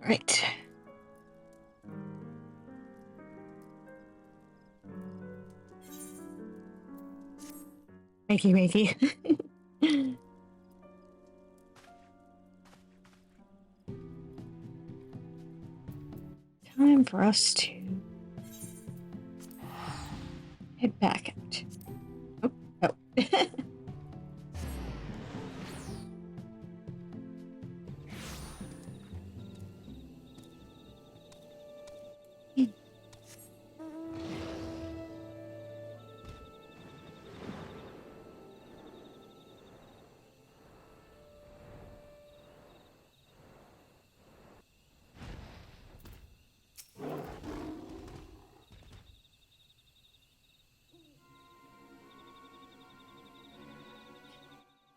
Right. Wakey. Time for us to head back out. Oh.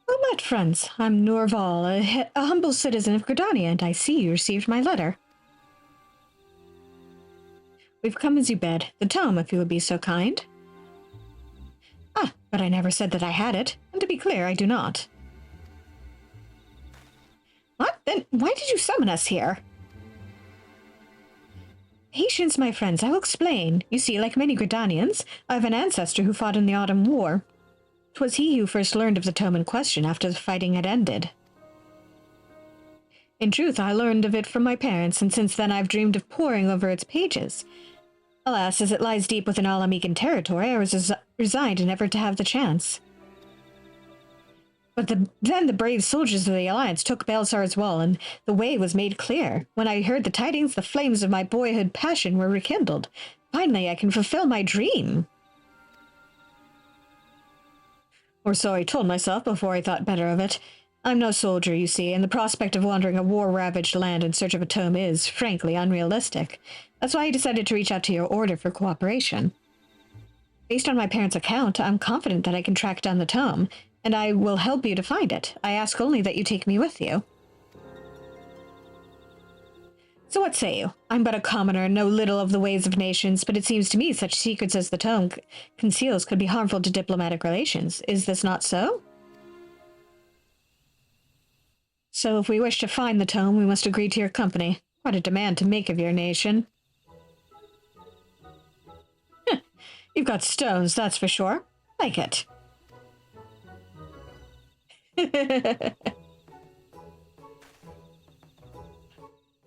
Well met, friends. I'm Norval, a humble citizen of Gridania, and I see you received my letter. We've come as you bid. The tome, if you would be so kind. Ah, but I never said that I had it, and to be clear, I do not. What? Then why did you summon us here? Patience, my friends, I will explain. You see, like many Gridanians, I have an ancestor who fought in the Autumn War. 'Twas he who first learned of the tome in question after the fighting had ended. In truth, I learned of it from my parents, and since then I've dreamed of poring over its pages. Alas, as it lies deep within Alamican territory, I was resigned never to have the chance. But then the brave soldiers of the Alliance took Belsar's wall, and the way was made clear. When I heard the tidings, the flames of my boyhood passion were rekindled. Finally, I can fulfill my dream. Or so I told myself before I thought better of it. I'm no soldier, you see, and the prospect of wandering a war-ravaged land in search of a tome is, frankly, unrealistic. That's why I decided to reach out to your order for cooperation. Based on my parents' account, I'm confident that I can track down the tome, and I will help you to find it. I ask only that you take me with you. So what say you? I'm but a commoner and know little of the ways of nations, but it seems to me such secrets as the tome conceals could be harmful to diplomatic relations. Is this not so? So if we wish to find the tome, we must agree to your company. Quite a demand to make of your nation. You've got stones, that's for sure. Like it.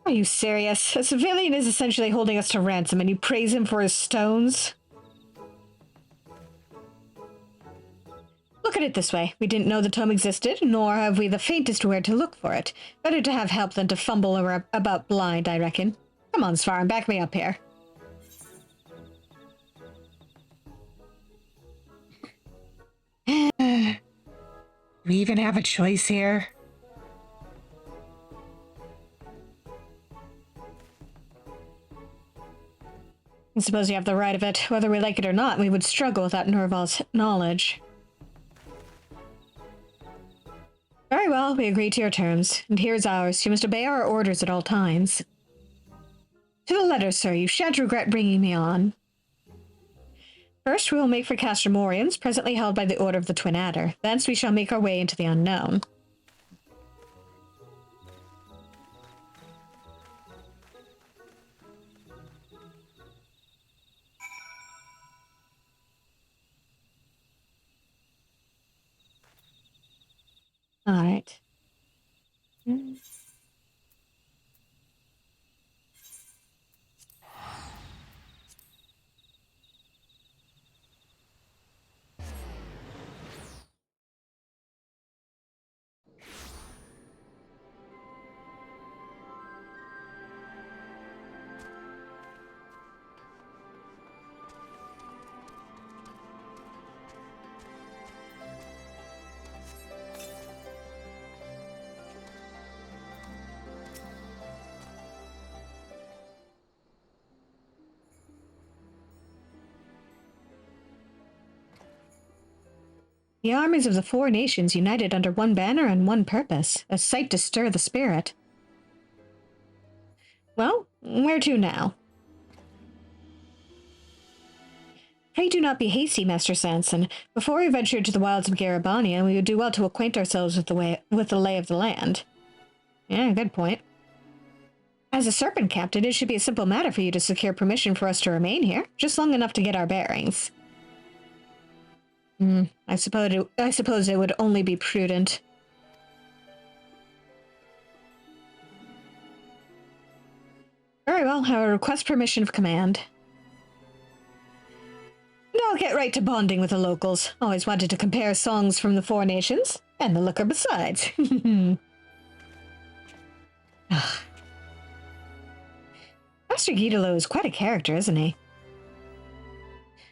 Are you serious? A civilian is essentially holding us to ransom, and you praise him for his stones? Look at it this way. We didn't know the tome existed, nor have we the faintest where to look for it. Better to have help than to fumble about blind, I reckon. Come on, Svarm, back me up here. Do we even have a choice here? I suppose you have the right of it. Whether we like it or not, we would struggle without Norval's knowledge. Very well, we agree to your terms. And here's ours. You must obey our orders at all times. To the letter, sir. You shan't regret bringing me on. First, we will make for Castor Morians, presently held by the Order of the Twin Adder. Thence we shall make our way into the unknown. All right. The armies of the four nations united under one banner and one purpose, a sight to stir the spirit. Well, where to now? Pray do not be hasty, Master Sanson. Before we venture to the wilds of Garabania, we would do well to acquaint ourselves with the lay of the land. Yeah, good point. As a serpent captain, it should be a simple matter for you to secure permission for us to remain here, just long enough to get our bearings. I suppose it would only be prudent. Very well, I will request permission of command. And I'll get right to bonding with the locals. Always wanted to compare songs from the four nations, and the liquor besides. Master Guidolo is quite a character, isn't he?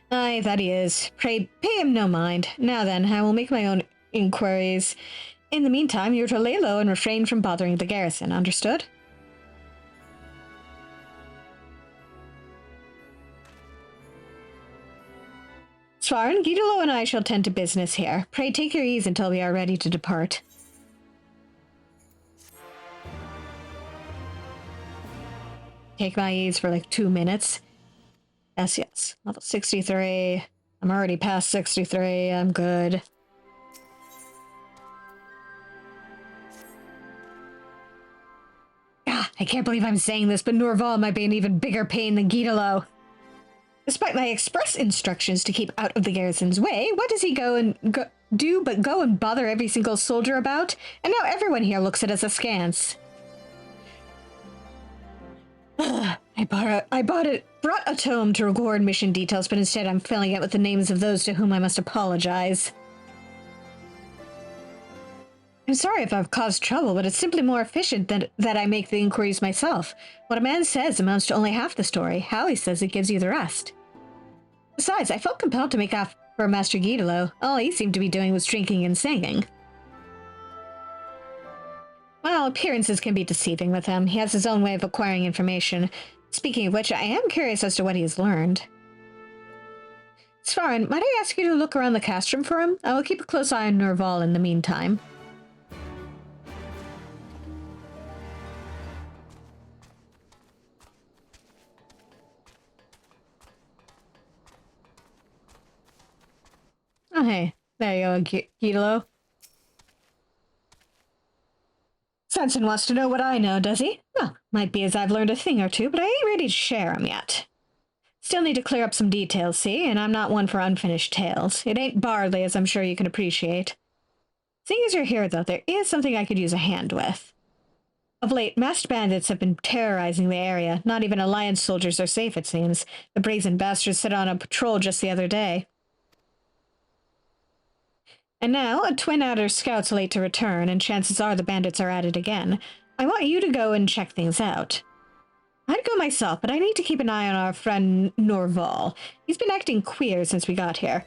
Aye, that he is. Pray, pay him no mind. Now then, I will make my own inquiries. In the meantime, you're to lay low and refrain from bothering the garrison, understood? Svarin, Guidolo and I shall tend to business here. Pray take your ease until we are ready to depart. Take my ease for like 2 minutes. Yes. Level 63. I'm already past 63. I'm good. I can't believe I'm saying this, but Norval might be an even bigger pain than Guidolo. Despite my express instructions to keep out of the garrison's way, what does he do but go and bother every single soldier about? And now everyone here looks at us askance. I brought a tome to record mission details, but instead I'm filling it with the names of those to whom I must apologize. I'm sorry if I've caused trouble, but it's simply more efficient that I make the inquiries myself. What a man says amounts to only half the story. Hallie says it gives you the rest. Besides, I felt compelled to make off for Master Guidolo. All he seemed to be doing was drinking and singing. Well, appearances can be deceiving with him. He has his own way of acquiring information. Speaking of which, I am curious as to what he has learned. Svarin, might I ask you to look around the castrum for him? I will keep a close eye on Norval in the meantime. Oh, hey. There you go, Guidolo. Sanson wants to know what I know, does he? Well, might be as I've learned a thing or two, but I ain't ready to share 'em yet. Still need to clear up some details, see? And I'm not one for unfinished tales. It ain't Bardley, as I'm sure you can appreciate. Seeing as you're here, though, there is something I could use a hand with. Of late, masked bandits have been terrorizing the area. Not even Alliance soldiers are safe, it seems. The brazen bastards set on a patrol just the other day. And now, a Twin Adder scout's late to return, and chances are the bandits are at it again. I want you to go and check things out. I'd go myself, but I need to keep an eye on our friend Norval. He's been acting queer since we got here.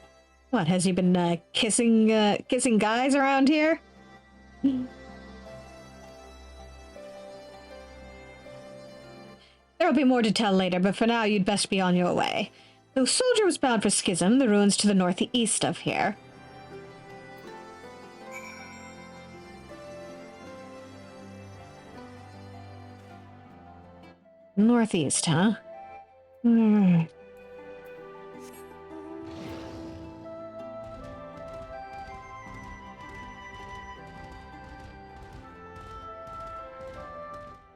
What, has he been, kissing guys around here? There'll be more to tell later, but for now you'd best be on your way. The soldier was bound for Schism, the ruins to the northeast of here. Northeast, huh?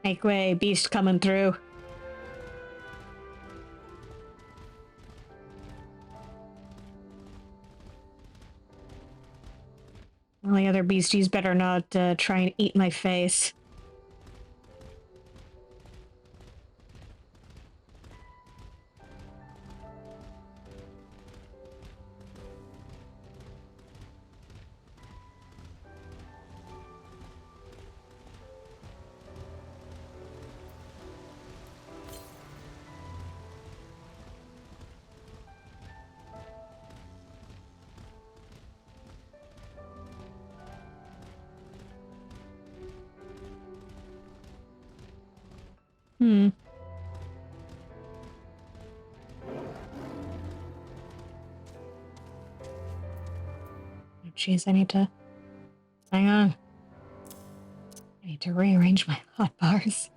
Make way, beast coming through. All the other beasties better not try and eat my face. Jeez, I need to... Hang on. I need to rearrange my hotbars.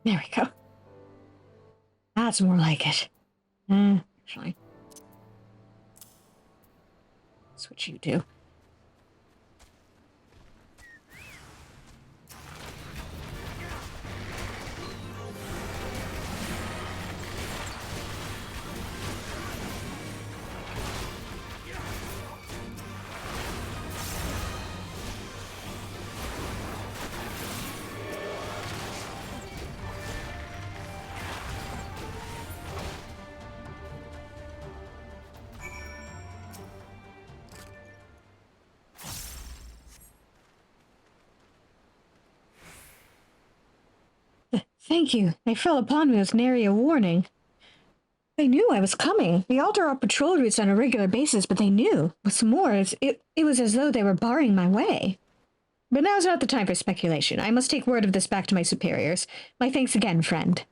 There we go. That's more like it. Actually. That's what you do. Thank you. They fell upon me with nary a warning. They knew I was coming. They alter our patrol routes on a regular basis, but they knew. What's more, it was as though they were barring my way. But now's not the time for speculation. I must take word of this back to my superiors. My thanks again, friend.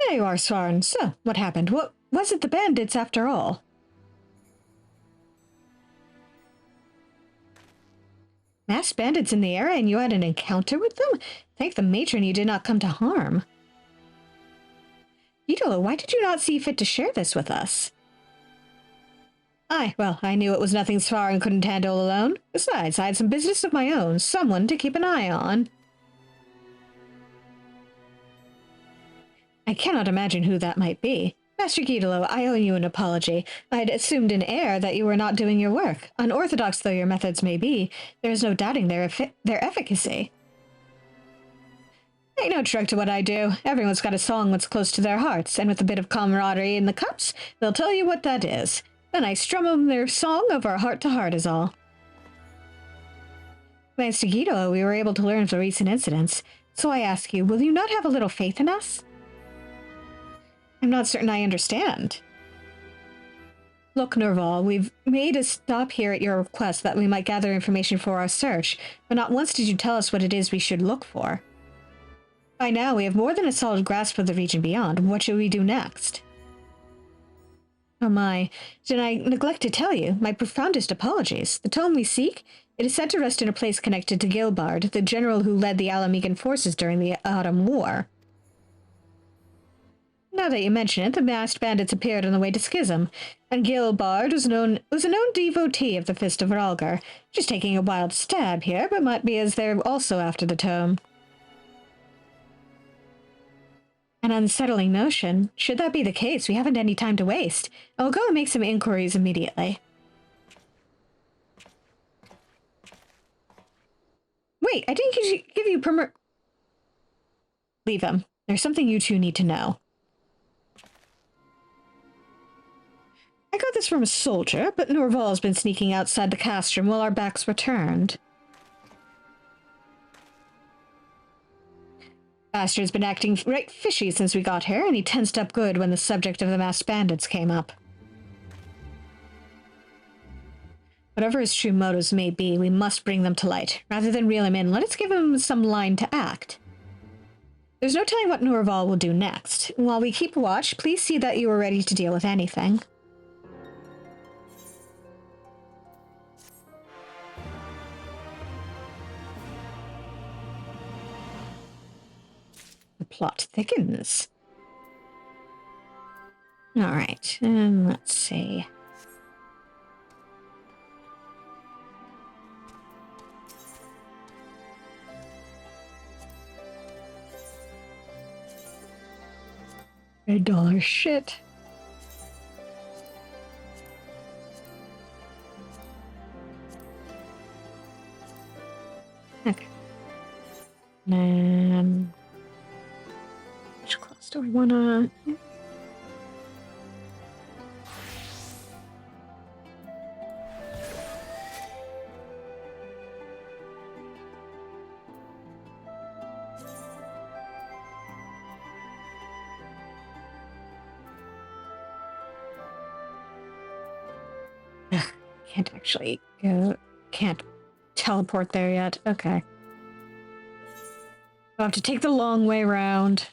There you are, Svarn. So, what happened? What was it the bandits after all? Masked bandits in the area and you had an encounter with them? Thank the matron you did not come to harm. Idolo, why did you not see fit to share this with us? Well, I knew it was nothing Svarn couldn't handle alone. Besides, I had some business of my own, someone to keep an eye on. I cannot imagine who that might be. Master Guidolo, I owe you an apology. I'd assumed in air that you were not doing your work. Unorthodox though your methods may be, there is no doubting their efficacy. Ain't no trick to what I do. Everyone's got a song that's close to their hearts, and with a bit of camaraderie in the cups, they'll tell you what that is. Then I strum 'em their song over heart to heart is all. Thanks to Guido, we were able to learn of the recent incidents. So I ask you, will you not have a little faith in us? I'm not certain I understand. Look, Nerval, we've made a stop here at your request that we might gather information for our search, but not once did you tell us what it is we should look for. By now, we have more than a solid grasp of the region beyond. What should we do next? Oh my, did I neglect to tell you? My profoundest apologies. The tome we seek? It is said to rest in a place connected to Gilbard, the general who led the Alamegan forces during the Autumn War. Now that you mention it, the masked bandits appeared on the way to Schism, and Gilbard was a known devotee of the Fist of Ralgar. Just taking a wild stab here, but might be as there also after the tome. An unsettling notion. Should that be the case, we haven't any time to waste. I'll go and make some inquiries immediately. Wait, I didn't give you Leave him. There's something you two need to know. I got this from a soldier, but Norval's been sneaking outside the castrum while our backs were turned. Bastard's been acting right fishy since we got here, and he tensed up good when the subject of the masked bandits came up. Whatever his true motives may be, we must bring them to light. Rather than reel him in, let us give him some line to act. There's no telling what Norval will do next. While we keep watch, please see that you are ready to deal with anything. The plot thickens. Alright, and let's see. $8 shit. Okay. And which class do I wanna? Can't actually go. Can't teleport there yet. Okay. I'll have to take the long way around.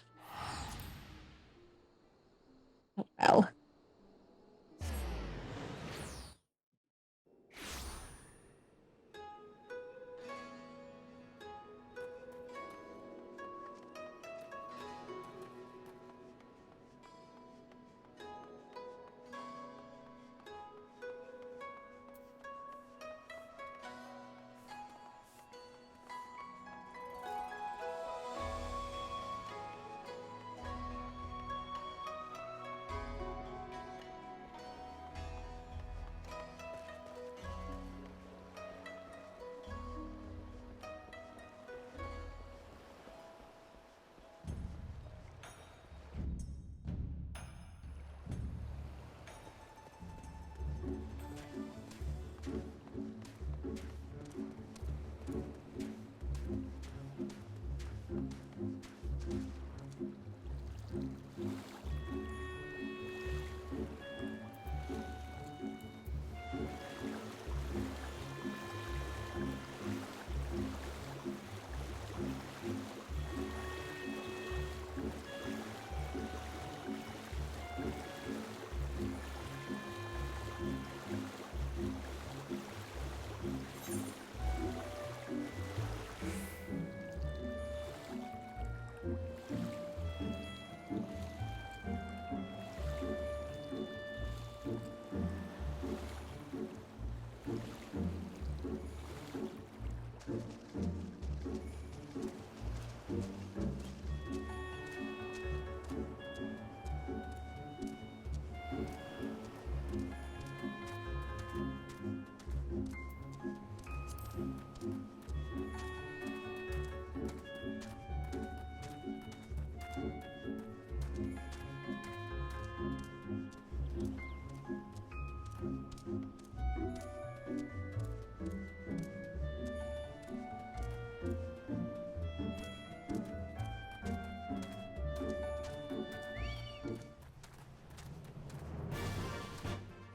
Oh well.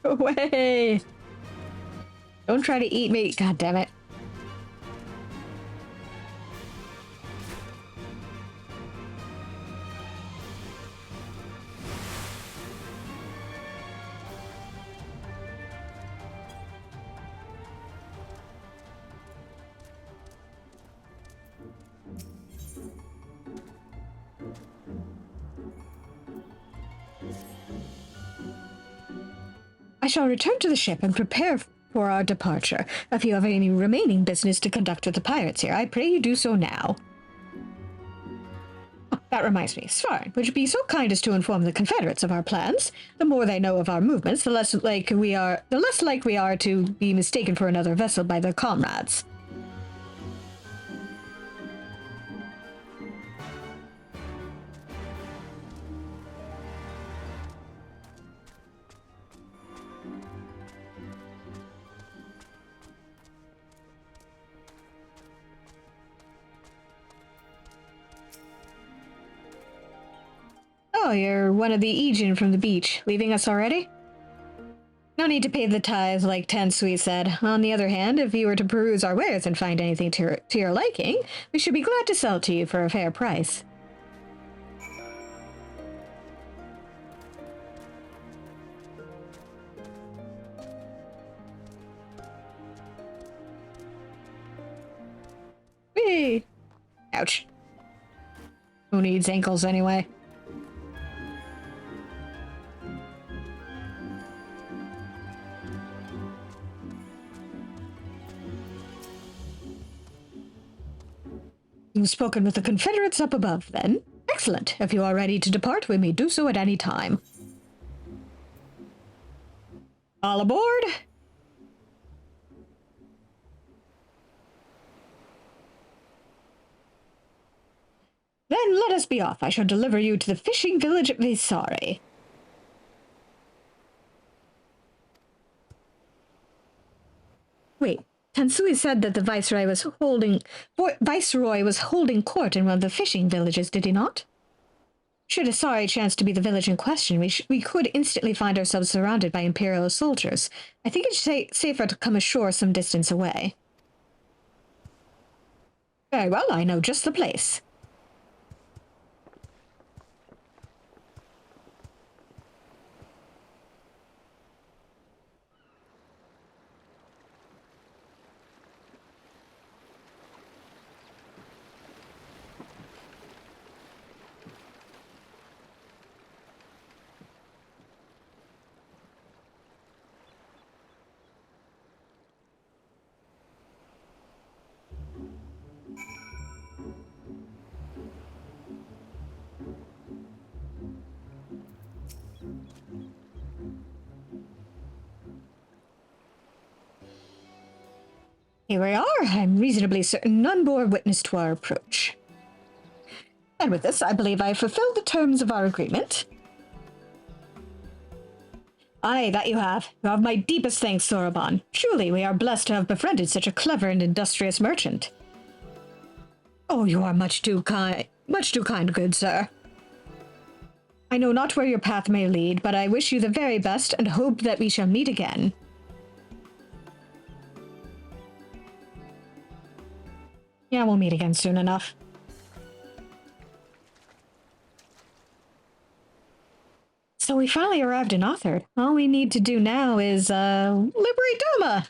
Go away! Don't try to eat me. God damn it. I shall return to the ship and prepare for our departure. If you have any remaining business to conduct with the pirates here, I pray you do so now. Oh, that reminds me, Svarn, would you be so kind as to inform the Confederates of our plans? The more they know of our movements, the less like we are to be mistaken for another vessel by their comrades. Oh, you're one of the Aegean from the beach. Leaving us already? No need to pay the tithe, like Tansui said. On the other hand, if you were to peruse our wares and find anything to your liking, we should be glad to sell to you for a fair price. Whee! Ouch. Who needs ankles anyway? You've spoken with the Confederates up above, then? Excellent. If you are ready to depart, we may do so at any time. All aboard! Then let us be off. I shall deliver you to the fishing village at Visari. Wait, Tansui said that the Viceroy was holding court in one of the fishing villages, did he not? Should Isari chance to be the village in question, we could instantly find ourselves surrounded by Imperial soldiers. I think it's safer to come ashore some distance away. Very well, I know just the place. Here we are. I'm reasonably certain none bore witness to our approach. And with this, I believe I have fulfilled the terms of our agreement. Aye, that you have. You have my deepest thanks, Soroban. Truly, we are blessed to have befriended such a clever and industrious merchant. Oh, you are much too kind, good sir. I know not where your path may lead, but I wish you the very best and hope that we shall meet again. Yeah, we'll meet again soon enough. So we finally arrived in Othard. All we need to do now is, liberate Doma!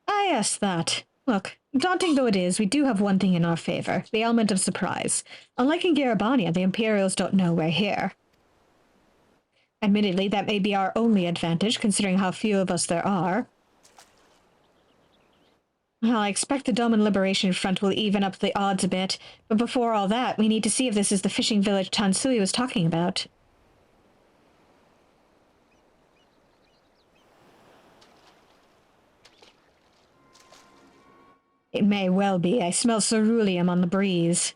Ah, yes, that. Look, daunting though it is, we do have one thing in our favor, the element of surprise. Unlike in Garabania, the Imperials don't know we're here. Admittedly, that may be our only advantage, considering how few of us there are. Well, I expect the Doman Liberation Front will even up the odds a bit, but before all that, we need to see if this is the fishing village Tansui was talking about. It may well be. I smell ceruleum on the breeze.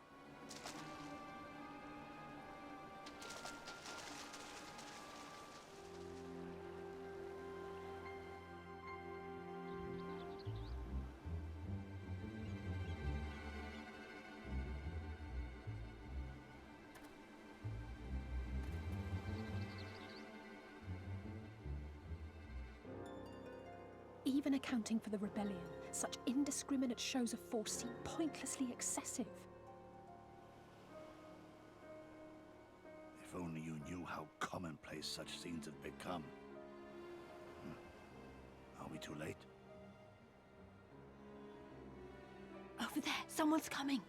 Even accounting for the rebellion, such indiscriminate shows of force seem pointlessly excessive. If only you knew how commonplace such scenes have become. Are we too late? Over there, someone's coming.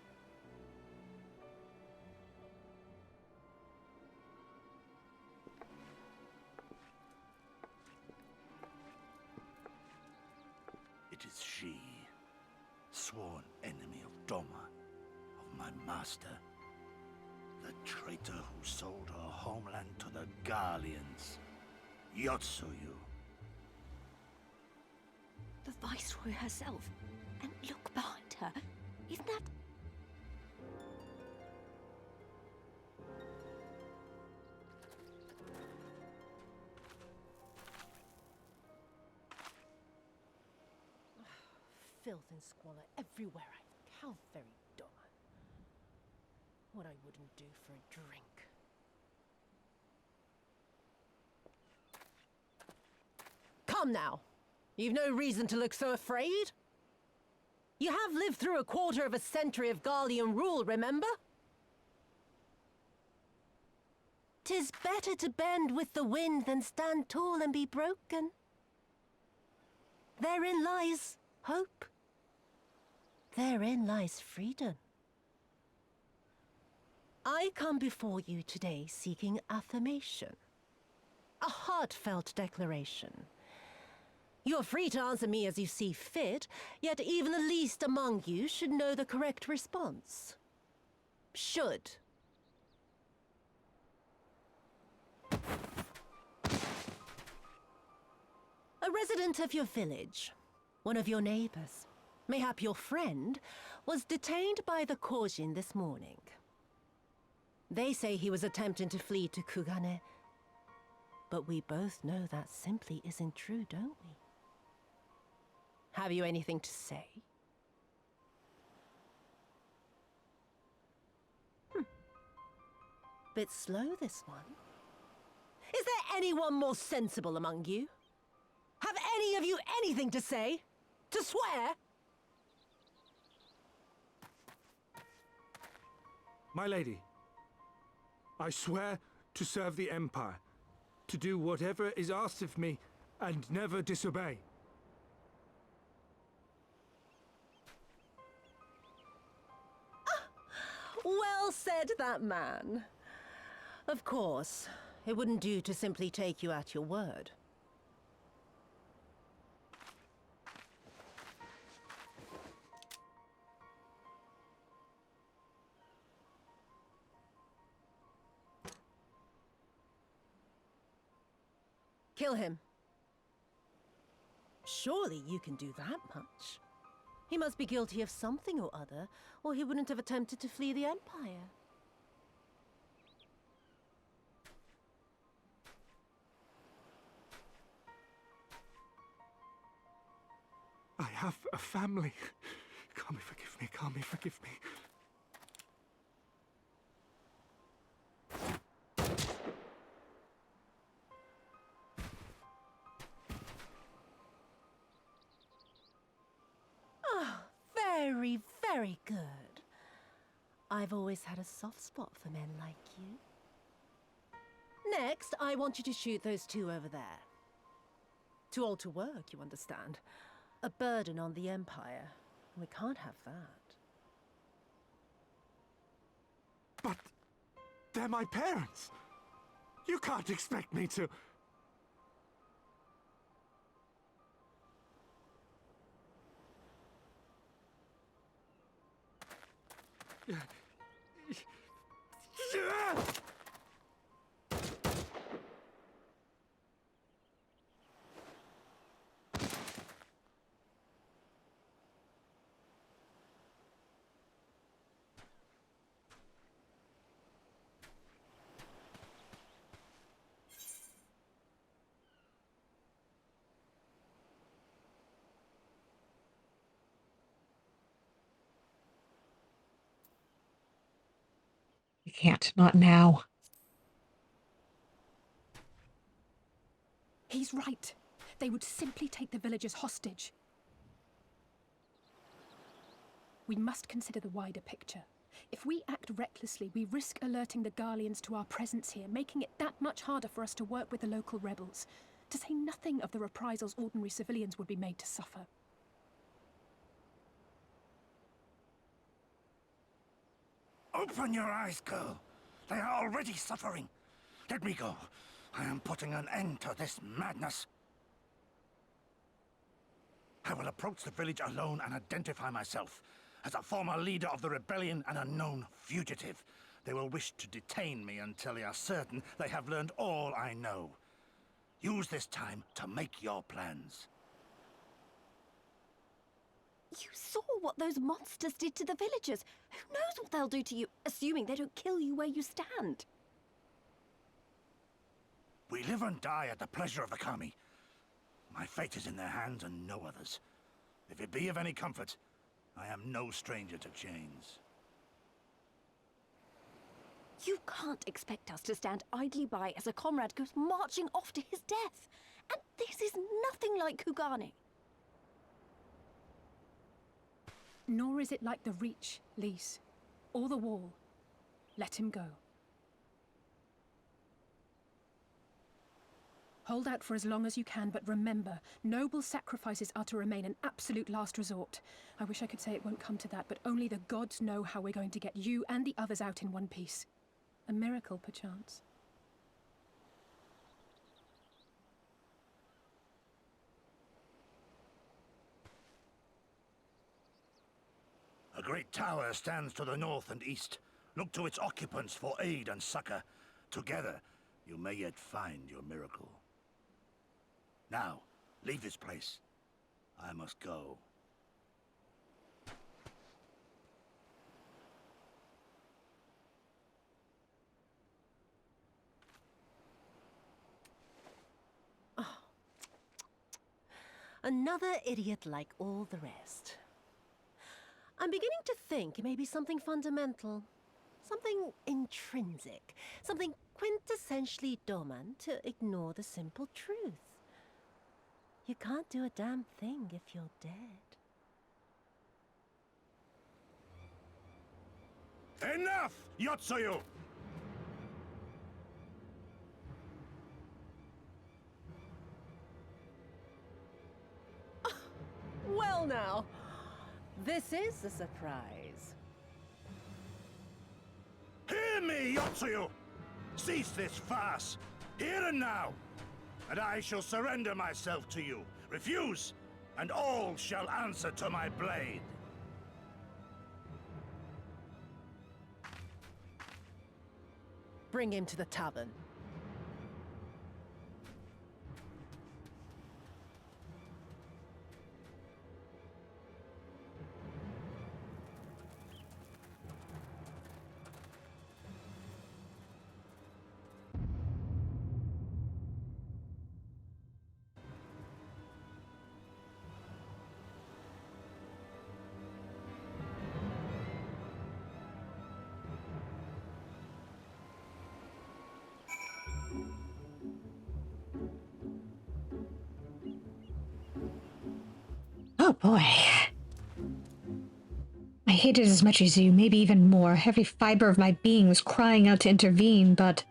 It is she, sworn enemy of Doma, of my master. The traitor who sold her homeland to the Garleans. Yotsuyu. The Viceroy herself. And look behind her. Isn't that... Filth and squalor everywhere. How very Doma. What I wouldn't do for a drink. Come now. You've no reason to look so afraid. You have lived through a quarter of a century of Garlean rule, remember? 'Tis better to bend with the wind than stand tall and be broken. Therein lies hope. Therein lies freedom. I come before you today seeking affirmation. A heartfelt declaration. You are free to answer me as you see fit, yet even the least among you should know the correct response. Should. A resident of your village, one of your neighbors, mayhap your friend, was detained by the Korjin this morning. They say he was attempting to flee to Kugane, but we both know that simply isn't true, don't we? Have you anything to say? Bit slow, this one. Is there anyone more sensible among you? Have any of you anything to say? To swear? My lady, I swear to serve the Empire, to do whatever is asked of me, and never disobey. Well said, that man. Of course, it wouldn't do to simply take you at your word. Kill him. Surely you can do that much. He must be guilty of something or other, or he wouldn't have attempted to flee the Empire. I have a family. Kami, forgive me. Kami, forgive me. Very, very good. I've always had a soft spot for men like you. Next, I want you to shoot those two over there. Too old to work, you understand. A burden on the Empire. We can't have that. But they're my parents. You can't expect me to... You can't. Not now. He's right. They would simply take the villagers hostage. We must consider the wider picture. If we act recklessly, we risk alerting the Garleans to our presence here, making it that much harder for us to work with the local rebels. To say nothing of the reprisals ordinary civilians would be made to suffer. Open your eyes, girl. They are already suffering. Let me go. I am putting an end to this madness. I will approach the village alone and identify myself as a former leader of the rebellion and a known fugitive. They will wish to detain me until they are certain they have learned all I know. Use this time to make your plans. You saw what those monsters did to the villagers. Who knows what they'll do to you, assuming they don't kill you where you stand? We live and die at the pleasure of the Kami. My fate is in their hands and no others. If it be of any comfort, I am no stranger to chains. You can't expect us to stand idly by as a comrade goes marching off to his death. And this is nothing like Kugane. Nor is it like the Reach, Lise, or the Wall. Let him go. Hold out for as long as you can, but remember, noble sacrifices are to remain an absolute last resort. I wish I could say it won't come to that, but only the gods know how we're going to get you and the others out in one piece. A miracle, perchance. A great tower stands to the north and east. Look to its occupants for aid and succor. Together, you may yet find your miracle. Now, leave this place. I must go. Another idiot like all the rest. I'm beginning to think it may be something fundamental. Something intrinsic. Something quintessentially Doman to ignore the simple truth. You can't do a damn thing if you're dead. Enough, Yotsuyu! Well now, this is a surprise. Hear me, Yotsuyu! Cease this farce, here and now, and I shall surrender myself to you. Refuse, and all shall answer to my blade. Bring him to the tavern. Oh boy. I hate it as much as you, maybe even more. Every fiber of my being was crying out to intervene, but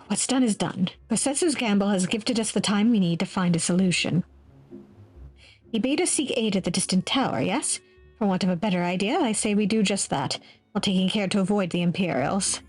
what's done is done. Gosetsu's gamble has gifted us the time we need to find a solution. He bade us seek aid at the distant tower, yes? For want of a better idea, I say we do just that, while taking care to avoid the Imperials.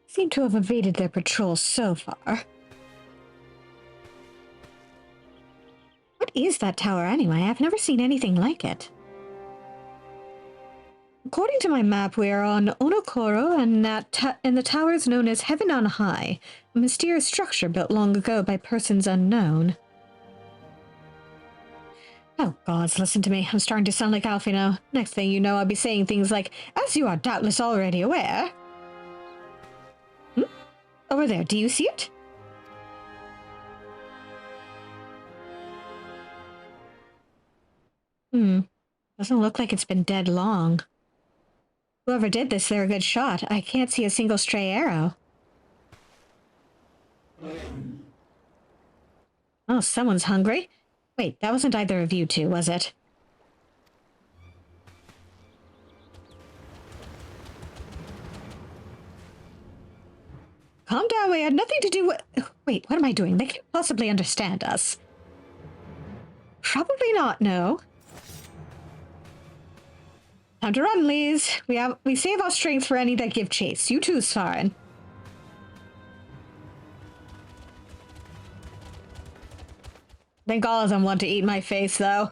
Seem to have evaded their patrol so far. What is that tower anyway? I've never seen anything like it. According to my map, we are on Onokoro, and the tower is known as Heaven on High, a mysterious structure built long ago by persons unknown. Oh gods, listen to me. I'm starting to sound like Alfie now. Next thing you know, I'll be saying things like, as you are doubtless already aware. Over there, do you see it? Doesn't look like it's been dead long. Whoever did this, they're a good shot. I can't see a single stray arrow. Oh, someone's hungry. Wait, that wasn't either of you two, was it? Calm down, we had nothing to do with... Wait, what am I doing? They can't possibly understand us. Probably not, no. Time to run, Lise. We save our strength for any that give chase. You too, Svarin. I think all of them want to eat my face, though.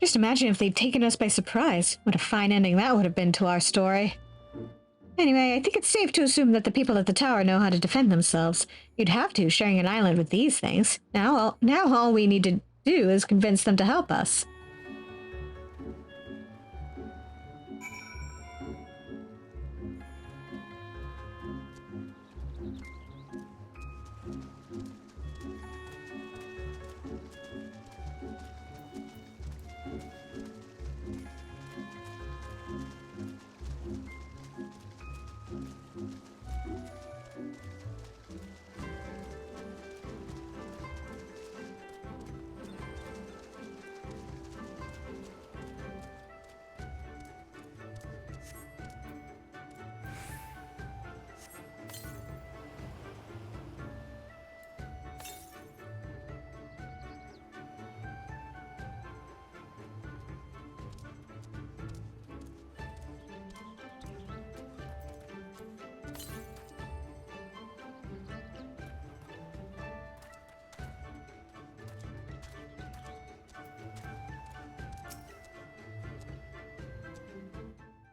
Just imagine if they'd taken us by surprise. What a fine ending that would have been to our story. Anyway, I think it's safe to assume that the people at the tower know how to defend themselves. You'd have to, sharing an island with these things. Now all we need to do is convince them to help us.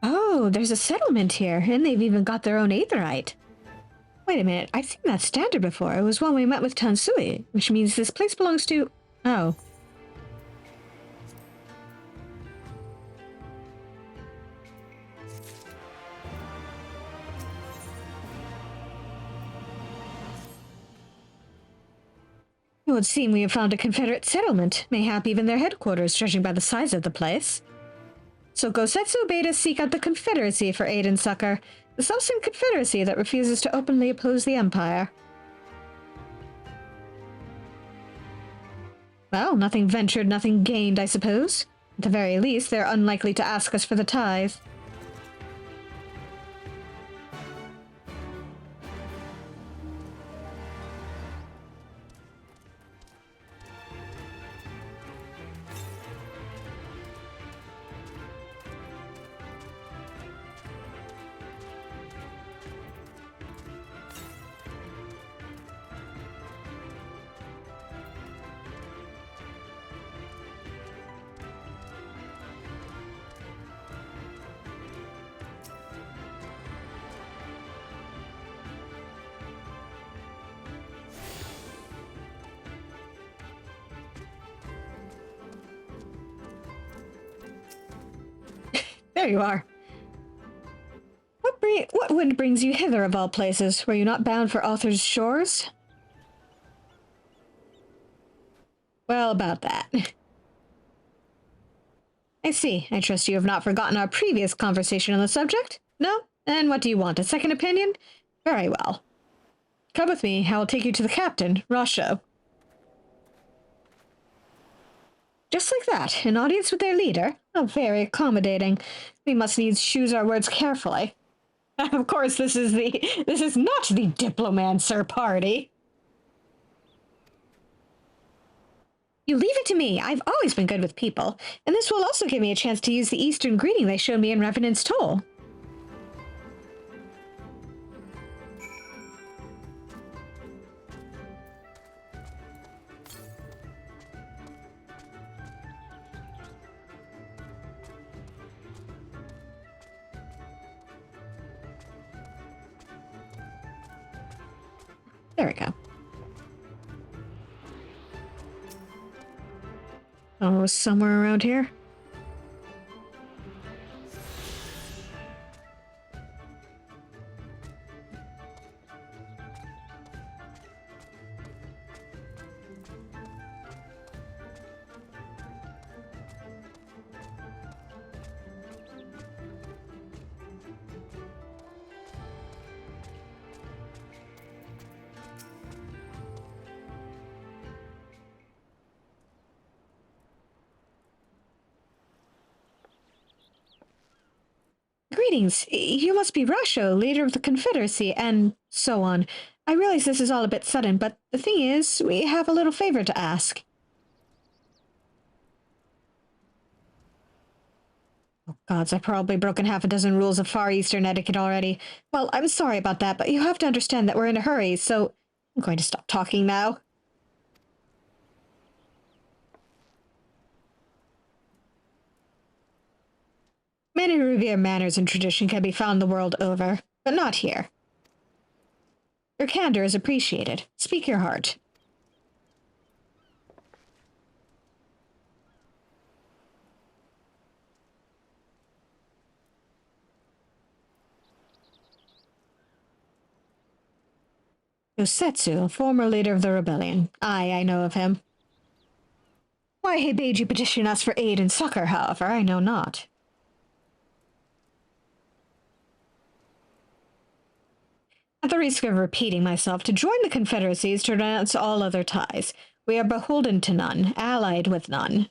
Oh, there's a settlement here, and they've even got their own aetherite. Wait a minute, I've seen that standard before. It was when we met with Tansui, which means this place belongs to... Oh. It would seem we have found a Confederate settlement, mayhap even their headquarters, judging by the size of the place. So Gosetsu bade us seek out the Confederacy for aid and succor, the selfsame Confederacy that refuses to openly oppose the Empire. Well, nothing ventured, nothing gained, I suppose. At the very least, they're unlikely to ask us for the tithe. There you are. What wind brings you hither of all places? Were you not bound for Arthur's shores? Well, about that. I see. I trust you have not forgotten our previous conversation on the subject? No? And what do you want, a second opinion? Very well. Come with me, I will take you to the captain, Rasho. Just like that, an audience with their leader? How very accommodating. We must needs choose our words carefully. Of course, this is not the Diplomancer party. You leave it to me. I've always been good with people, and this will also give me a chance to use the Eastern greeting they showed me in Revenant's Toll. There we go. Oh, somewhere around here? Greetings. You must be Rasho, leader of the Confederacy, and so on. I realize this is all a bit sudden, but the thing is, we have a little favor to ask. Oh gods, I've probably broken half a dozen rules of Far Eastern etiquette already. Well, I'm sorry about that, but you have to understand that we're in a hurry, so I'm going to stop talking now. Many revere manners and tradition can be found the world over, but not here. Your candor is appreciated. Speak your heart. Yosetsu, former leader of the rebellion. Aye, I know of him. Why he bade you petition us for aid and succor, however, I know not. At the risk of repeating myself, to join the Confederacy is to renounce all other ties. We are beholden to none, allied with none.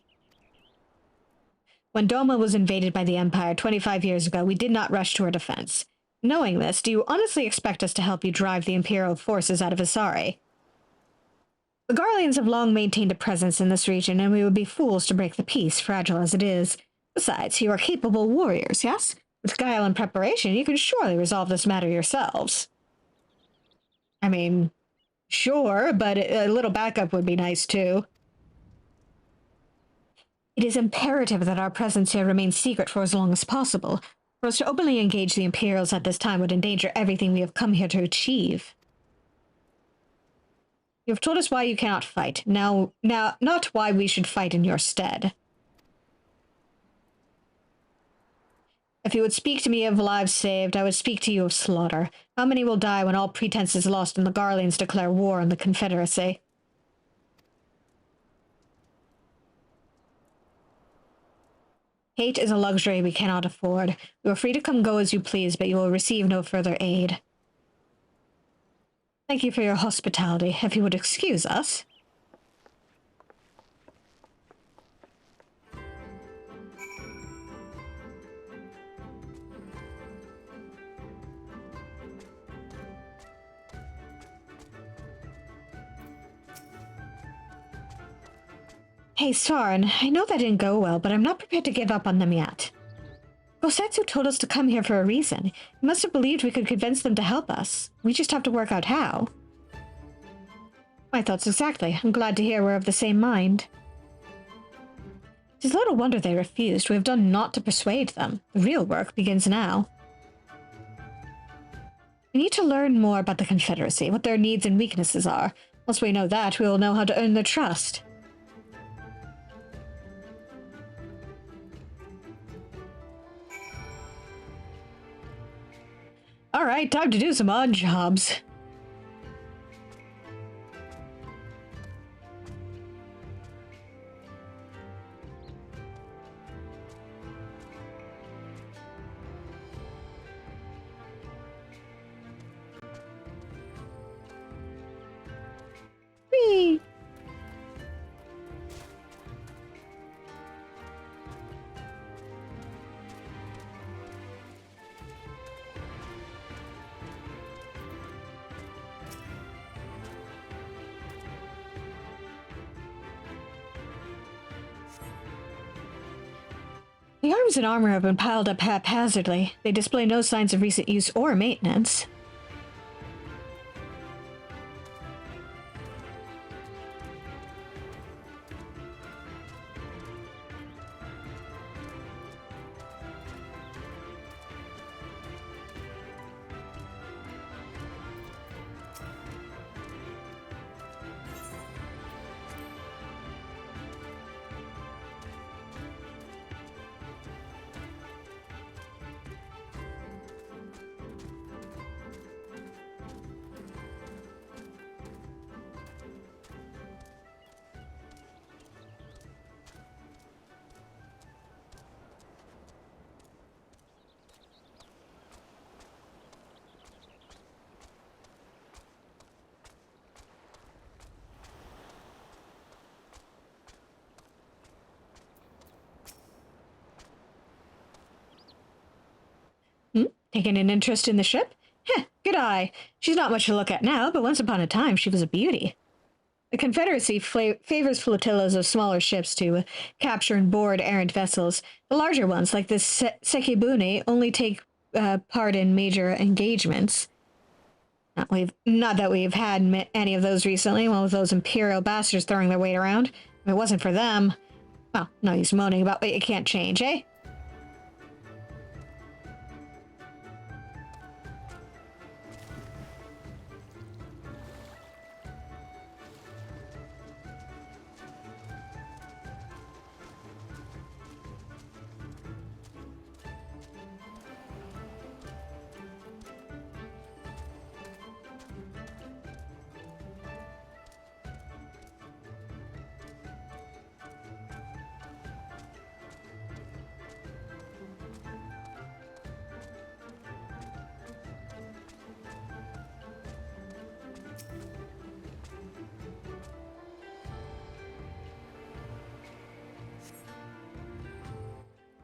When Doma was invaded by the Empire 25 years ago, we did not rush to our defense. Knowing this, do you honestly expect us to help you drive the Imperial forces out of Asari? The Garleans have long maintained a presence in this region, and we would be fools to break the peace, fragile as it is. Besides, you are capable warriors, yes? With guile and preparation, you can surely resolve this matter yourselves. I mean, sure, but a little backup would be nice, too. It is imperative that our presence here remains secret for as long as possible. For us to openly engage the Imperials at this time would endanger everything we have come here to achieve. You have told us why you cannot fight. Now, not why we should fight in your stead. If you would speak to me of lives saved, I would speak to you of slaughter. How many will die when all pretense is lost and the Garleans declare war on the Confederacy? Hate is a luxury we cannot afford. You are free to come go as you please, but you will receive no further aid. Thank you for your hospitality. If you would excuse us. Hey, Soren, I know that didn't go well, but I'm not prepared to give up on them yet. Gosetsu told us to come here for a reason. He must have believed we could convince them to help us. We just have to work out how. My thoughts exactly. I'm glad to hear we're of the same mind. It is little wonder they refused. We have done naught to persuade them. The real work begins now. We need to learn more about the Confederacy, what their needs and weaknesses are. Once we know that, we will know how to earn their trust. Alright, time to do some odd jobs. The arms and armor have been piled up haphazardly. They display no signs of recent use or maintenance. Taking an interest in the ship? Heh, good eye. She's not much to look at now, but once upon a time she was a beauty. The Confederacy favors flotillas of smaller ships to capture and board errant vessels. The larger ones, like the Sekibune, only take part in major engagements. Not that we've had any of those recently, well, with those Imperial bastards throwing their weight around. If it wasn't for them, well, no use moaning about what you can't change, eh?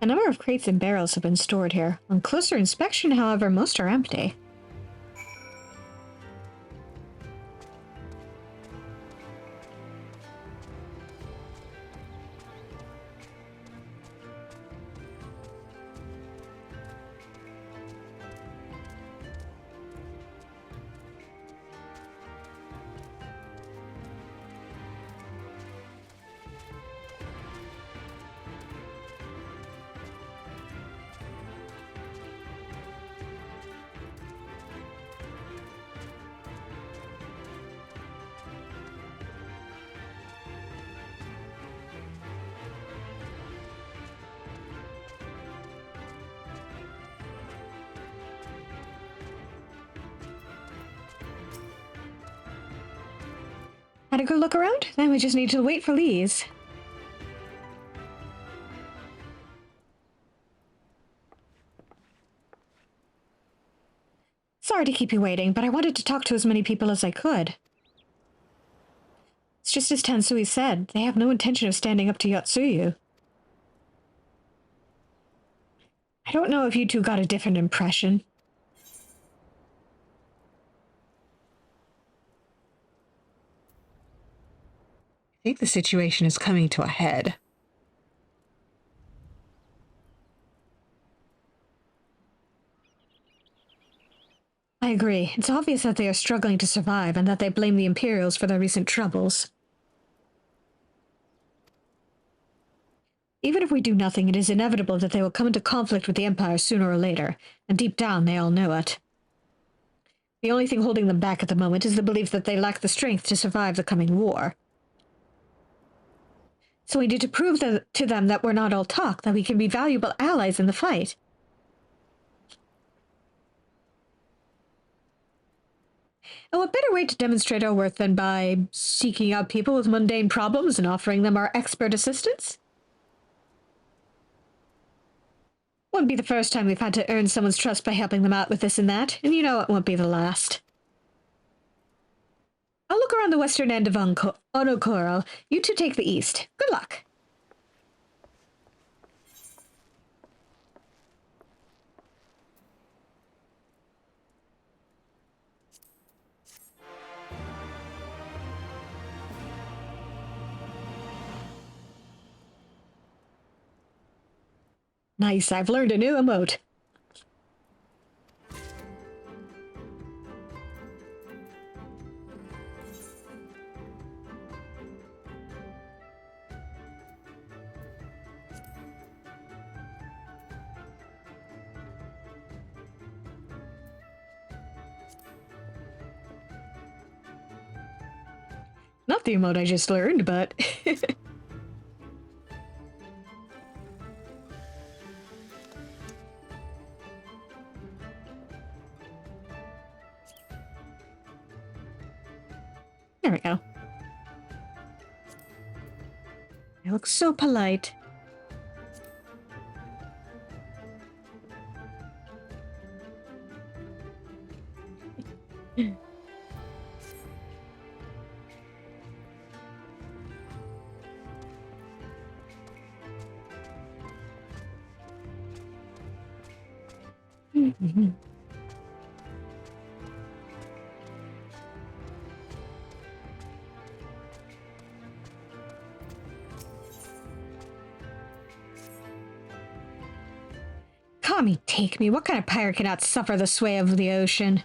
A number of crates and barrels have been stored here. On closer inspection, however, most are empty. Had a good look around? Then we just need to wait for Lee's. Sorry to keep you waiting, but I wanted to talk to as many people as I could. It's just as Tensui said, they have no intention of standing up to Yotsuyu. I don't know if you two got a different impression. I think the situation is coming to a head. I agree. It's obvious that they are struggling to survive and that they blame the Imperials for their recent troubles. Even if we do nothing, it is inevitable that they will come into conflict with the Empire sooner or later, and deep down they all know it. The only thing holding them back at the moment is the belief that they lack the strength to survive the coming war. So we need to prove to them that we're not all talk, that we can be valuable allies in the fight. And what better way to demonstrate our worth than by seeking out people with mundane problems and offering them our expert assistance? Wouldn't be the first time we've had to earn someone's trust by helping them out with this and that, and you know it won't be the last. I'll look around the western end of Onokoro. You two take the east. Good luck. Nice, I've learned a new emote. Not the emote I just learned, but... There we go. I look so polite. Kami, take me. What kind of pirate cannot suffer the sway of the ocean?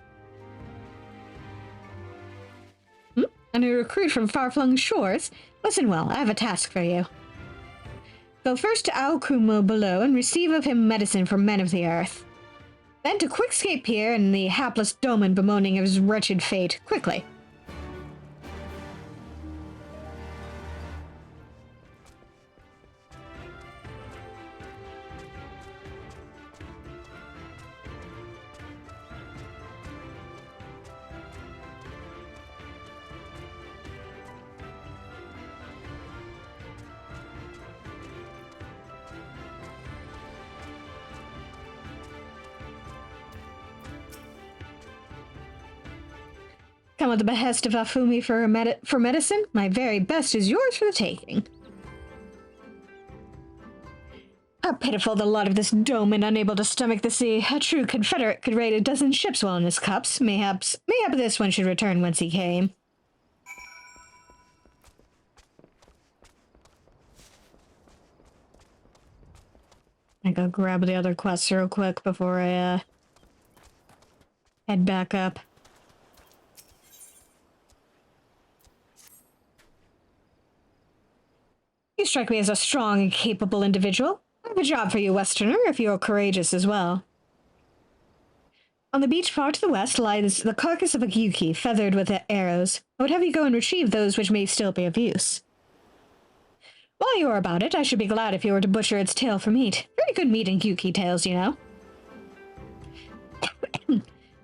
A new recruit from far-flung shores? Listen well, I have a task for you. Go first to Aokumo below and receive of him medicine for men of the earth. Then to quickscape here and the hapless Doman bemoaning of his wretched fate, quickly. Come at the behest of Afumi for medicine? My very best is yours for the taking. How pitiful the lot of this Doman, unable to stomach the sea. A true Confederate could raid a dozen ships while in his cups. Mayhap this one should return whence he came. I go grab the other quests real quick before I, head back up. You strike me as a strong and capable individual. I have a job for you, Westerner, if you're courageous as well. On the beach far to the west lies the carcass of a Gyuki, feathered with arrows. I would have you go and retrieve those which may still be of use. While you are about it, I should be glad if you were to butcher its tail for meat. Very good meat in Gyuki tails, you know. But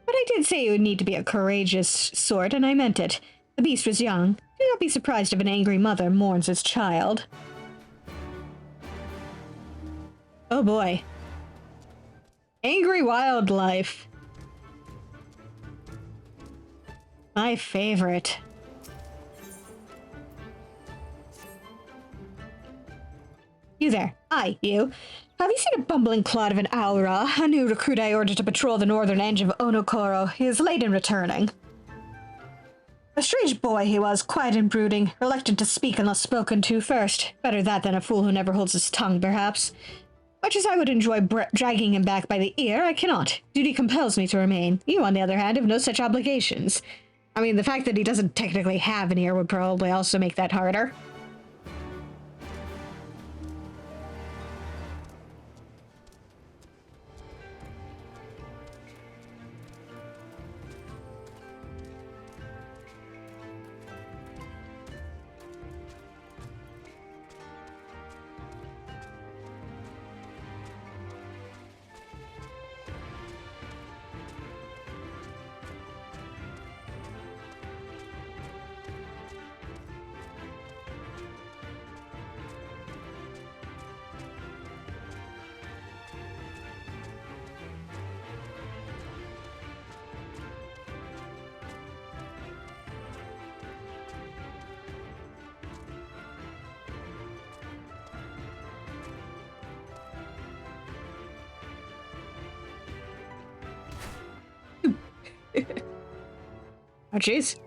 I did say you would need to be a courageous sort, and I meant it. The beast was young. Do not be surprised if an angry mother mourns its child. Oh boy. Angry wildlife. My favorite. You there. Hi, you. Have you seen a bumbling clod of an Aura, a new recruit I ordered to patrol the northern edge of Onokoro? He is late in returning. A strange boy he was, quiet and brooding, reluctant to speak unless spoken to first. Better that than a fool who never holds his tongue, perhaps. Much as I would enjoy dragging him back by the ear, I cannot. Duty compels me to remain. You, on the other hand, have no such obligations. I mean, the fact that he doesn't technically have an ear would probably also make that harder. Oh, jeez.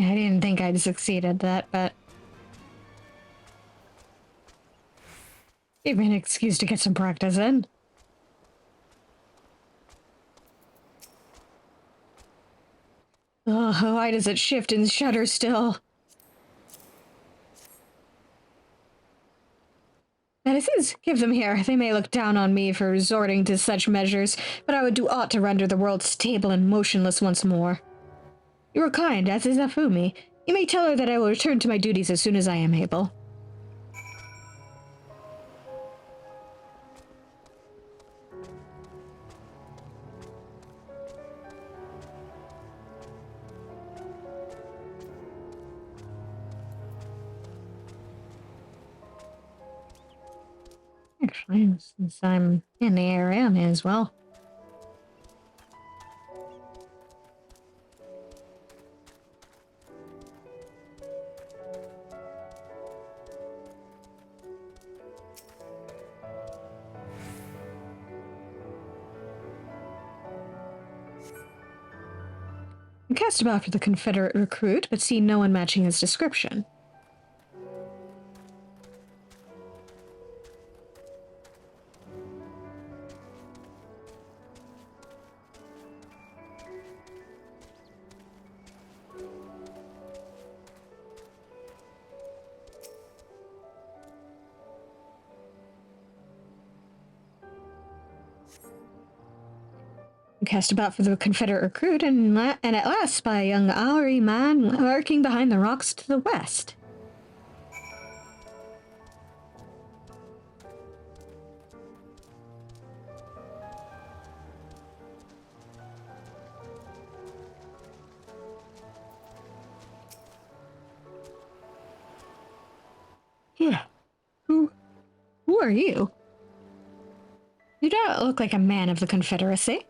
I didn't think I'd succeed at that, but... Gave me an excuse to get some practice in. Oh, why does it shift and shudder still? Medicines? Give them here. They may look down on me for resorting to such measures, but I would do aught to render the world stable and motionless once more. You are kind, as is Afumi. You may tell her that I will return to my duties as soon as I am able. Actually, since I'm in the area, I may as well. I cast about for the Confederate recruit, but see no one matching his description. Cast about for the Confederate recruit, and at last spy a young Maori man lurking behind the rocks to the west. Yeah. Who are you? You don't look like a man of the Confederacy.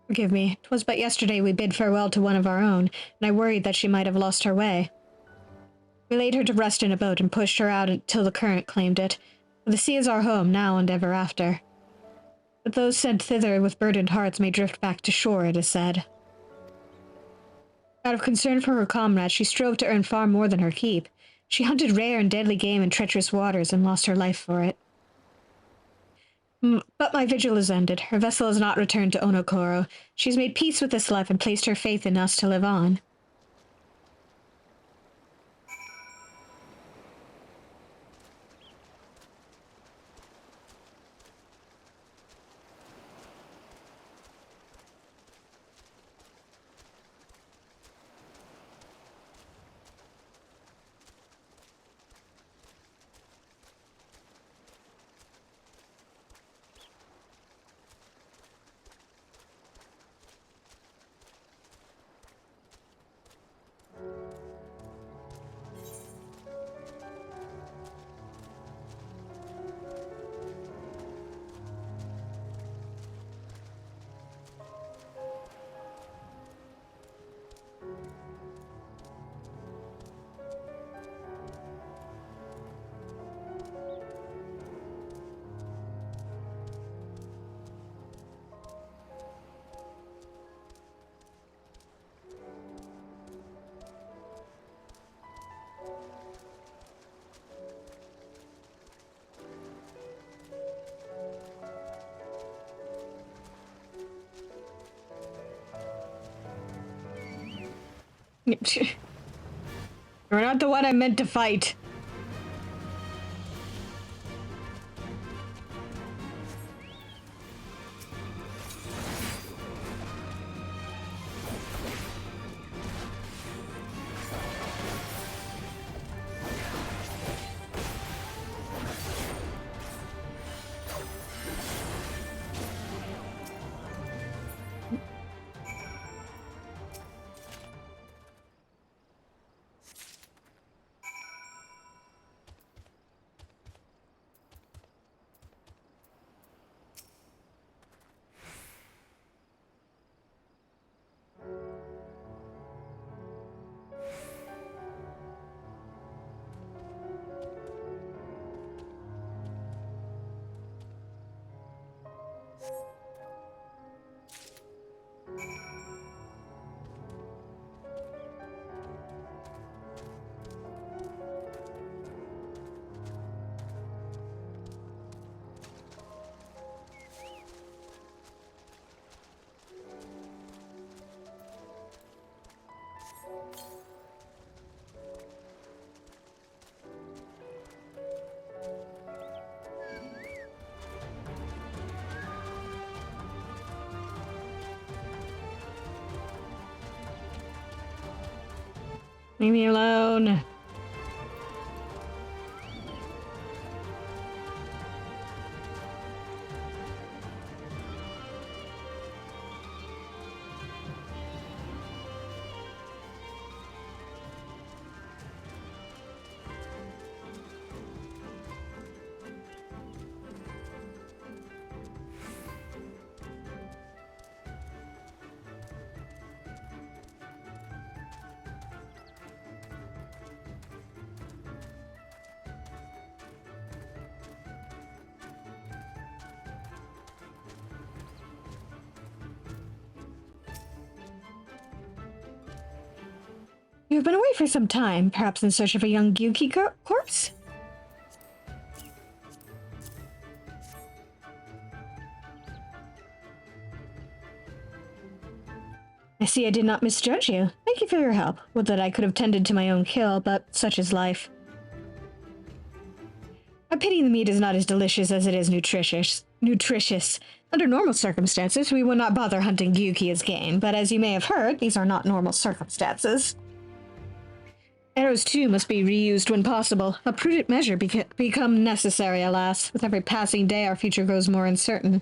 Forgive me, 'twas but yesterday we bid farewell to one of our own, and I worried that she might have lost her way. We laid her to rest in a boat and pushed her out until the current claimed it, for the sea is our home now and ever after. But those sent thither with burdened hearts may drift back to shore, it is said. Out of concern for her comrades, she strove to earn far more than her keep. She hunted rare and deadly game in treacherous waters and lost her life for it. But my vigil is ended. Her vessel has not returned to Onokoro. She's made peace with this life and placed her faith in us to live on. You're not the one I meant to fight. Leave me alone. You've been away for some time, perhaps in search of a young Gyuki corpse? I see I did not misjudge you. Thank you for your help. Would that I could have tended to my own kill, but such is life. I pity the meat is not as delicious as it is nutritious. Under normal circumstances, we would not bother hunting Gyuki as game, but as you may have heard, these are not normal circumstances. Arrows, too, must be reused when possible. A prudent measure become necessary, alas. With every passing day, our future grows more uncertain.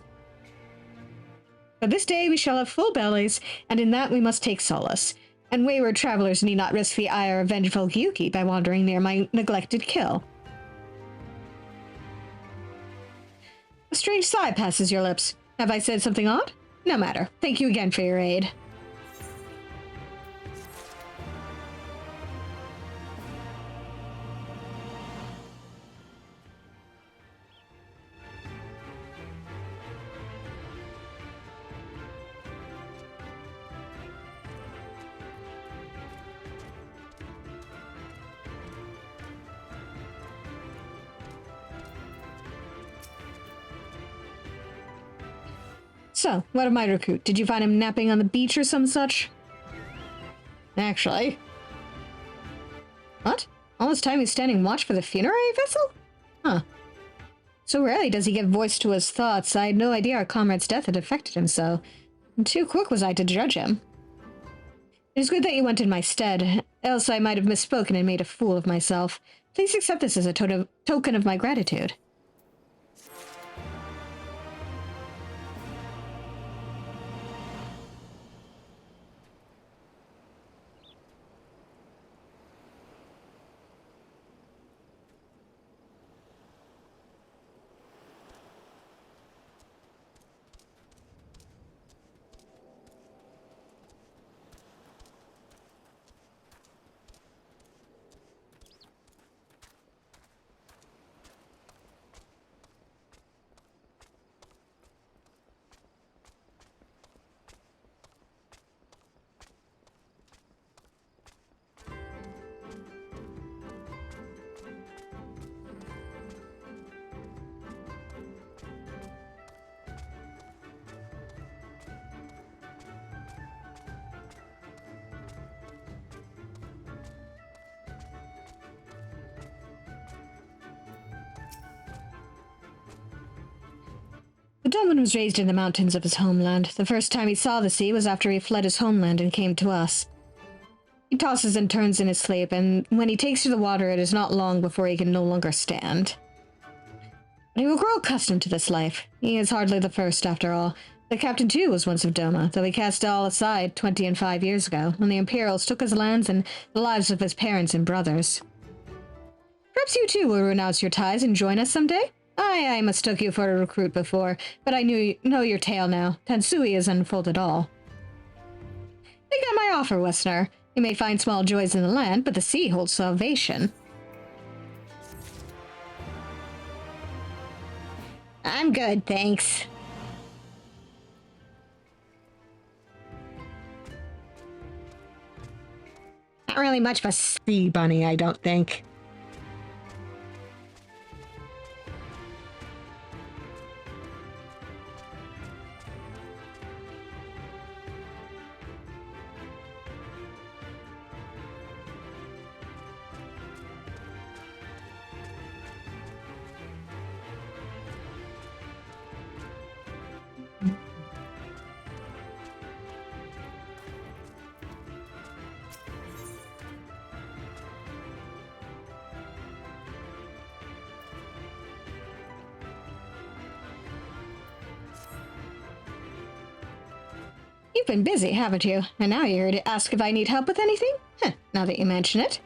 But this day we shall have full bellies, and in that we must take solace. And wayward travelers need not risk the ire of vengeful Gyuki by wandering near my neglected kill. A strange sigh passes your lips. Have I said something odd? No matter. Thank you again for your aid. So, what of my recruit? Did you find him napping on the beach or some such? Actually. What? All this time he's standing watch for the funerary vessel? Huh. So rarely does he give voice to his thoughts. I had no idea our comrade's death had affected him so. And too quick was I to judge him. It is good that you went in my stead, else I might have misspoken and made a fool of myself. Please accept this as a token of my gratitude. The Doman was raised in the mountains of his homeland. The first time he saw the sea was after he fled his homeland and came to us. He tosses and turns in his sleep, and when he takes to the water, it is not long before he can no longer stand. But he will grow accustomed to this life. He is hardly the first, after all. The captain, too, was once of Doma, though he cast it all aside 25 years ago, when the Imperials took his lands and the lives of his parents and brothers. Perhaps you, too, will renounce your ties and join us someday? I mistook you for a recruit before, but I know your tale now. Tansui has unfolded all. Think on my offer, Westerner. You may find small joys in the land, but the sea holds salvation. I'm good, thanks. Not really much of a sea bunny, I don't think. You've been busy, haven't you? And now you're here to ask if I need help with anything? Now that you mention it.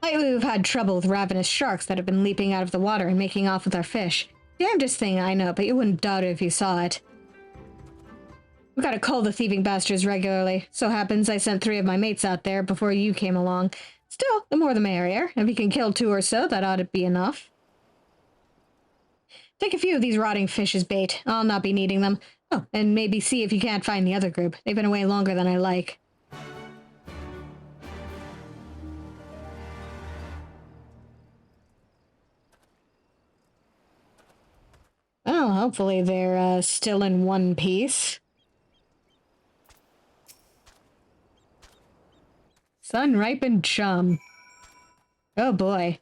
Lately we've had trouble with ravenous sharks that have been leaping out of the water and making off with our fish. Damnedest thing, I know, but you wouldn't doubt it if you saw it. We've got to cull the thieving bastards regularly. So happens I sent 3 of my mates out there before you came along. Still, the more the merrier. If you can kill 2 or so, that ought to be enough. Take a few of these rotting fish as bait. I'll not be needing them. Oh, and maybe see if you can't find the other group. They've been away longer than I like. Well, hopefully they're still in one piece. Sun-ripened chum. Oh boy.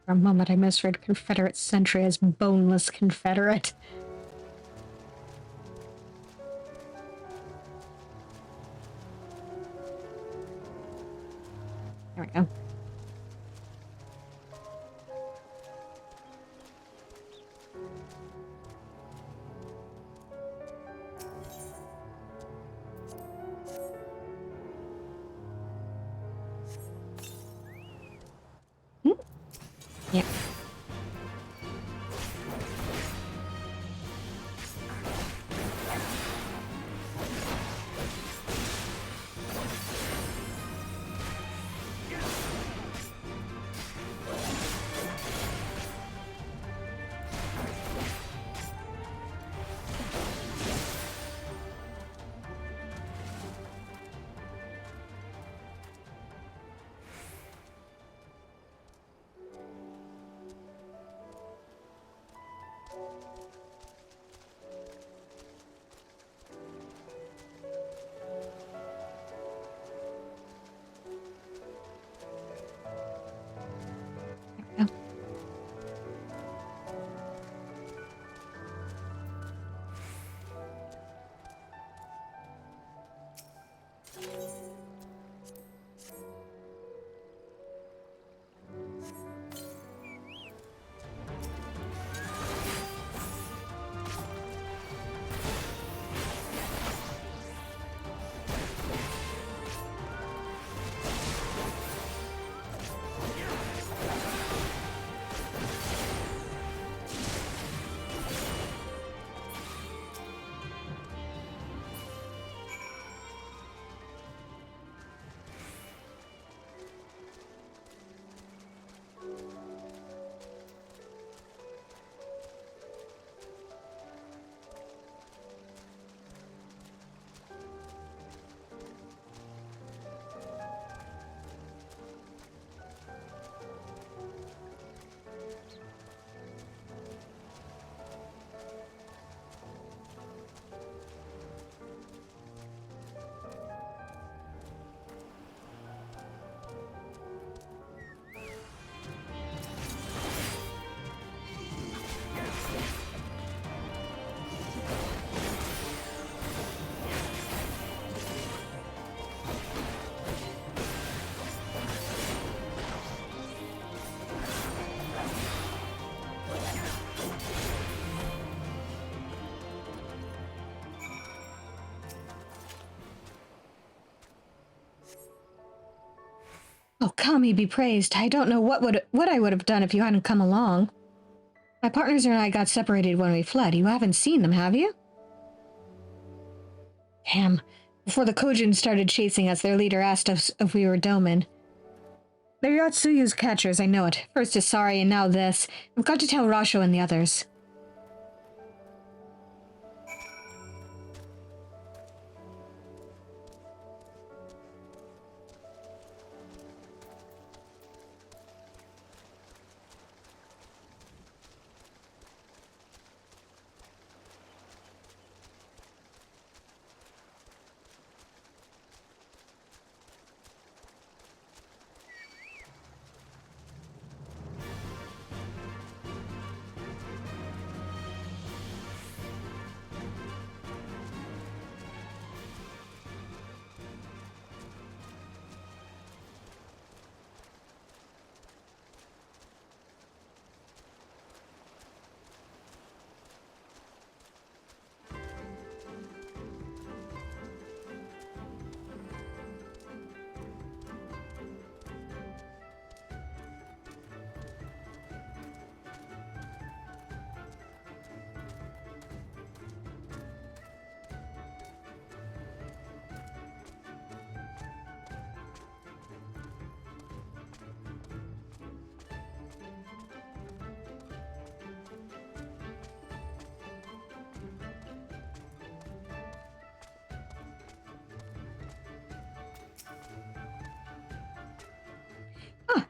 For a moment I misread Confederate sentry as boneless Confederate. There we go. Yep. Oh, Kami be praised. I don't know what I would have done if you hadn't come along. My partners and I got separated when we fled. You haven't seen them, have you? Damn. Before the Kojin started chasing us, their leader asked us if we were Domin. They're Yatsuyu's catchers, I know it. First Asari and now this. I've got to tell Rasho and the others.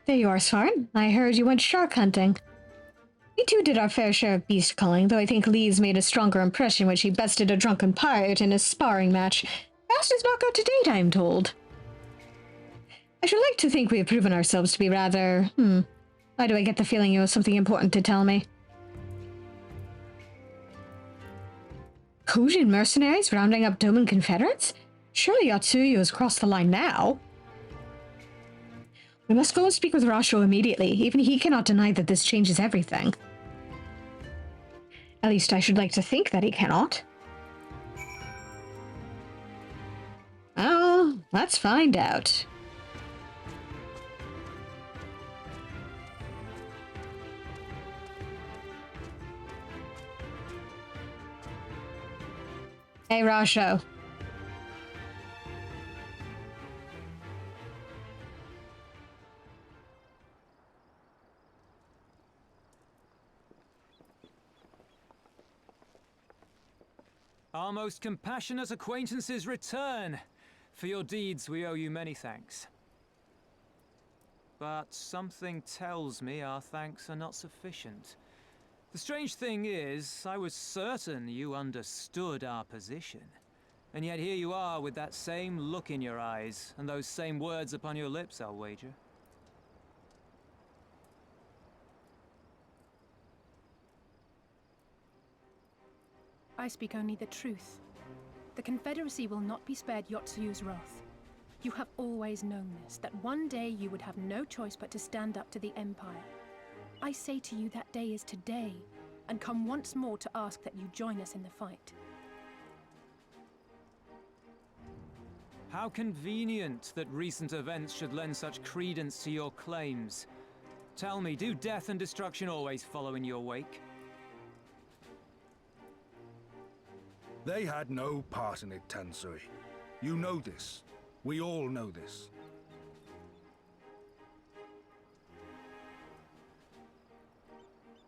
there you are, Soren. I heard you went shark hunting. We too did our fair share of beast culling, though I think Lee's made a stronger impression when she bested a drunken pirate in a sparring match. Fastest knockout to date, I am told. I should like to think we have proven ourselves to be rather... Why do I get the feeling you have something important to tell me? Kojin mercenaries rounding up Doman Confederates? Surely Yatsuyu has crossed the line now. We must go and speak with Rasho immediately. Even he cannot deny that this changes everything. At least I should like to think that he cannot. Oh, let's find out. Hey, Rasho. Our most compassionate acquaintances return. For your deeds, we owe you many thanks. But something tells me our thanks are not sufficient. The strange thing is, I was certain you understood our position. And yet here you are with that same look in your eyes, and those same words upon your lips, I'll wager. I speak only the truth. The Confederacy will not be spared Yotsuyu's wrath. You have always known this, that one day you would have no choice but to stand up to the Empire. I say to you that day is today, and come once more to ask that you join us in the fight. How convenient that recent events should lend such credence to your claims. Tell me, do death and destruction always follow in your wake? They had no part in it, Tansui. You know this. We all know this.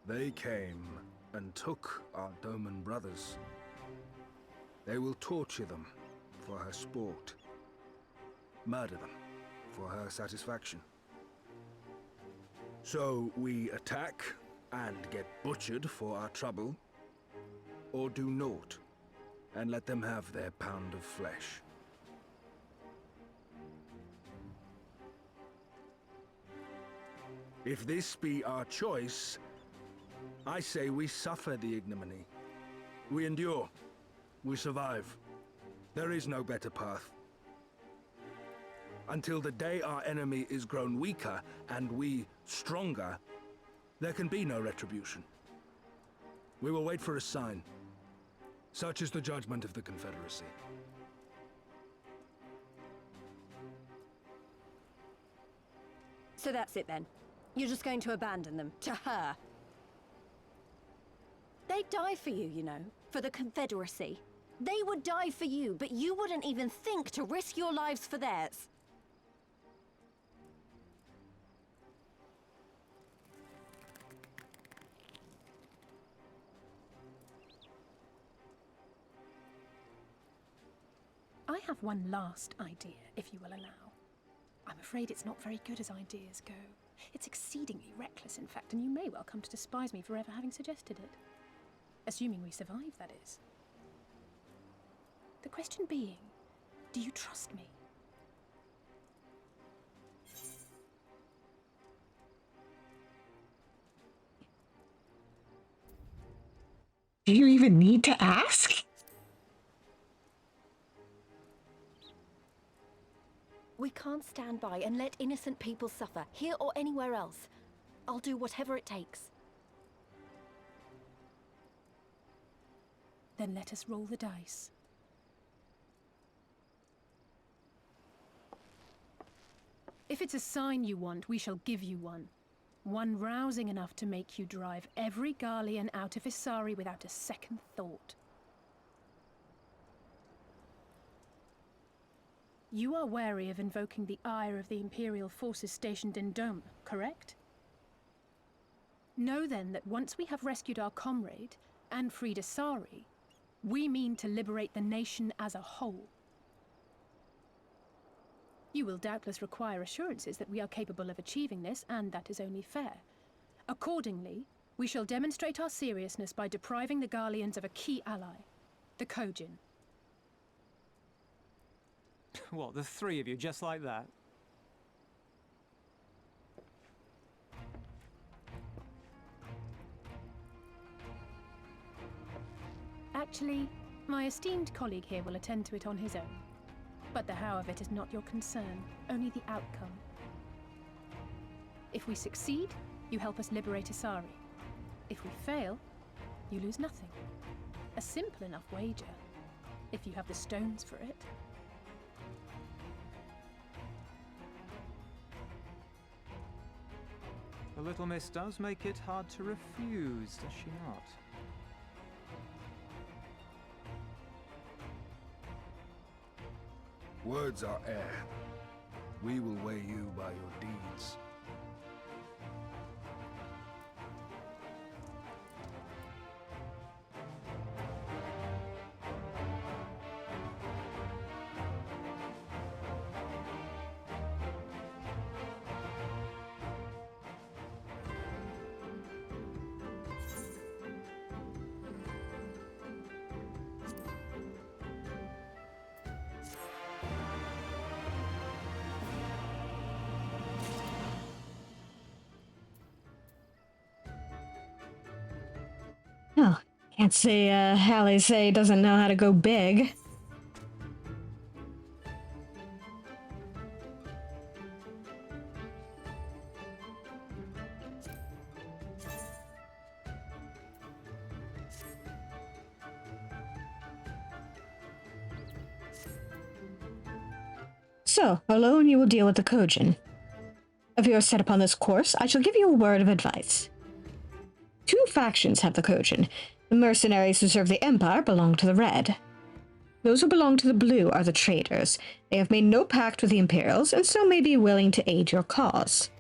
They came and took our Doman brothers. They will torture them for her sport. Murder them for her satisfaction. So we attack and get butchered for our trouble, or do naught and let them have their pound of flesh. If this be our choice, I say we suffer the ignominy. We endure. We survive. There is no better path. Until the day our enemy is grown weaker and we stronger, there can be no retribution. We will wait for a sign. Such is the judgment of the Confederacy. So that's it then. You're just going to abandon them to her. They'd die for you, you know, for the Confederacy. They would die for you, but you wouldn't even think to risk your lives for theirs. I have one last idea, if you will allow. I'm afraid it's not very good as ideas go. It's exceedingly reckless, in fact, and you may well come to despise me for ever having suggested it. Assuming we survive, that is. The question being, do you trust me? Do you even need to ask? We can't stand by and let innocent people suffer, here or anywhere else. I'll do whatever it takes. Then let us roll the dice. If it's a sign you want, we shall give you one. One rousing enough to make you drive every Garlean out of Isari without a second thought. You are wary of invoking the ire of the Imperial forces stationed in Dome, correct? Know then that once we have rescued our comrade, and freed Isari, we mean to liberate the nation as a whole. You will doubtless require assurances that we are capable of achieving this, and that is only fair. Accordingly, we shall demonstrate our seriousness by depriving the Garleans of a key ally, the Kojin. What, the three of you, just like that? Actually, my esteemed colleague here will attend to it on his own. But the how of it is not your concern, only the outcome. If we succeed, you help us liberate Asari. If we fail, you lose nothing. A simple enough wager, if you have the stones for it. The little miss does make it hard to refuse, does she not? Words are air. We will weigh you by your deeds. Oh, can't say Hallie say doesn't know how to go big. So, alone you will deal with the Kojin. If you are set upon this course, I shall give you a word of advice. Two factions have the Kojin. The mercenaries who serve the Empire belong to the Red. Those who belong to the Blue are the traitors. They have made no pact with the Imperials, and so may be willing to aid your cause.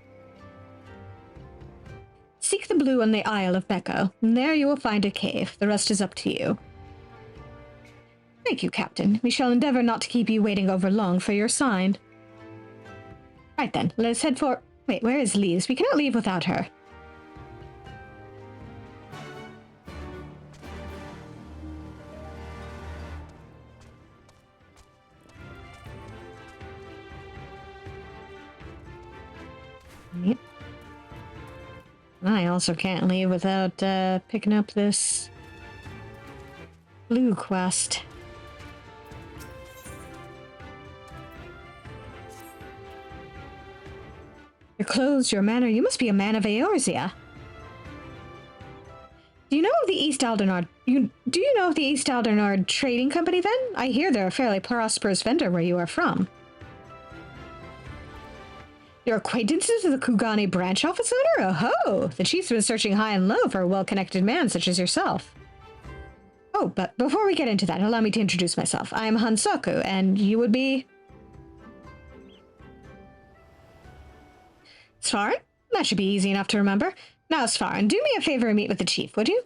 Seek the Blue on the Isle of Becca, and there you will find a cave. The rest is up to you. Thank you, Captain. We shall endeavor not to keep you waiting over long for your sign. Right then, let us head for... Wait, where is Lise? We cannot leave without her. Yep. I also can't leave without picking up this blue quest. Your clothes, your manner, you must be a man of Eorzea. Do you know of the East Aldernard? Do you know of the East Aldernard Trading Company then? I hear they're a fairly prosperous vendor where you are from. Your acquaintances with the Kugani branch office owner? Oh-ho! The chief's been searching high and low for a well-connected man such as yourself. Oh, but before we get into that, allow me to introduce myself. I am Hansaku, and you would be... Svarin? That should be easy enough to remember. Now, Svarin, do me a favor and meet with the chief, would you?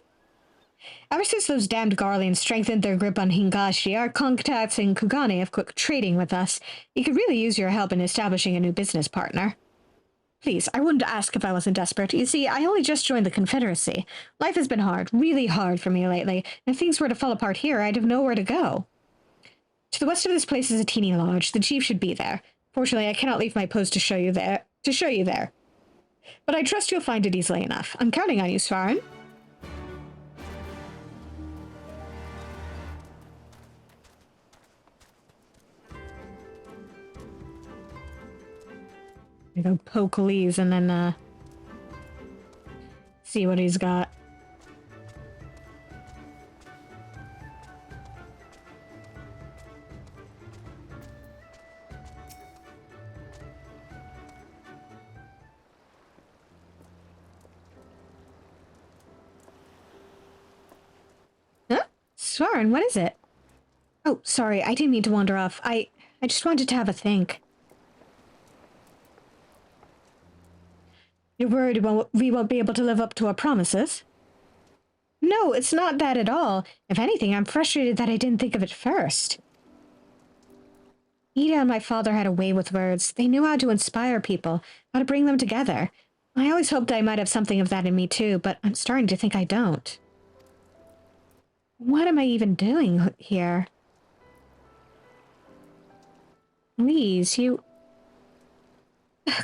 Ever since those damned Garleans strengthened their grip on Hingashi, our contacts in Kugani have quit trading with us. You could really use your help in establishing a new business partner. Please, I wouldn't ask if I wasn't desperate. You see, I only just joined the Confederacy. Life has been hard, really hard for me lately, and if things were to fall apart here, I'd have nowhere to go. To the west of this place is a teeny lodge. The chief should be there. Fortunately, I cannot leave my post to show you there. But I trust you'll find it easily enough. I'm counting on you, Svarin. I go poke Lise and then see what he's got. Huh? Svarin, what is it? Oh, sorry, I didn't mean to wander off. I just wanted to have a think. You're worried we won't be able to live up to our promises? No, it's not that at all. If anything, I'm frustrated that I didn't think of it first. Ida and my father had a way with words. They knew how to inspire people, how to bring them together. I always hoped I might have something of that in me too, but I'm starting to think I don't. What am I even doing here? Please, you...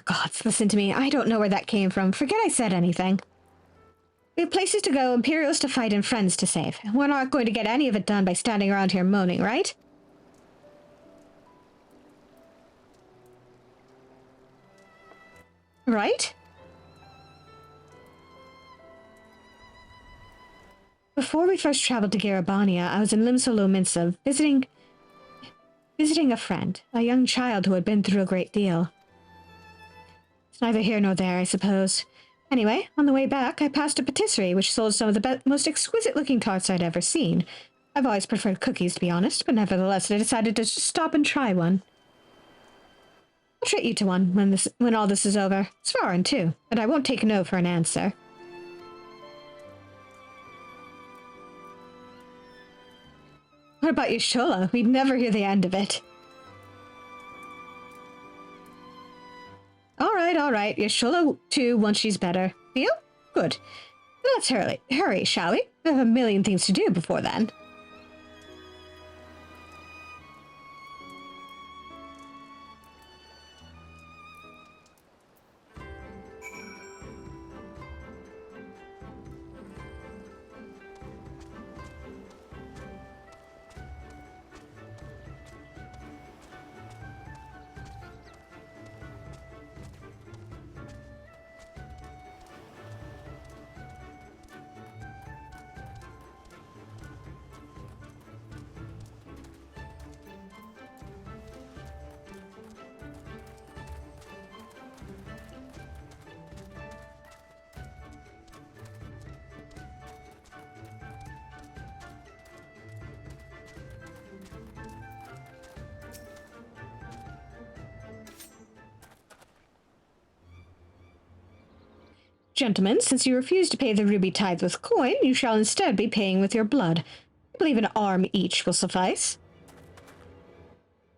Gods, listen to me. I don't know where that came from. Forget I said anything. We have places to go, Imperials to fight, and friends to save. We're not going to get any of it done by standing around here moaning, right? Right? Before we first traveled to Garabania, I was in Limsolo Minsa, visiting a friend, a young child who had been through a great deal. It's neither here nor there, I suppose. Anyway, on the way back, I passed a patisserie which sold some of the most exquisite-looking tarts I'd ever seen. I've always preferred cookies, to be honest, but nevertheless I decided to stop and try one. I'll treat you to one when all this is over. It's foreign, too, and I won't take no for an answer. What about Yashola? We'd never hear the end of it. All right. Yashola, too, once she's better. Feel? Good. Let's hurry, shall we? I have a million things to do before then. Gentlemen, since you refuse to pay the ruby tithe with coin, you shall instead be paying with your blood. I believe an arm each will suffice.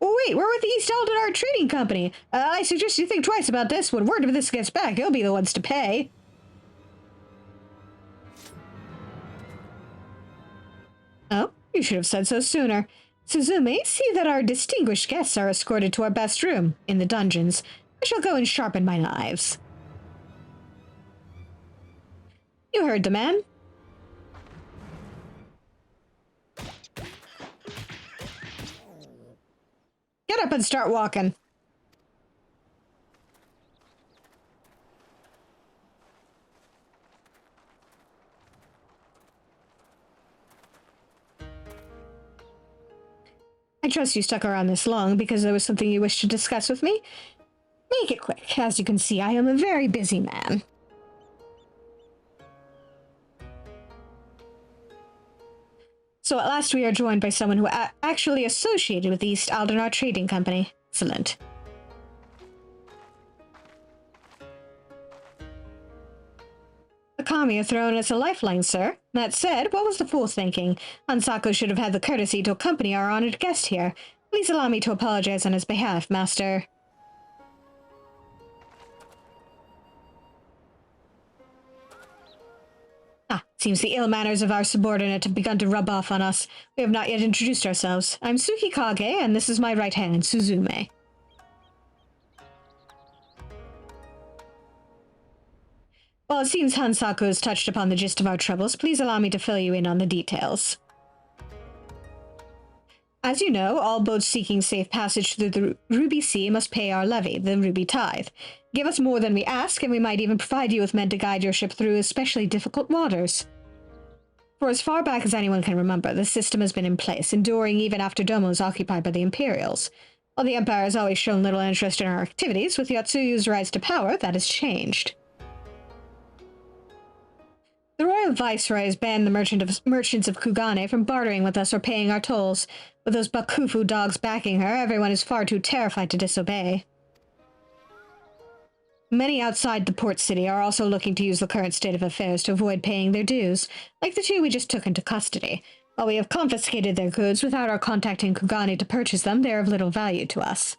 Oh, wait, we're with the East Aldenar Trading Company. I suggest you think twice about this. When word of this gets back, you'll be the ones to pay. Oh, you should have said so sooner. Suzume, see that our distinguished guests are escorted to our best room, in the dungeons. I shall go and sharpen my knives. You heard the man. Get up and start walking. I trust you stuck around this long because there was something you wished to discuss with me. Make it quick. As you can see, I am a very busy man. So at last we are joined by someone who actually associated with the East Aldenar Trading Company. Excellent. The kami have thrown us a lifeline, sir. That said, what was the fool thinking? Hansako should have had the courtesy to accompany our honored guest here. Please allow me to apologize on his behalf, master. Seems the ill manners of our subordinate have begun to rub off on us. We have not yet introduced ourselves. I'm Tsukikage, and this is my right hand, Suzume. Well, it seems Hansako has touched upon the gist of our troubles. Please allow me to fill you in on the details. As you know, all boats seeking safe passage through the Ruby Sea must pay our levy, the Ruby Tithe. Give us more than we ask, and we might even provide you with men to guide your ship through especially difficult waters. For as far back as anyone can remember, this system has been in place, enduring even after Domo is occupied by the Imperials. While the Empire has always shown little interest in our activities, with Yatsuyu's rise to power, that has changed. The Royal Viceroy has banned the merchants of Kugane from bartering with us or paying our tolls. With those Bakufu dogs backing her, everyone is far too terrified to disobey. Many outside the port city are also looking to use the current state of affairs to avoid paying their dues, like the two we just took into custody. While we have confiscated their goods without our contacting Kugane to purchase them, they are of little value to us.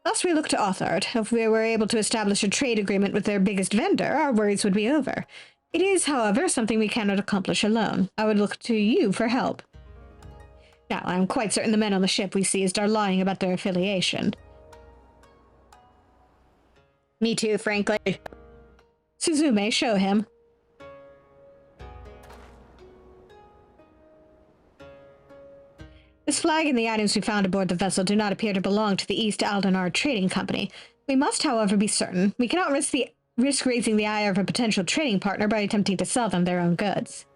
Thus we look to Othard. If we were able to establish a trade agreement with their biggest vendor, our worries would be over. It is, however, something we cannot accomplish alone. I would look to you for help. Now, I am quite certain the men on the ship we seized are lying about their affiliation. Me too, frankly. Suzume, show him. This flag and the items we found aboard the vessel do not appear to belong to the East Aldenar Trading Company. We must, however, be certain. We cannot risk raising the ire of a potential trading partner by attempting to sell them their own goods.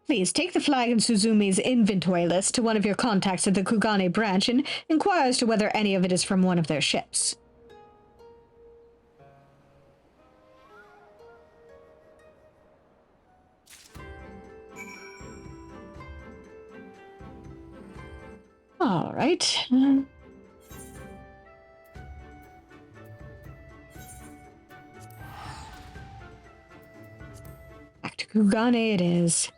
Please take the flag and Suzume's inventory list to one of your contacts at the Kugane branch and inquire as to whether any of it is from one of their ships. All right. Back to Kugane it is.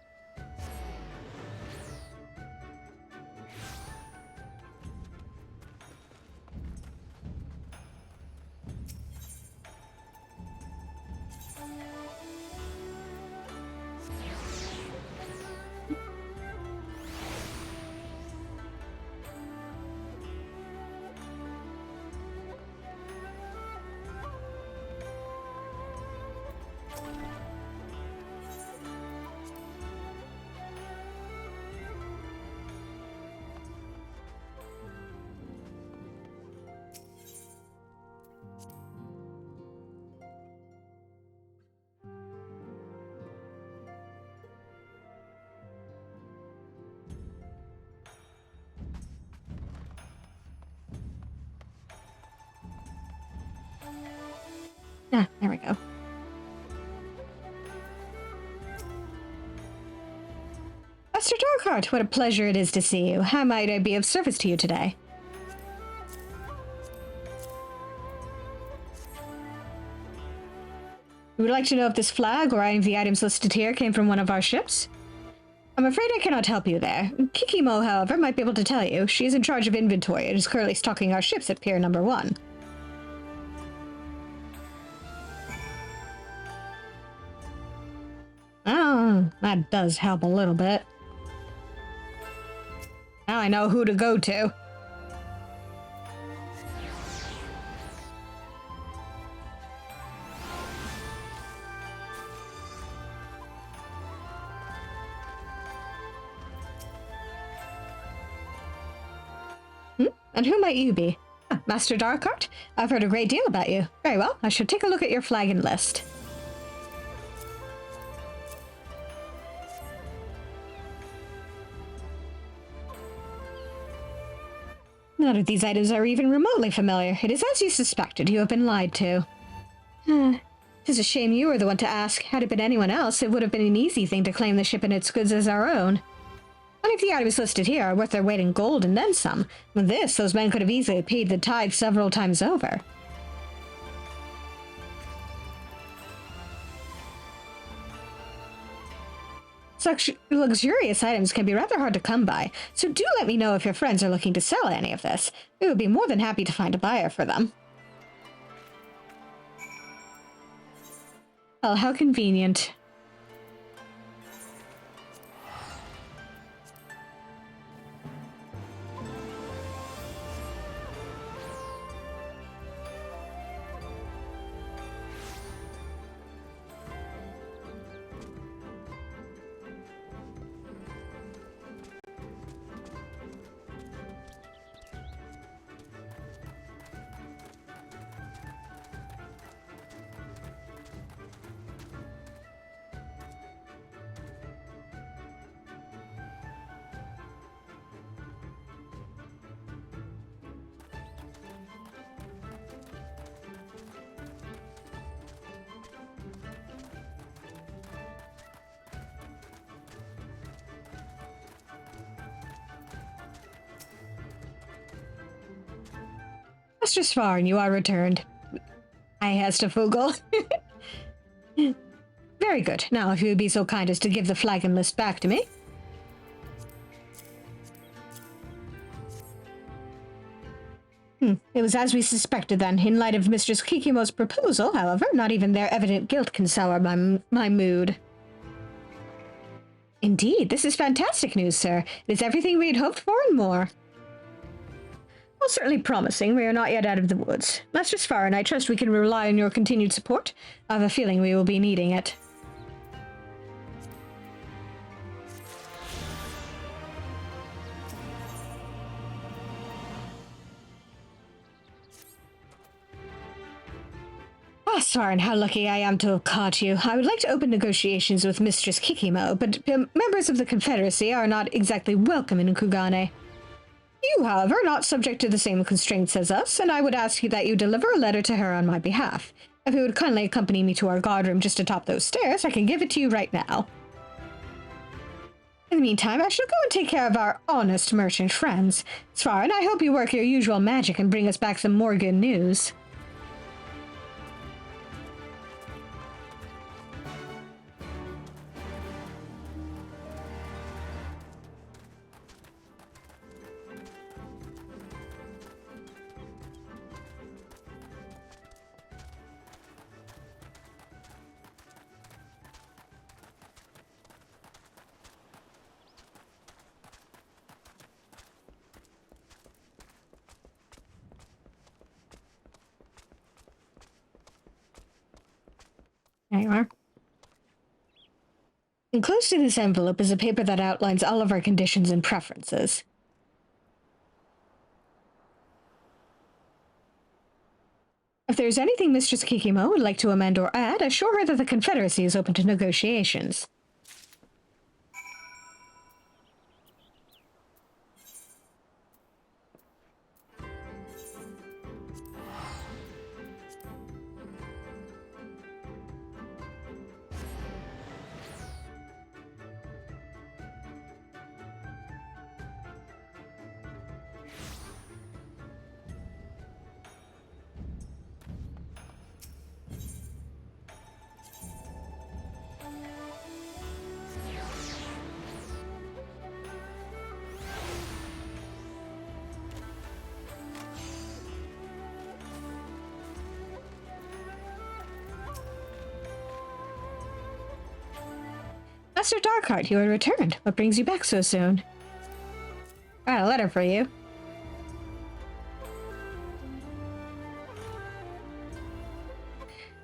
Ah, there we go. Master Darkheart, what a pleasure it is to see you. How might I be of service to you today? You would like to know if this flag or any of the items listed here came from one of our ships? I'm afraid I cannot help you there. Kikimo, however, might be able to tell you. She is in charge of inventory and is currently stocking our ships at Pier Number 1. Oh, that does help a little bit. Now I know who to go to. And who might you be? Ah, Master Darkheart? I've heard a great deal about you. Very well, I shall take a look at your flag and list. None of these items are even remotely familiar. It is as you suspected. You have been lied to. Tis a shame you were the one to ask. Had it been anyone else, it would have been an easy thing to claim the ship and its goods as our own. Many of the items listed here are worth their weight in gold and then some. With this, those men could have easily paid the tithe several times over. Such luxurious items can be rather hard to come by, so do let me know if your friends are looking to sell any of this. We would be more than happy to find a buyer for them. Well, how convenient. Master Svarn, you are returned. I has to Fugel. Very good. Now, if you would be so kind as to give the flagon list back to me. It was as we suspected then. In light of Mistress Kikimo's proposal, however, not even their evident guilt can sour my mood. Indeed, this is fantastic news, sir. It is everything we had hoped for and more. Well, certainly promising. We are not yet out of the woods. Master Svarin, I trust we can rely on your continued support. I have a feeling we will be needing it. Ah, Svarin, how lucky I am to have caught you. I would like to open negotiations with Mistress Kikimo, but members of the Confederacy are not exactly welcome in Kugane. You, however, are not subject to the same constraints as us, and I would ask you that you deliver a letter to her on my behalf. If you would kindly accompany me to our guardroom just atop those stairs, I can give it to you right now. In the meantime, I shall go and take care of our honest merchant friends. Svarin, I hope you work your usual magic and bring us back some more good news. There you are. Enclosed in this envelope is a paper that outlines all of our conditions and preferences. If there is anything Mistress Kikimo would like to amend or add, assure her that the Confederacy is open to negotiations. Master Darkheart, you are returned. What brings you back so soon? I got a letter for you.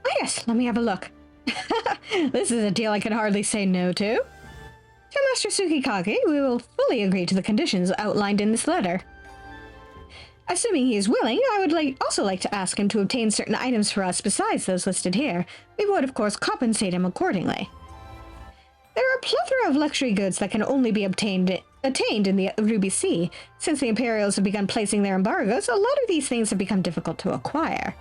Oh yes, let me have a look. This is a deal I can hardly say no to. To Master Tsukikage, we will fully agree to the conditions outlined in this letter. Assuming he is willing, I would also like to ask him to obtain certain items for us besides those listed here. We would, of course, compensate him accordingly. There are a plethora of luxury goods that can only be attained in the Ruby Sea. Since the Imperials have begun placing their embargoes, a lot of these things have become difficult to acquire.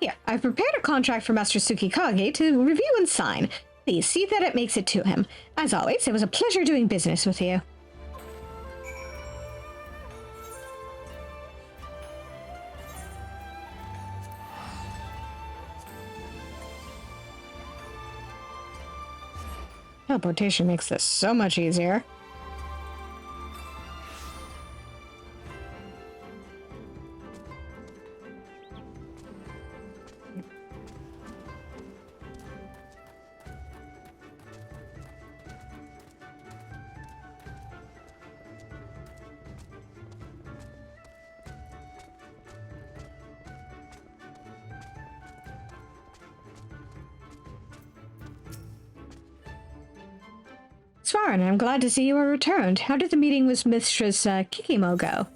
Here, I've prepared a contract for Master Tsukikage to review and sign. Please see that it makes it to him. As always, it was a pleasure doing business with you. Teleportation makes this so much easier. Svarin, I'm glad to see you are returned. How did the meeting with Mistress Kikimo go?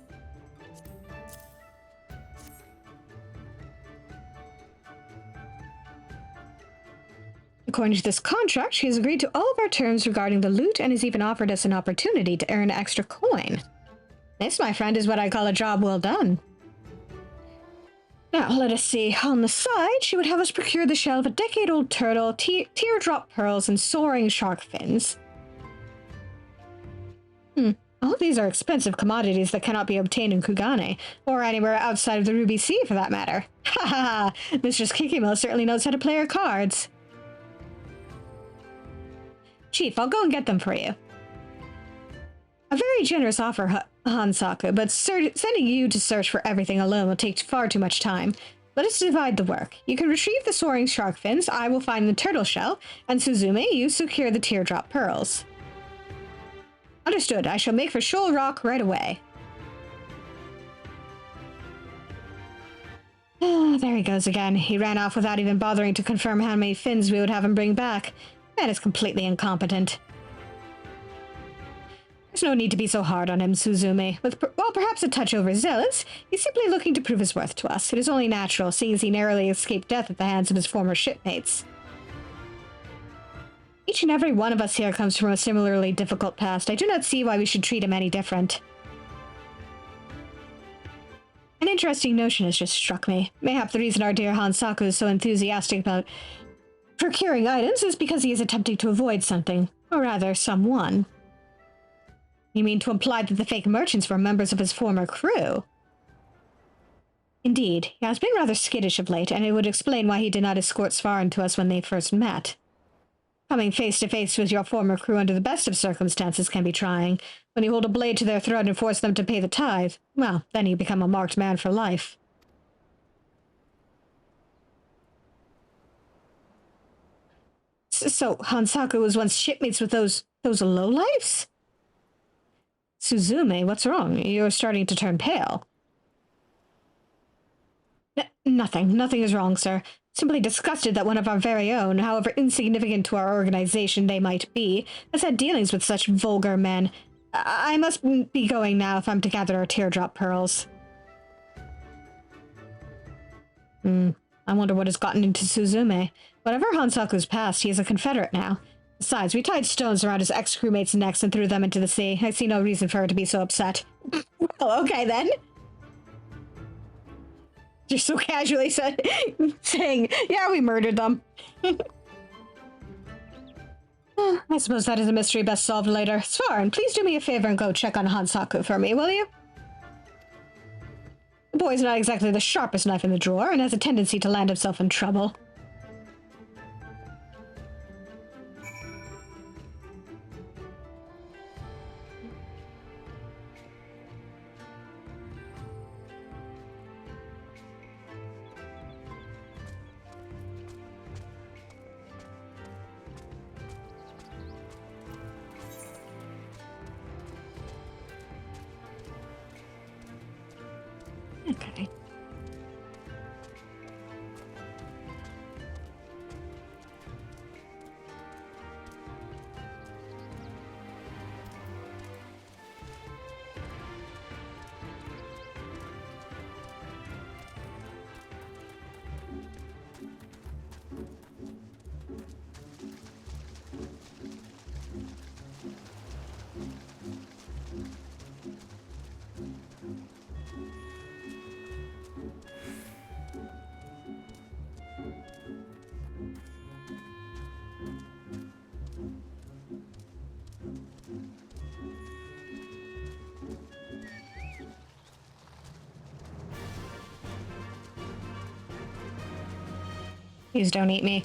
According to this contract, she has agreed to all of our terms regarding the loot and has even offered us an opportunity to earn extra coin. This, my friend, is what I call a job well done. Now, let us see. On the side, she would have us procure the shell of a decade-old turtle, teardrop pearls, and soaring shark fins. All these are expensive commodities that cannot be obtained in Kugane, or anywhere outside of the Ruby Sea for that matter. Ha ha ha! Mistress Kikimo certainly knows how to play her cards. Chief, I'll go and get them for you. A very generous offer, Hansaku, but sending you to search for everything alone will take far too much time. Let us divide the work. You can retrieve the soaring shark fins, I will find the turtle shell, and Suzume, you secure the teardrop pearls. Understood. I shall make for Shoal Rock right away. Ah, there he goes again. He ran off without even bothering to confirm how many fins we would have him bring back. Man is completely incompetent. There's no need to be so hard on him, Suzume. While perhaps a touch overzealous, he's simply looking to prove his worth to us. It is only natural, seeing as he narrowly escaped death at the hands of his former shipmates. Each and every one of us here comes from a similarly difficult past. I do not see why we should treat him any different. An interesting notion has just struck me. Mayhap the reason our dear Hansaku is so enthusiastic about procuring items is because he is attempting to avoid something, or rather, someone. You mean to imply that the fake merchants were members of his former crew? Indeed, he has been rather skittish of late, and it would explain why he did not escort Svarin to us when they first met. Coming face to face with your former crew under the best of circumstances can be trying. When you hold a blade to their throat and force them to pay the tithe, well, then you become a marked man for life. So Hansaku was once shipmates with those lowlifes? Suzume, what's wrong? You're starting to turn pale. Nothing is wrong, sir. Simply disgusted that one of our very own, however insignificant to our organization they might be, has had dealings with such vulgar men. I must be going now if I'm to gather our teardrop pearls. I wonder what has gotten into Suzume. Whatever Hansaku's past, he is a Confederate now. Besides, we tied stones around his ex-crewmates' necks and threw them into the sea. I see no reason for her to be so upset. Well, okay then. Just so casually saying, yeah, we murdered them. I suppose that is a mystery best solved later. Svarin, please do me a favor and go check on Hansaku for me, will you? The boy's not exactly the sharpest knife in the drawer and has a tendency to land himself in trouble. Okay. Please don't eat me.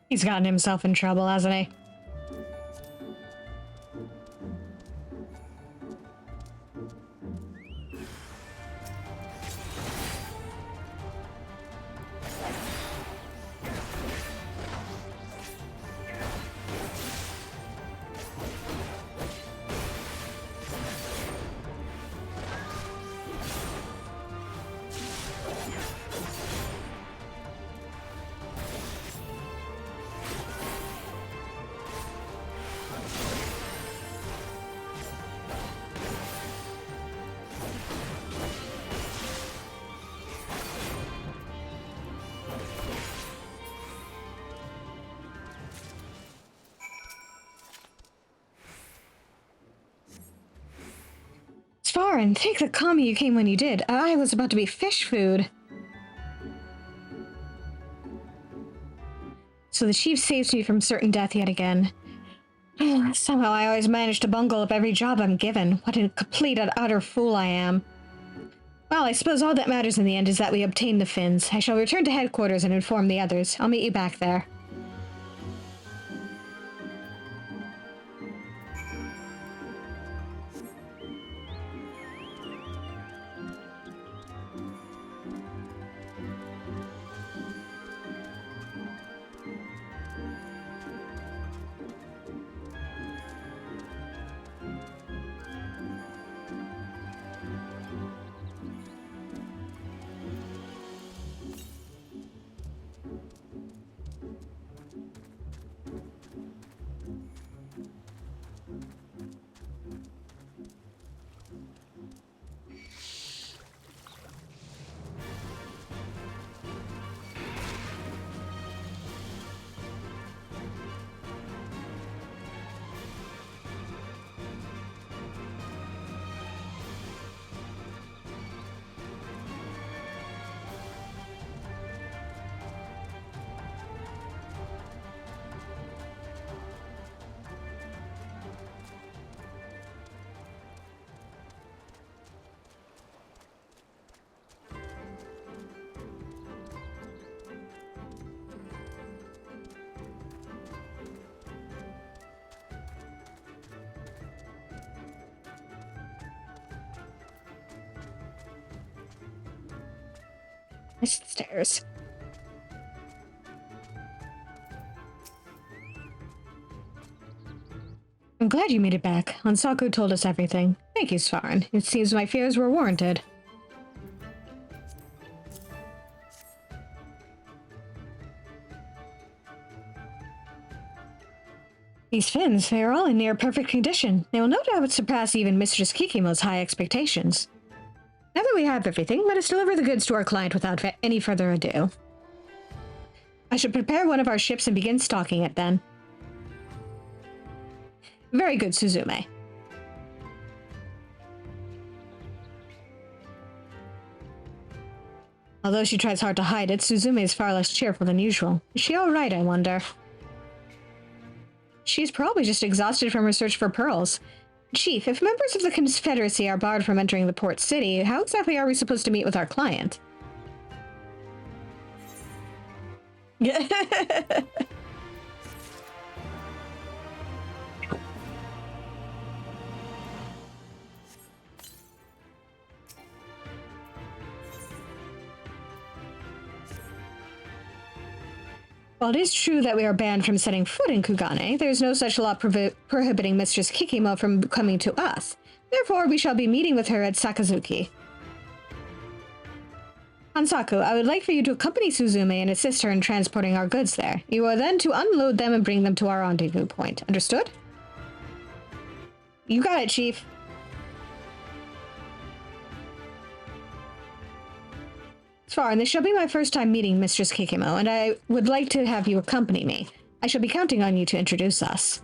He's gotten himself in trouble, hasn't he? Warren, thank the kami you came when you did. I was about to be fish food. So the chief saves me from certain death yet again. Somehow I always manage to bungle up every job I'm given. What a complete and utter fool I am. Well, I suppose all that matters in the end is that we obtain the fins. I shall return to headquarters and inform the others. I'll meet you back there. Nice stairs. I'm glad you made it back. Hansaku told us everything. Thank you, Svarin. It seems my fears were warranted. These fins, they are all in near perfect condition. They will no doubt surpass even Mistress Kikimo's high expectations. Now that we have everything, let us deliver the goods to our client without any further ado. I should prepare one of our ships and begin stocking it then. Very good, Suzume. Although she tries hard to hide it, Suzume is far less cheerful than usual. Is she alright, I wonder? She's probably just exhausted from her search for pearls. Chief, if members of the Confederacy are barred from entering the port city, how exactly are we supposed to meet with our client? While it is true that we are banned from setting foot in Kugane, there is no such law prohibiting Mistress Kikimo from coming to us. Therefore, we shall be meeting with her at Sakazuki. Hansaku, I would like for you to accompany Suzume and assist her in transporting our goods there. You are then to unload them and bring them to our rendezvous point. Understood? You got it, Chief. Svarin, this shall be my first time meeting Mistress Kikimo, and I would like to have you accompany me. I shall be counting on you to introduce us.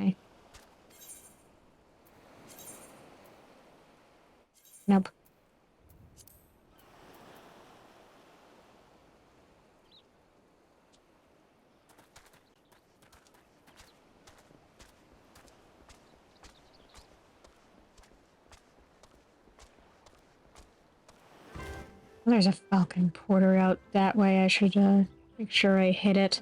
Okay. Nope. There's a Falcon Porter out that way. I should make sure I hit it.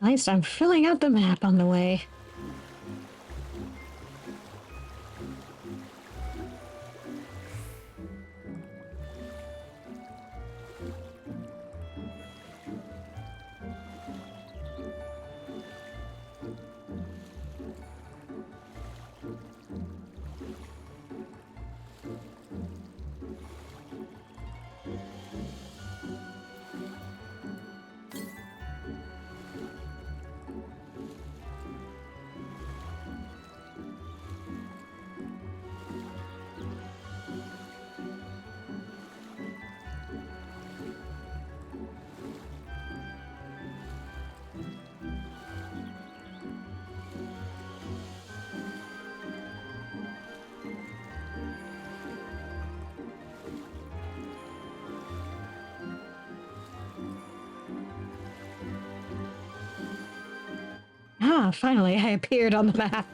At least I'm filling out the map on the way. Ah, finally I appeared on the map.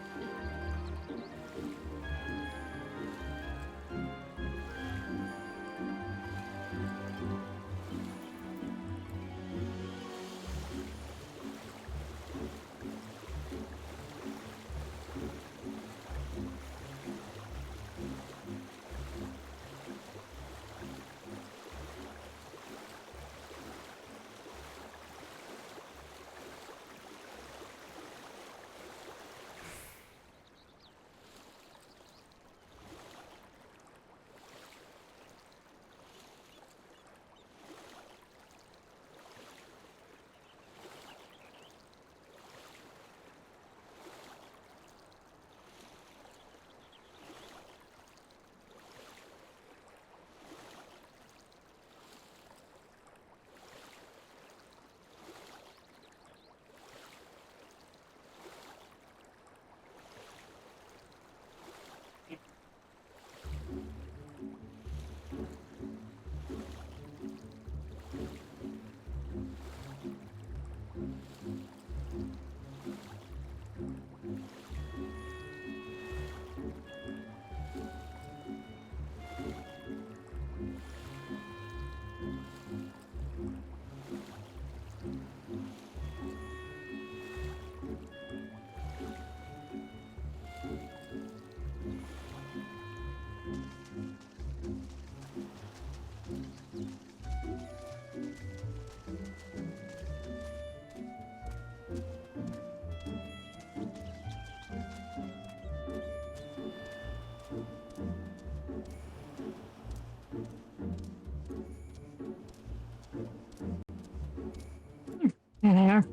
There they are.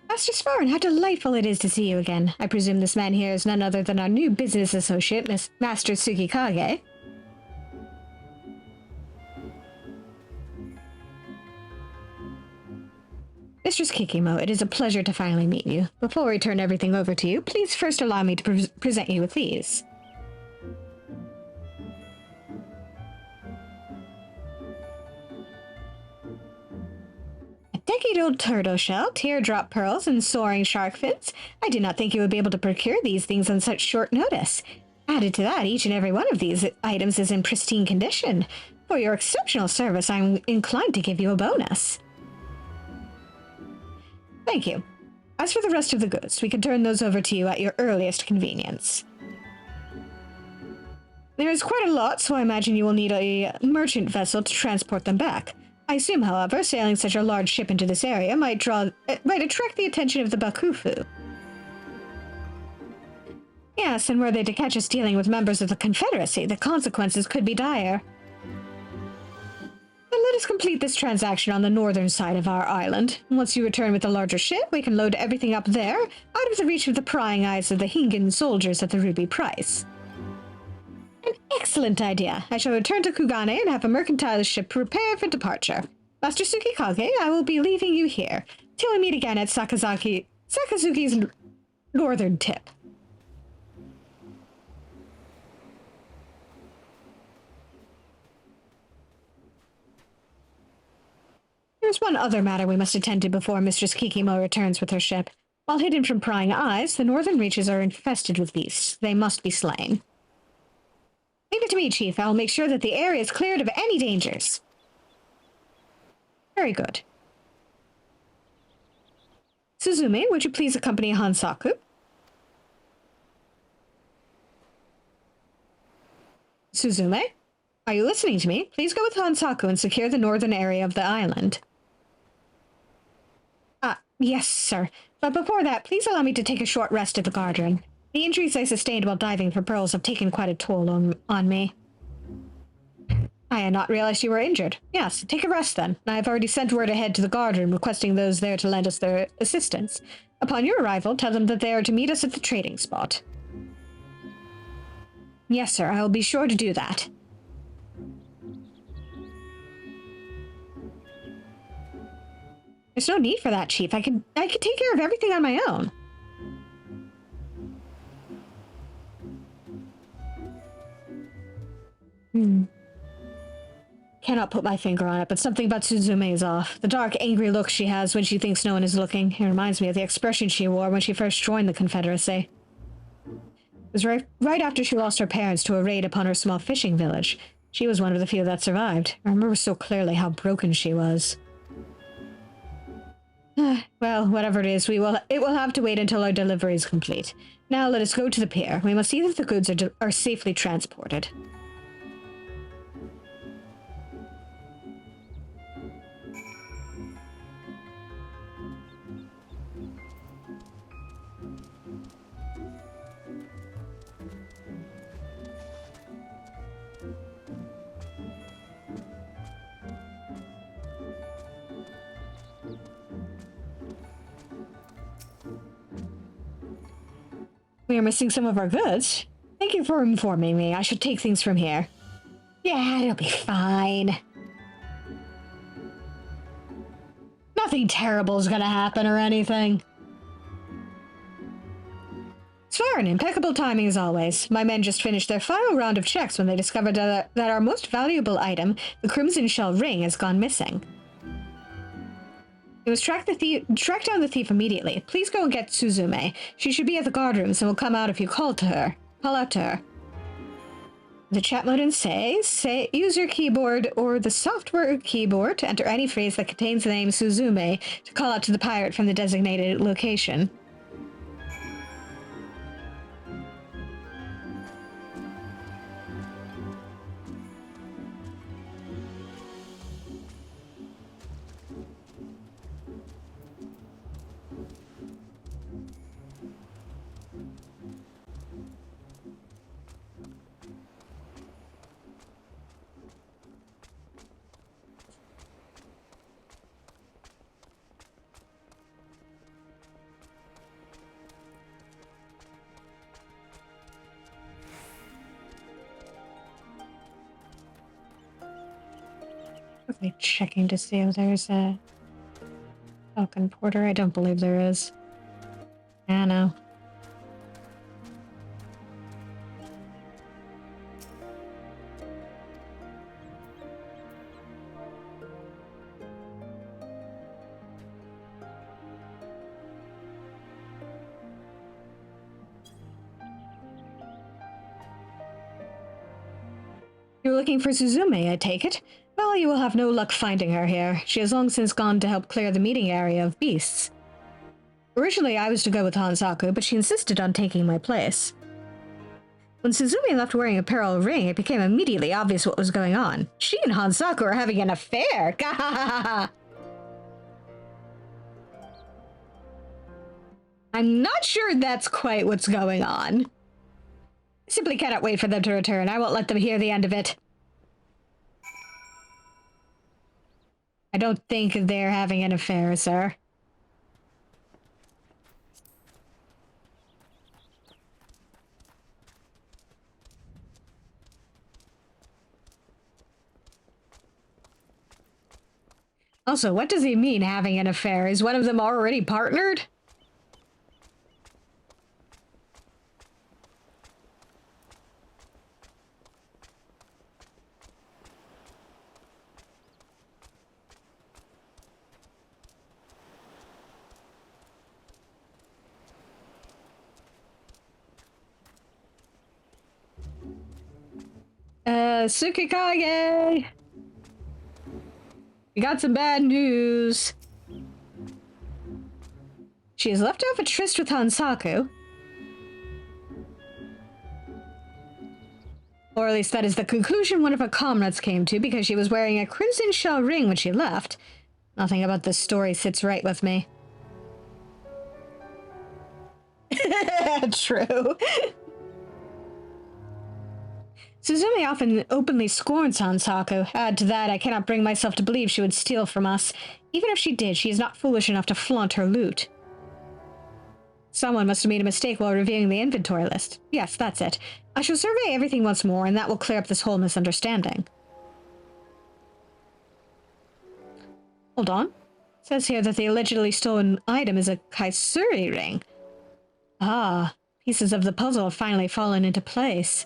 Master Sparn, how delightful it is to see you again. I presume this man here is none other than our new business associate, Master Tsukikage. Mistress Kikimo, it is a pleasure to finally meet you. Before we turn everything over to you, please first allow me to present you with these. Decade-old turtle shell, teardrop pearls, and soaring shark fins. I did not think you would be able to procure these things on such short notice. Added to that, each and every one of these items is in pristine condition. For your exceptional service, I'm inclined to give you a bonus. Thank you. As for the rest of the goods, we can turn those over to you at your earliest convenience. There is quite a lot, so I imagine you will need a merchant vessel to transport them back. I assume, however, sailing such a large ship into this area might attract the attention of the Bakufu. Yes, and were they to catch us dealing with members of the Confederacy, the consequences could be dire. Then let us complete this transaction on the northern side of our island. Once you return with the larger ship, we can load everything up there, out of the reach of the prying eyes of the Hingan soldiers at the Ruby Price. An excellent idea. I shall return to Kugane and have a mercantile ship prepare for departure. Master Tsukikage, I will be leaving you here, till we meet again at Sakazuki's northern tip. There's one other matter we must attend to before Mistress Kikimo returns with her ship. While hidden from prying eyes, the northern reaches are infested with beasts. They must be slain. A Leave it to me, Chief. I'll make sure that the area is cleared of any dangers. Very good. Suzume, would you please accompany Hansaku? Suzume, are you listening to me? Please go with Hansaku and secure the northern area of the island. Yes, sir. But before that, please allow me to take a short rest at the guard room. The injuries I sustained while diving for pearls have taken quite a toll on me. I had not realized you were injured. Yes, take a rest then. I have already sent word ahead to the guard room requesting those there to lend us their assistance. Upon your arrival, tell them that they are to meet us at the trading spot. Yes, sir. I will be sure to do that. There's no need for that, Chief. I can take care of everything on my own. Cannot put my finger on it, but something about Suzume is off. The dark, angry look she has when she thinks no one is looking. It reminds me of the expression she wore when she first joined the Confederacy. It was right after she lost her parents to a raid upon her small fishing village. She was one of the few that survived. I remember so clearly how broken she was. Well, whatever it is, it will have to wait until our delivery is complete. Now let us go to the pier. We must see that the goods are safely transported. We are missing some of our goods. Thank you for informing me. I should take things from here. Yeah, it'll be fine. Nothing terrible is gonna happen or anything. It's fine. Impeccable timing as always. My men just finished their final round of checks when they discovered that our most valuable item, the Crimson Shell ring, has gone missing. We must track down the thief immediately. Please go and get Suzume. She should be at the guard rooms and will come out if you call out to her. The chat mode and say use your keyboard or the software keyboard to enter any phrase that contains the name Suzume to call out to the pirate from the designated location. Quickly checking to see if there's a Falcon Porter. I don't believe there is. Yeah, no. You're looking for Suzume, I take it? Well, you will have no luck finding her here. She has long since gone to help clear the meeting area of beasts. Originally, I was to go with Hansaku, but she insisted on taking my place. When Suzume left wearing a pearl ring, it became immediately obvious what was going on. She and Hansaku are having an affair! Gahahaha! I'm not sure that's quite what's going on. I simply cannot wait for them to return. I won't let them hear the end of it. I don't think they're having an affair, sir. Also, what does he mean, having an affair? Is one of them already partnered? Tsukikage! We got some bad news. She has left off a tryst with Hansaku. Or at least that is the conclusion one of her comrades came to, because she was wearing a crimson shell ring when she left. Nothing about this story sits right with me. True. Suzumi often openly scorns Hansaku. Add to that, I cannot bring myself to believe she would steal from us. Even if she did, she is not foolish enough to flaunt her loot. Someone must have made a mistake while reviewing the inventory list. Yes, that's it. I shall survey everything once more, and that will clear up this whole misunderstanding. Hold on. It says here that the allegedly stolen item is a Kaisuri ring. Ah, pieces of the puzzle have finally fallen into place.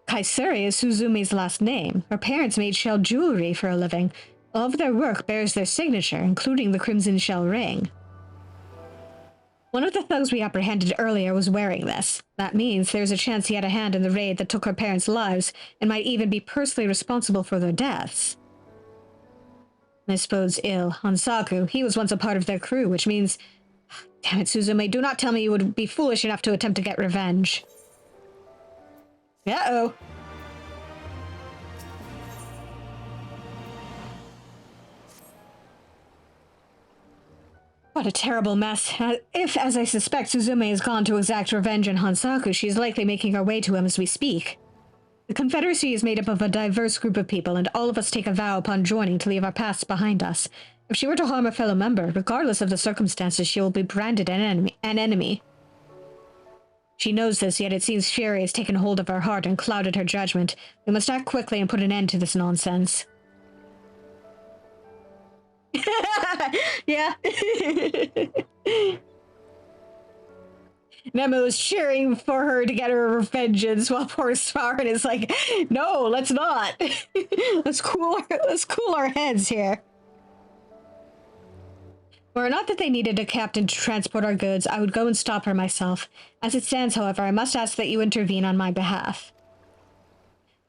Kaisuri is Suzumi's last name. Her parents made shell jewelry for a living. All of their work bears their signature, including the crimson shell ring. One of the thugs we apprehended earlier was wearing this. That means there's a chance he had a hand in the raid that took her parents' lives, and might even be personally responsible for their deaths. This bodes ill. Hansaku, he was once a part of their crew, which means... Damn it, Suzumi, do not tell me you would be foolish enough to attempt to get revenge. Uh-oh. What a terrible mess. If, as I suspect, Suzumi has gone to exact revenge on Hansaku, she is likely making her way to him as we speak. The Confederacy is made up of a diverse group of people, and all of us take a vow upon joining to leave our pasts behind us. If she were to harm a fellow member, regardless of the circumstances, she will be branded an enemy. She knows this, yet it seems fury has taken hold of her heart and clouded her judgment. We must act quickly and put an end to this nonsense. Yeah. Nemo is cheering for her to get her vengeance, while poor Svarin is like, no, let's not. let's cool our heads here. Were it not that they needed a captain to transport our goods, I would go and stop her myself. As it stands, however, I must ask that you intervene on my behalf.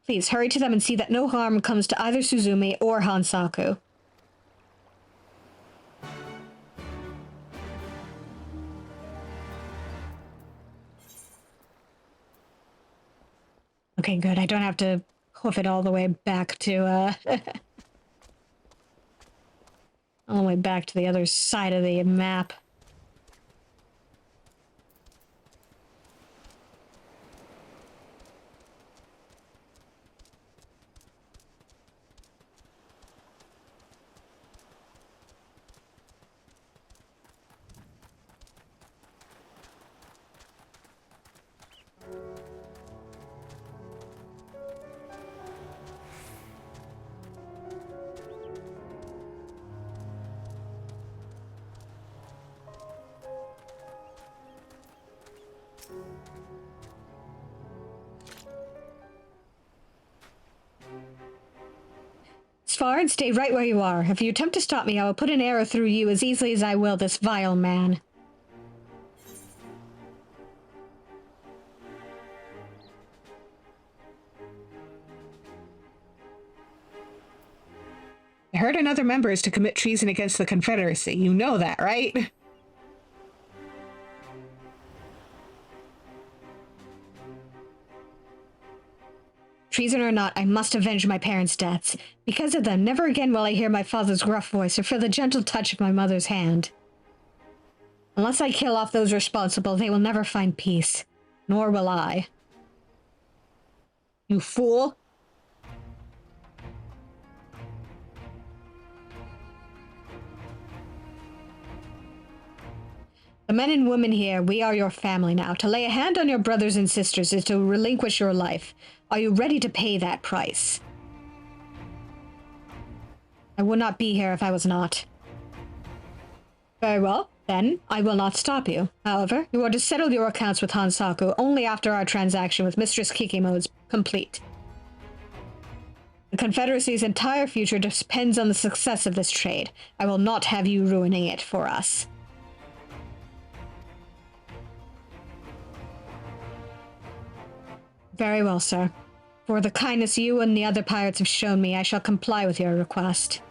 Please, hurry to them and see that no harm comes to either Suzumi or Hansaku. Okay, good. I don't have to hoof it all the way back to, all the way back to the other side of the map. Svarin, stay right where you are. If you attempt to stop me, I will put an arrow through you as easily as I will this vile man. I heard another member is to commit treason against the Confederacy. You know that, right? Treason or not, I must avenge my parents' deaths. Because of them, never again will I hear my father's gruff voice or feel the gentle touch of my mother's hand. Unless I kill off those responsible, they will never find peace. Nor will I. You fool! The men and women here, we are your family now. To lay a hand on your brothers and sisters is to relinquish your life. Are you ready to pay that price? I would not be here if I was not. Very well, then I will not stop you. However, you are to settle your accounts with Hansaku only after our transaction with Mistress Kikimo is complete. The Confederacy's entire future depends on the success of this trade. I will not have you ruining it for us. Very well, sir. For the kindness you and the other pirates have shown me, I shall comply with your request.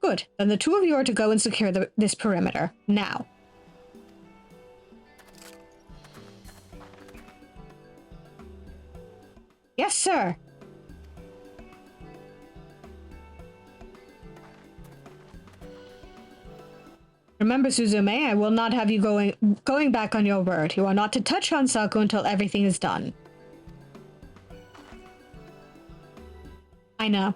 Good. Then the two of you are to go and secure this perimeter. Now. Yes, sir. Remember, Suzume, I will not have you going back on your word. You are not to touch Hansaku until everything is done. I know.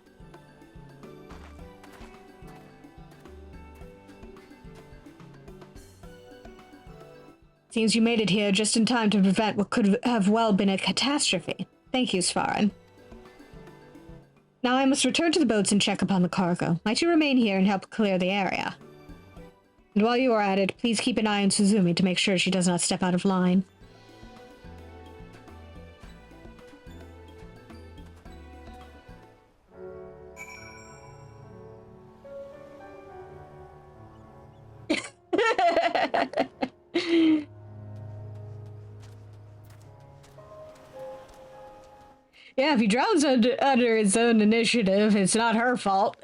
Seems you made it here just in time to prevent what could have well been a catastrophe. Thank you, Svarin. Now I must return to the boats and check upon the cargo. Might you remain here and help clear the area? And while you are at it, please keep an eye on Suzumi to make sure she does not step out of line. Yeah, if he drowns under his own initiative, it's not her fault.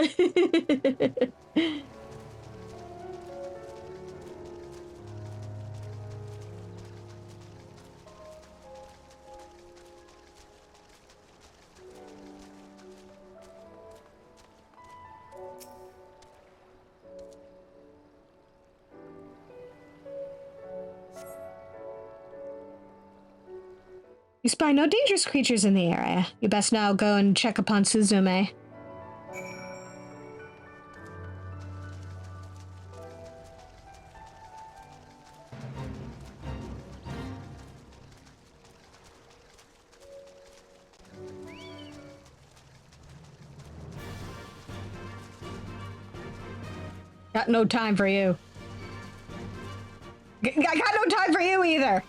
You spy no dangerous creatures in the area. You best now go and check upon Suzume. Got no time for you. I got no time for you either.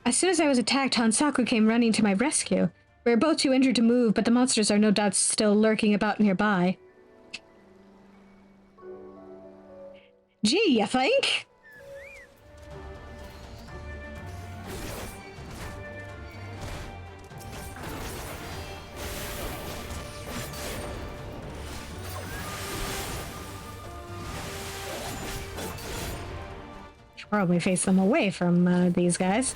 As soon as I was attacked, Hansaku came running to my rescue. We were both too injured to move, but the monsters are no doubt still lurking about nearby. Gee, you think? Should probably face them away from these guys.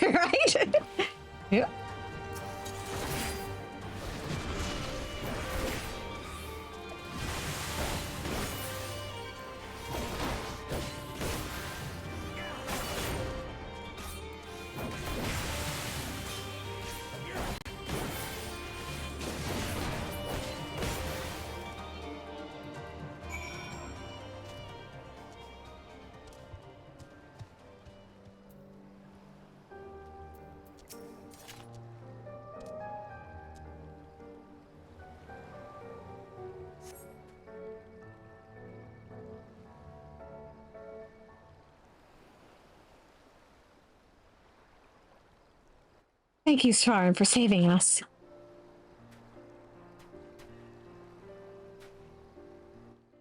Right? Yeah. Thank you, Svarin, for saving us.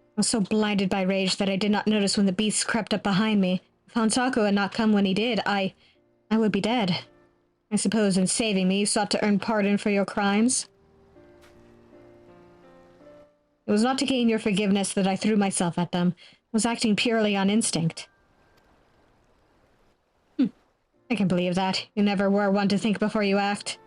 I was so blinded by rage that I did not notice when the beasts crept up behind me. If Hansaku had not come when he did, I would be dead. I suppose in saving me, you sought to earn pardon for your crimes? It was not to gain your forgiveness that I threw myself at them. I was acting purely on instinct. I can believe that. You never were one to think before you act.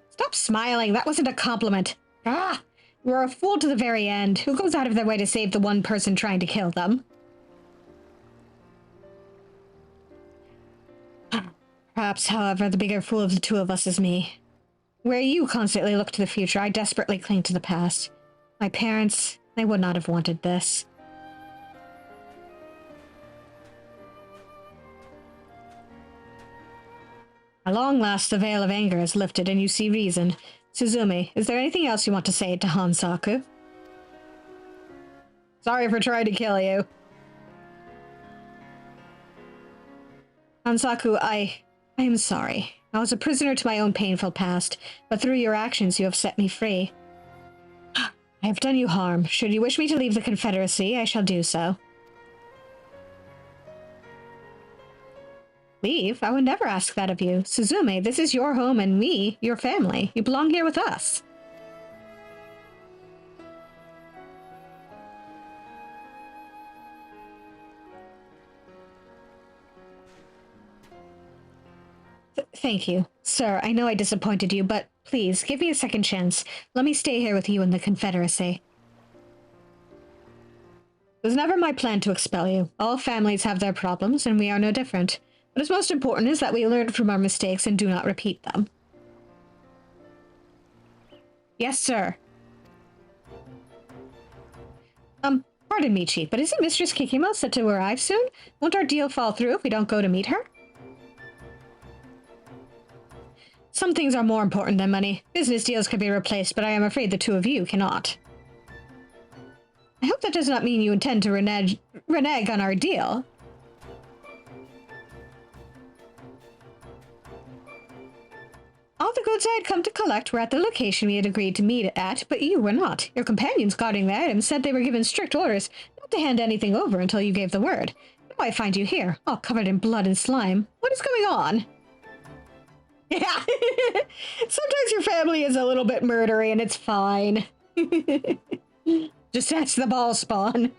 Stop smiling. That wasn't a compliment. Ah! You were a fool to the very end. Who goes out of their way to save the one person trying to kill them? Perhaps, however, the bigger fool of the two of us is me. Where you constantly look to the future, I desperately cling to the past. My parents, they would not have wanted this. At long last, the veil of anger is lifted and you see reason. Suzumi, is there anything else you want to say to Hansaku? Sorry for trying to kill you. Hansaku, I am sorry. I was a prisoner to my own painful past, but through your actions you have set me free. I have done you harm. Should you wish me to leave the Confederacy, I shall do so. Leave? I would never ask that of you. Suzume, this is your home and me, your family. You belong here with us. Thank you. Sir, I know I disappointed you, but please, give me a second chance. Let me stay here with you in the Confederacy. It was never my plan to expel you. All families have their problems, and we are no different. What is most important is that we learn from our mistakes and do not repeat them. Yes, sir. Pardon me, Chief, but isn't Mistress Kikimo set to arrive soon? Won't our deal fall through if we don't go to meet her? Some things are more important than money. Business deals can be replaced, but I am afraid the two of you cannot. I hope that does not mean you intend to renege on our deal. All the goods I had come to collect were at the location we had agreed to meet at, but you were not. Your companions guarding the items said they were given strict orders not to hand anything over until you gave the word. Now I find you here, all covered in blood and slime. What is going on? Yeah. Sometimes your family is a little bit murdery and it's fine. Just that's the ball spawn.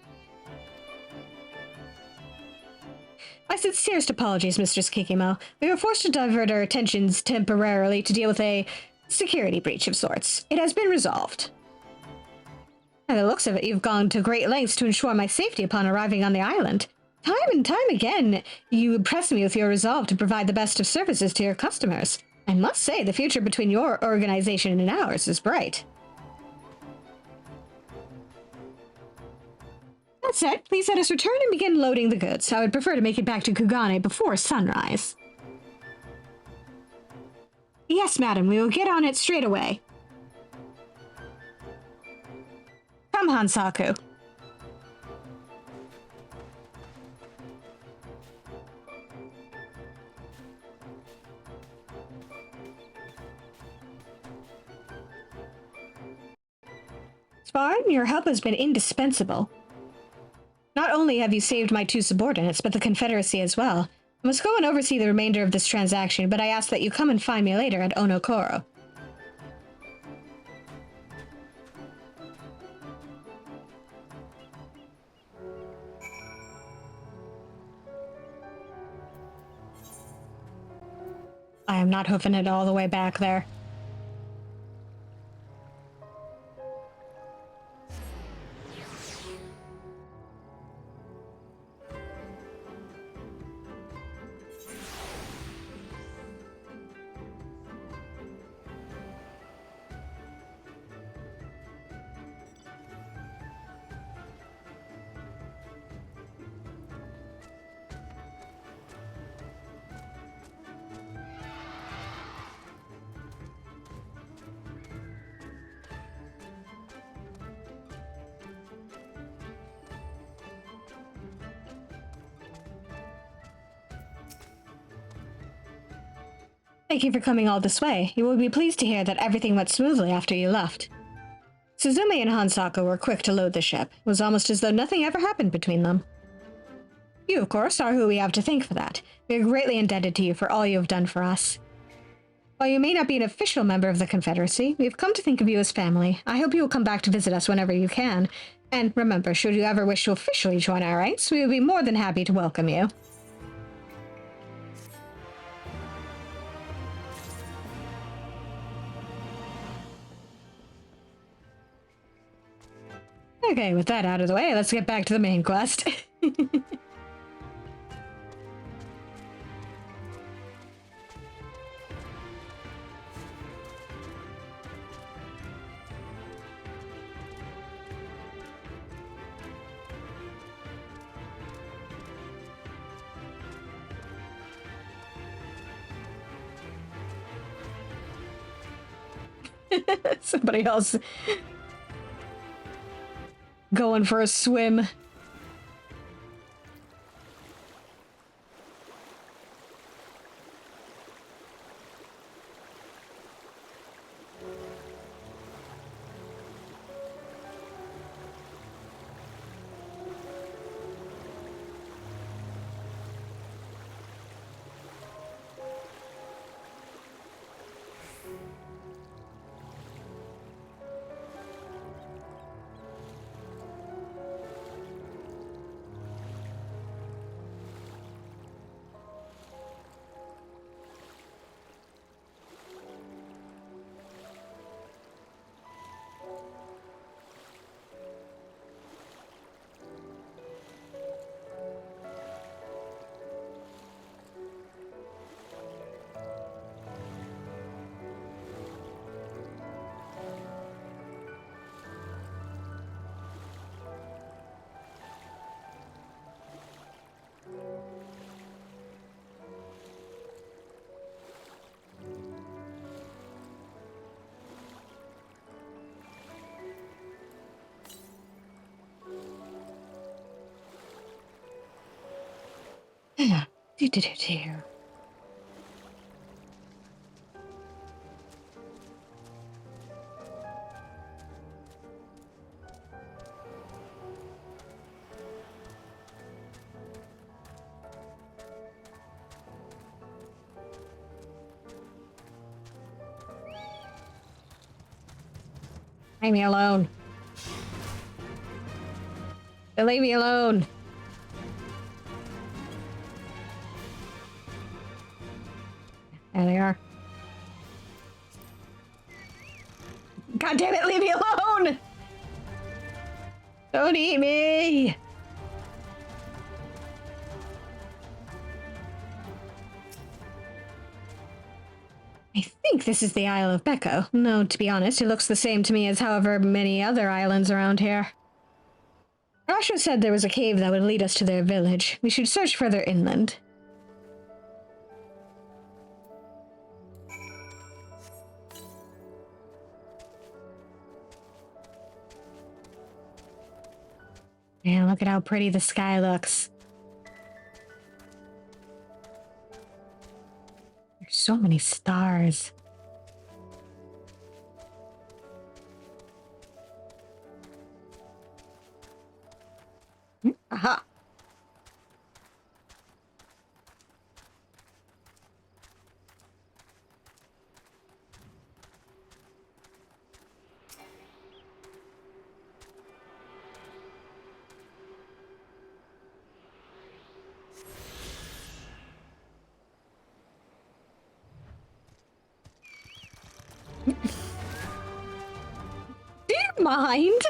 My sincerest apologies, Mistress Kikimo. We were forced to divert our attentions temporarily to deal with a security breach of sorts. It has been resolved. By the looks of it, you've gone to great lengths to ensure my safety upon arriving on the island. Time and time again, you impress me with your resolve to provide the best of services to your customers. I must say, the future between your organization and ours is bright. That said, please let us return and begin loading the goods. I would prefer to make it back to Kugane before sunrise. Yes, madam, we will get on it straight away. Come, Hansaku. Sparn, your help has been indispensable. Not only have you saved my two subordinates, but the Confederacy as well. I must go and oversee the remainder of this transaction, but I ask that you come and find me later at Onokoro. I am not hoofing it all the way back there. Thank you for coming all this way. You will be pleased to hear that everything went smoothly after you left. Suzume and Hansaku were quick to load the ship. It was almost as though nothing ever happened between them. You, of course, are who we have to thank for that. We are greatly indebted to you for all you have done for us. While you may not be an official member of the Confederacy, we have come to think of you as family. I hope you will come back to visit us whenever you can. And remember, should you ever wish to officially join our ranks, we will be more than happy to welcome you. Okay, with that out of the way, let's get back to the main quest. Somebody else going for a swim. Yeah. Do. Leave me alone. Leave me alone. There they are. God damn it, leave me alone! Don't eat me! I think this is the Isle of Becco. No, to be honest, it looks the same to me as however many other islands around here. Rasha said there was a cave that would lead us to their village. We should search further inland. Man, look at how pretty the sky looks. There's so many stars. Aha! Do you mind?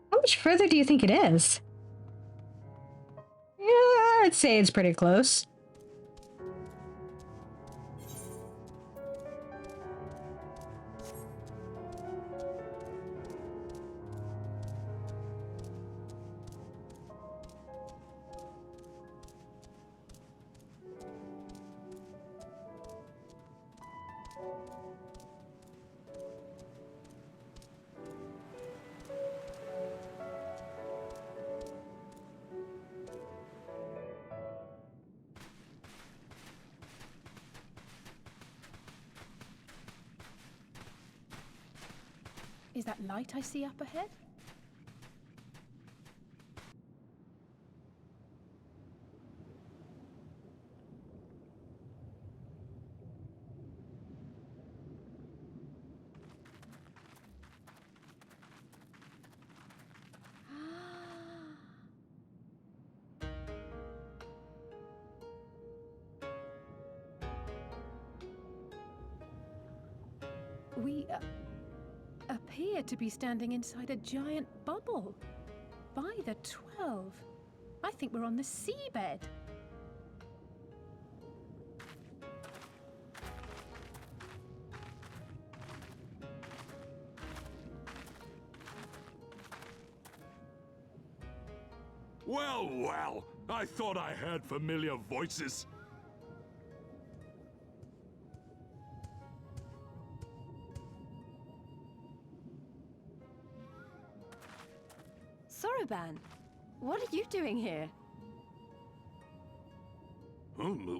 How much further do you think it is? Yeah, I'd say it's pretty close. Is that light I see up ahead? We appear to be standing inside a giant bubble. By the 12, I think we're on the seabed. Well, well, I thought I heard familiar voices. Soroban, what are you doing here?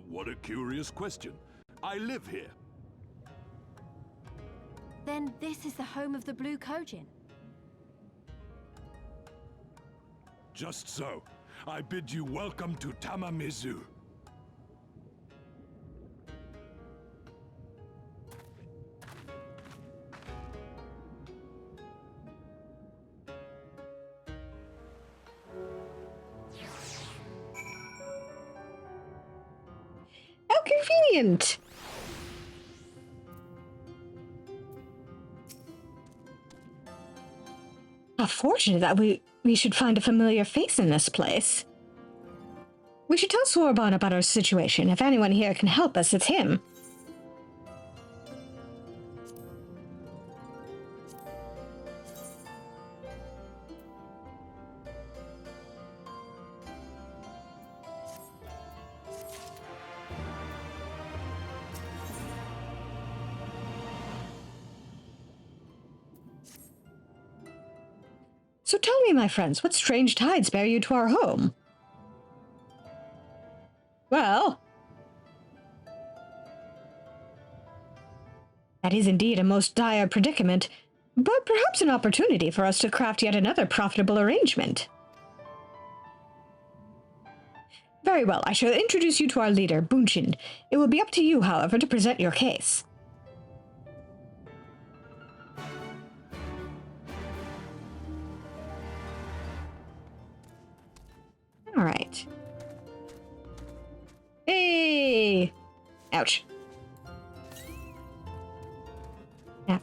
What a curious question. I live here. Then this is the home of the Blue Kojin. Just so. I bid you welcome to Tamamizu. How convenient! How fortunate that we should find a familiar face in this place. We should tell Sorban about our situation. If anyone here can help us, it's him. So tell me, my friends, what strange tides bear you to our home? Well, that is indeed a most dire predicament, but perhaps an opportunity for us to craft yet another profitable arrangement. Very well, I shall introduce you to our leader, Bunshin. It will be up to you, however, to present your case. All right. Hey! Ouch. Yeah.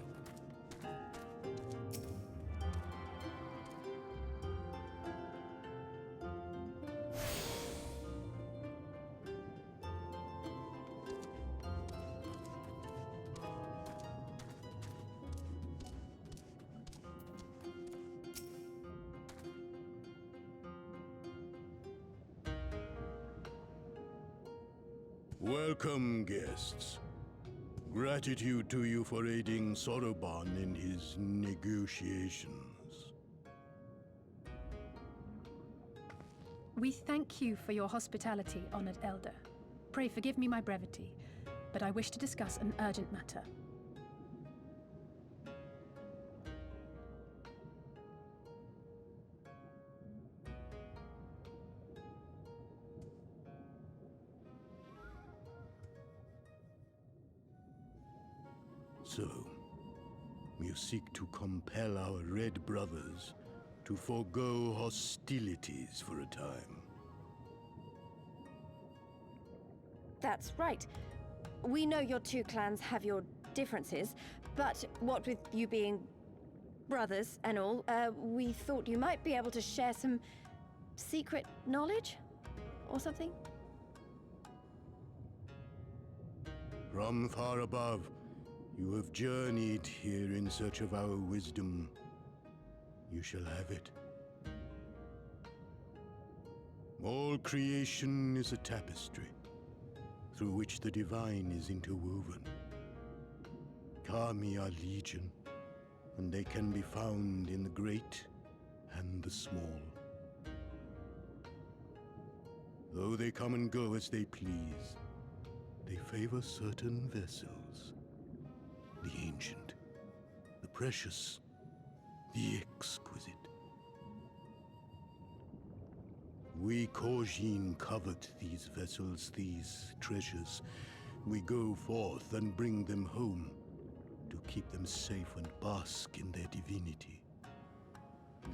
Welcome, guests. Gratitude to you for aiding Soroban in his negotiations. We thank you for your hospitality, honored elder. Pray forgive me my brevity, but I wish to discuss an urgent matter. So, you seek to compel our Red Brothers to forego hostilities for a time. That's right. We know your two clans have your differences, but what with you being brothers and all, we thought you might be able to share some secret knowledge or something? From far above, you have journeyed here in search of our wisdom. You shall have it. All creation is a tapestry, through which the divine is interwoven. Kami are legion, and they can be found in the great and the small. Though they come and go as they please, they favor certain vessels. The ancient, the precious, the exquisite. We Kojin covet these vessels, these treasures. We go forth and bring them home to keep them safe and bask in their divinity.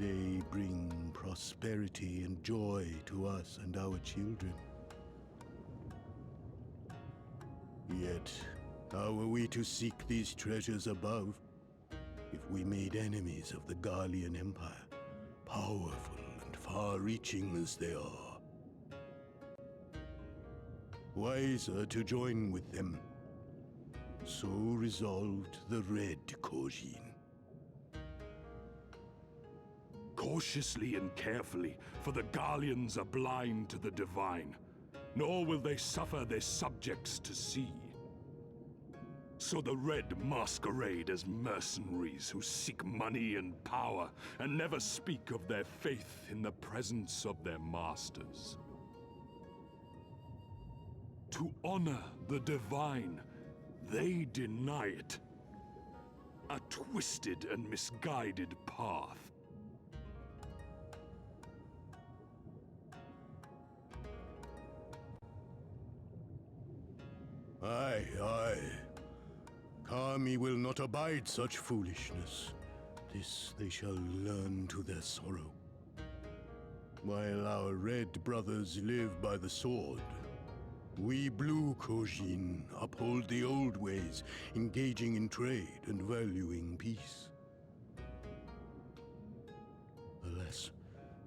They bring prosperity and joy to us and our children. Yet, how are we to seek these treasures above if we made enemies of the Garlean Empire, powerful and far-reaching as they are? Wiser to join with them. So resolved the Red Kojin. Cautiously and carefully, for the Garleans are blind to the divine, nor will they suffer their subjects to see. So the Red masquerade as mercenaries who seek money and power and never speak of their faith in the presence of their masters. To honor the divine, they deny it. A twisted and misguided path. Aye, aye. Kami will not abide such foolishness. This they shall learn to their sorrow. While our Red Brothers live by the sword, we Blue Kojin uphold the old ways, engaging in trade and valuing peace. Alas,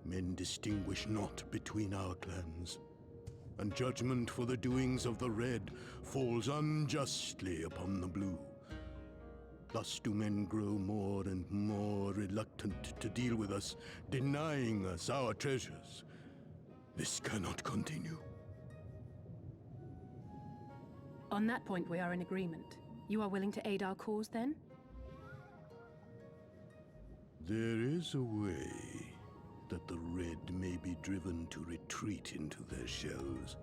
men distinguish not between our clans, and judgment for the doings of the Red falls unjustly upon the Blue. Thus do men grow more and more reluctant to deal with us, denying us our treasures. This cannot continue. On that point, we are in agreement. You are willing to aid our cause, then? There is a way that the Red may be driven to retreat into their shells.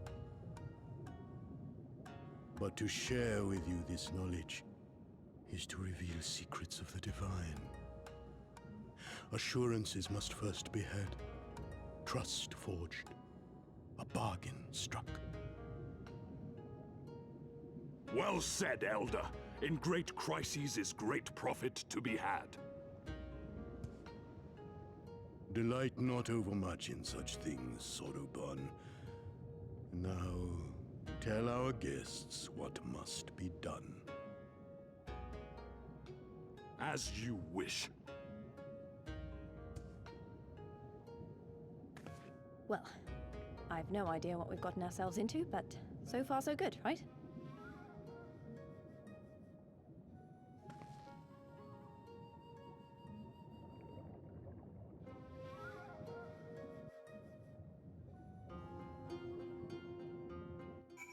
But to share with you this knowledge is to reveal secrets of the divine. Assurances must first be had, trust forged, a bargain struck. Well said, Elder. In great crises is great profit to be had. Delight not overmuch in such things, Soroban. Now, tell our guests what must be done. As you wish. Well, I've no idea what we've gotten ourselves into, but so far so good, right?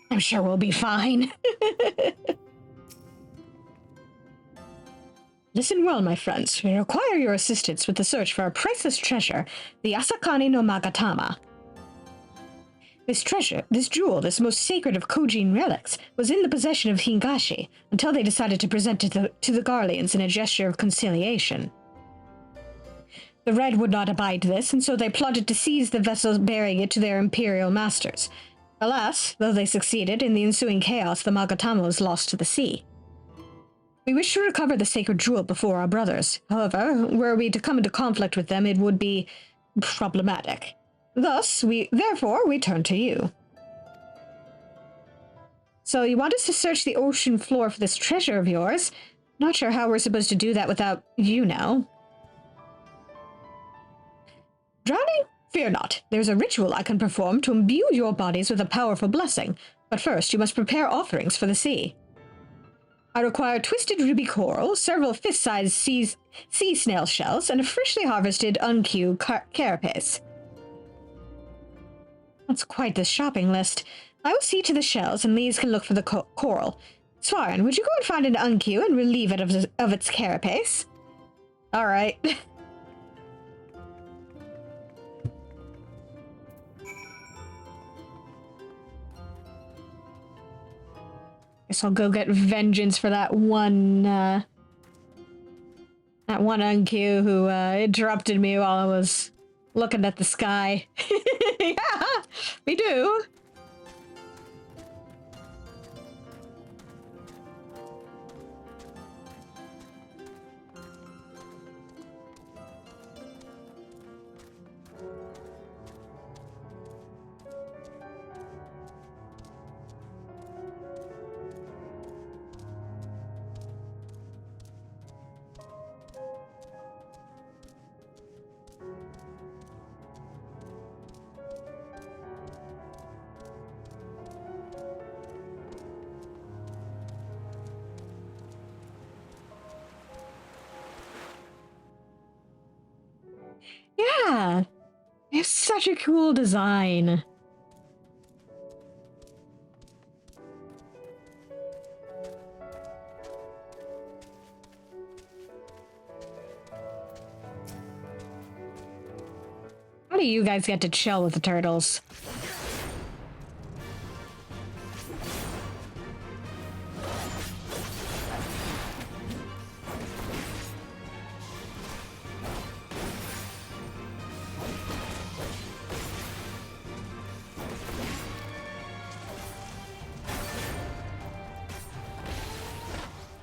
I'm sure we'll be fine. Listen well, my friends. We require your assistance with the search for a priceless treasure, the Asakani no Magatama. This treasure, this jewel, this most sacred of Kojin relics, was in the possession of Hingashi until they decided to present it to the Garleans in a gesture of conciliation. The Red would not abide this, and so they plotted to seize the vessel bearing it to their imperial masters. Alas, though they succeeded, in the ensuing chaos the Magatama was lost to the sea. We wish to recover the sacred jewel before our brothers. However, were we to come into conflict with them, it would be problematic. Therefore, we turn to you. So you want us to search the ocean floor for this treasure of yours? Not sure how we're supposed to do that without you now. Drowning? Fear not. There's a ritual I can perform to imbue your bodies with a powerful blessing. But first, you must prepare offerings for the sea. I require twisted ruby coral, several fist-sized sea snail shells, and a freshly harvested uncu carapace. That's quite the shopping list. I will see to the shells, and Lise can look for the coral. Svarin, would you go and find an uncu and relieve it of its carapace? All right. Guess I'll go get vengeance for that one uncu who interrupted me while I was looking at the sky. Yeah, we do. Yeah, it's such a cool design. How do you guys get to chill with the turtles?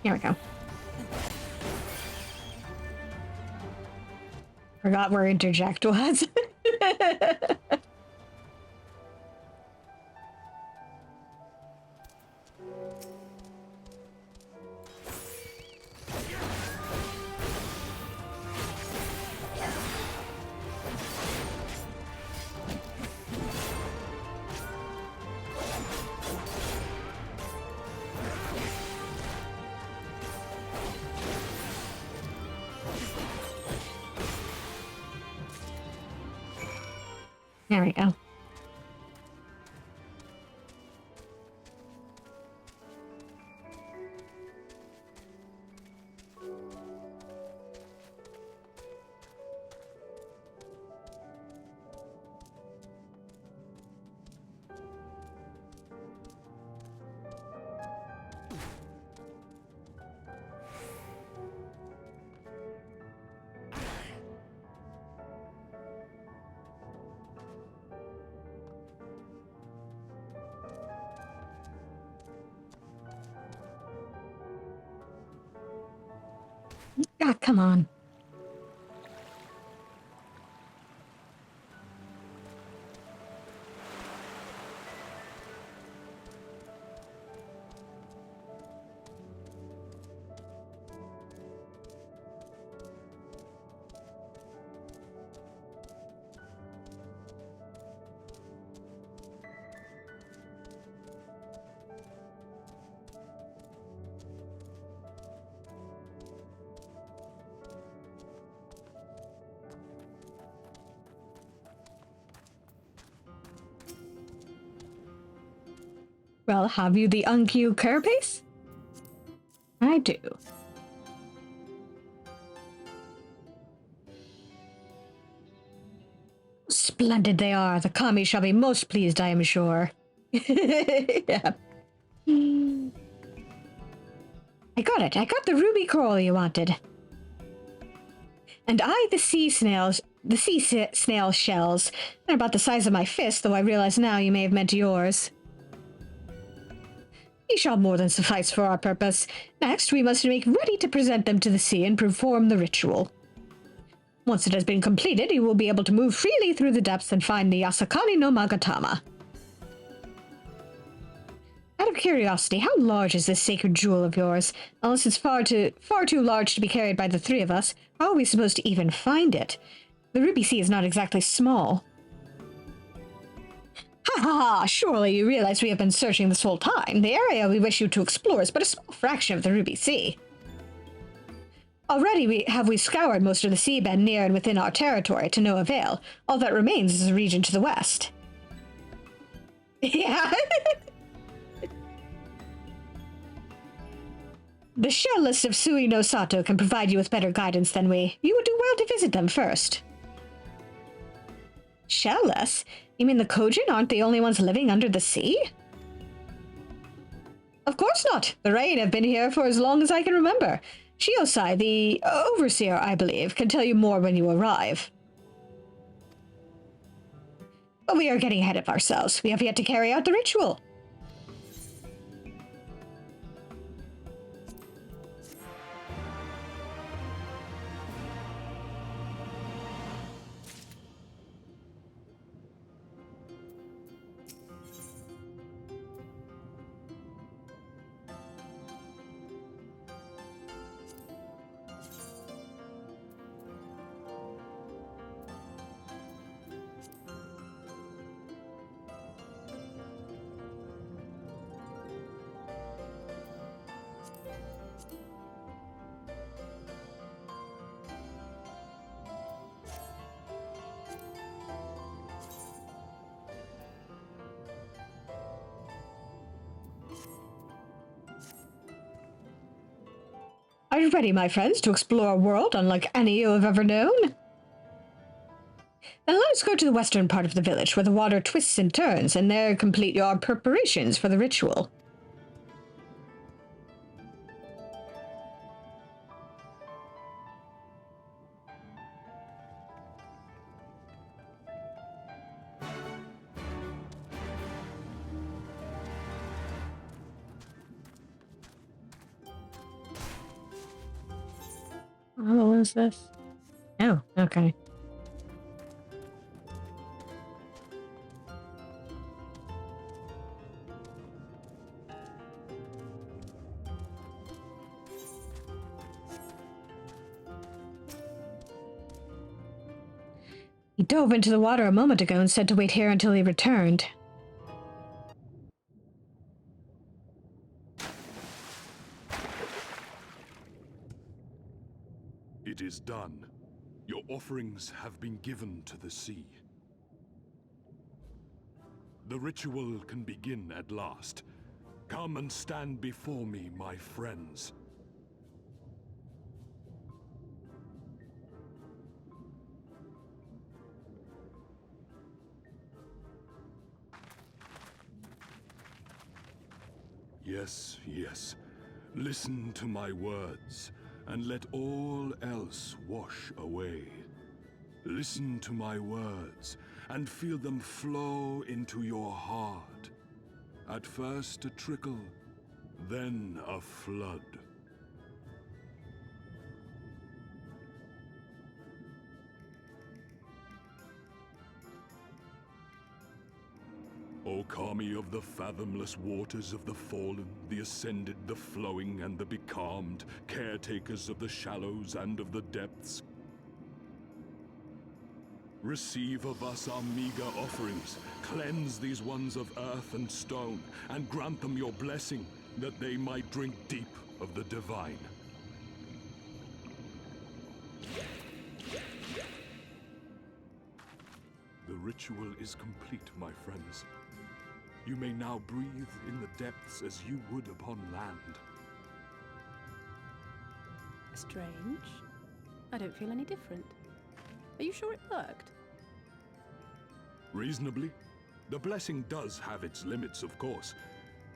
Here we go. Forgot where interject was. There we go. God, come on. Well, have you the unqueued carapace? I do. Splendid they are. The kami shall be most pleased, I am sure. Yeah. I got it. I got the ruby coral you wanted. And the sea snails, snail shells. They're about the size of my fist, though I realize now you may have meant yours. These shall more than suffice for our purpose. Next, we must make ready to present them to the sea and perform the ritual. Once it has been completed, you will be able to move freely through the depths and find the Yasakani no Magatama. Out of curiosity, how large is this sacred jewel of yours? Unless it's far too large to be carried by the three of us, how are we supposed to even find it? The Ruby Sea is not exactly small. Ha ha ha! Surely you realize we have been searching this whole time. The area we wish you to explore is but a small fraction of the Ruby Sea. Already we scoured most of the seabed near and within our territory to no avail. All that remains is a region to the west. Yeah. The shell list of Sui no Sato can provide you with better guidance than we. You would do well to visit them first. Shell lists? You mean the Kojin aren't the only ones living under the sea? Of course not. The Rain have been here for as long as I can remember. Shiosai, the overseer, I believe, can tell you more when you arrive. But we are getting ahead of ourselves. We have yet to carry out the ritual. Are you ready, my friends, to explore a world unlike any you have ever known? Then let us go to the western part of the village, where the water twists and turns, and there complete your preparations for the ritual. Oh, what is this? Oh, okay. He dove into the water a moment ago and said to wait here until he returned. It is done. Your offerings have been given to the sea. The ritual can begin at last. Come and stand before me, my friends. Yes, yes. Listen to my words, and let all else wash away. Listen to my words, and feel them flow into your heart. At first a trickle, then a flood. O Kami of the fathomless waters of the fallen, the ascended, the flowing, and the becalmed, caretakers of the shallows and of the depths, receive of us our meager offerings, cleanse these ones of earth and stone, and grant them your blessing, that they might drink deep of the divine. The ritual is complete, my friends. You may now breathe in the depths as you would upon land. Strange. I don't feel any different. Are you sure it worked? Reasonably. The blessing does have its limits, of course.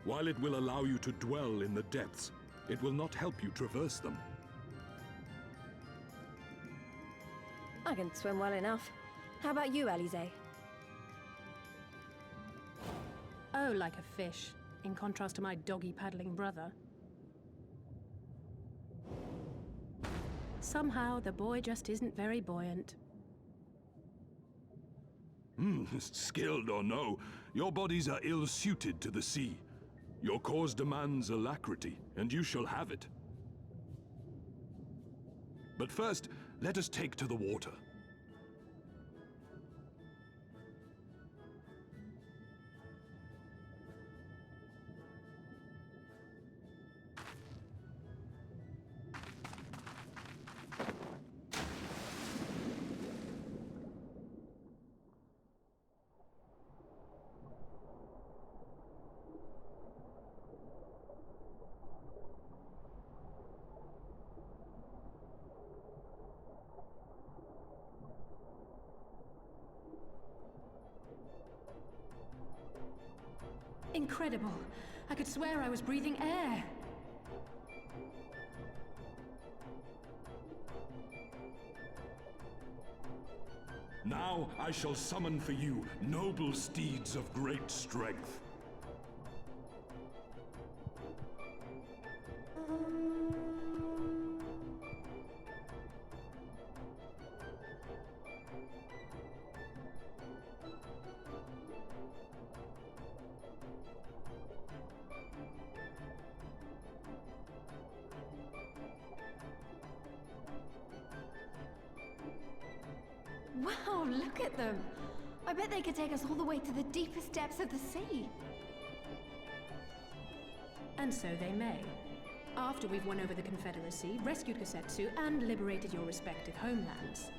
While it will allow you to dwell in the depths, it will not help you traverse them. I can swim well enough. How about you, Alize? Oh, like a fish, in contrast to my doggy-paddling brother. Somehow, the boy just isn't very buoyant. Skilled or no, your bodies are ill-suited to the sea. Your cause demands alacrity, and you shall have it. But first, let us take to the water. Incredible. I could swear I was breathing air. Now I shall summon for you noble steeds of great strength. Wow, look at them! I bet they could take us all the way to the deepest depths of the sea. And so they may. After we've won over the Confederacy, rescued Kosetsu, and liberated your respective homelands.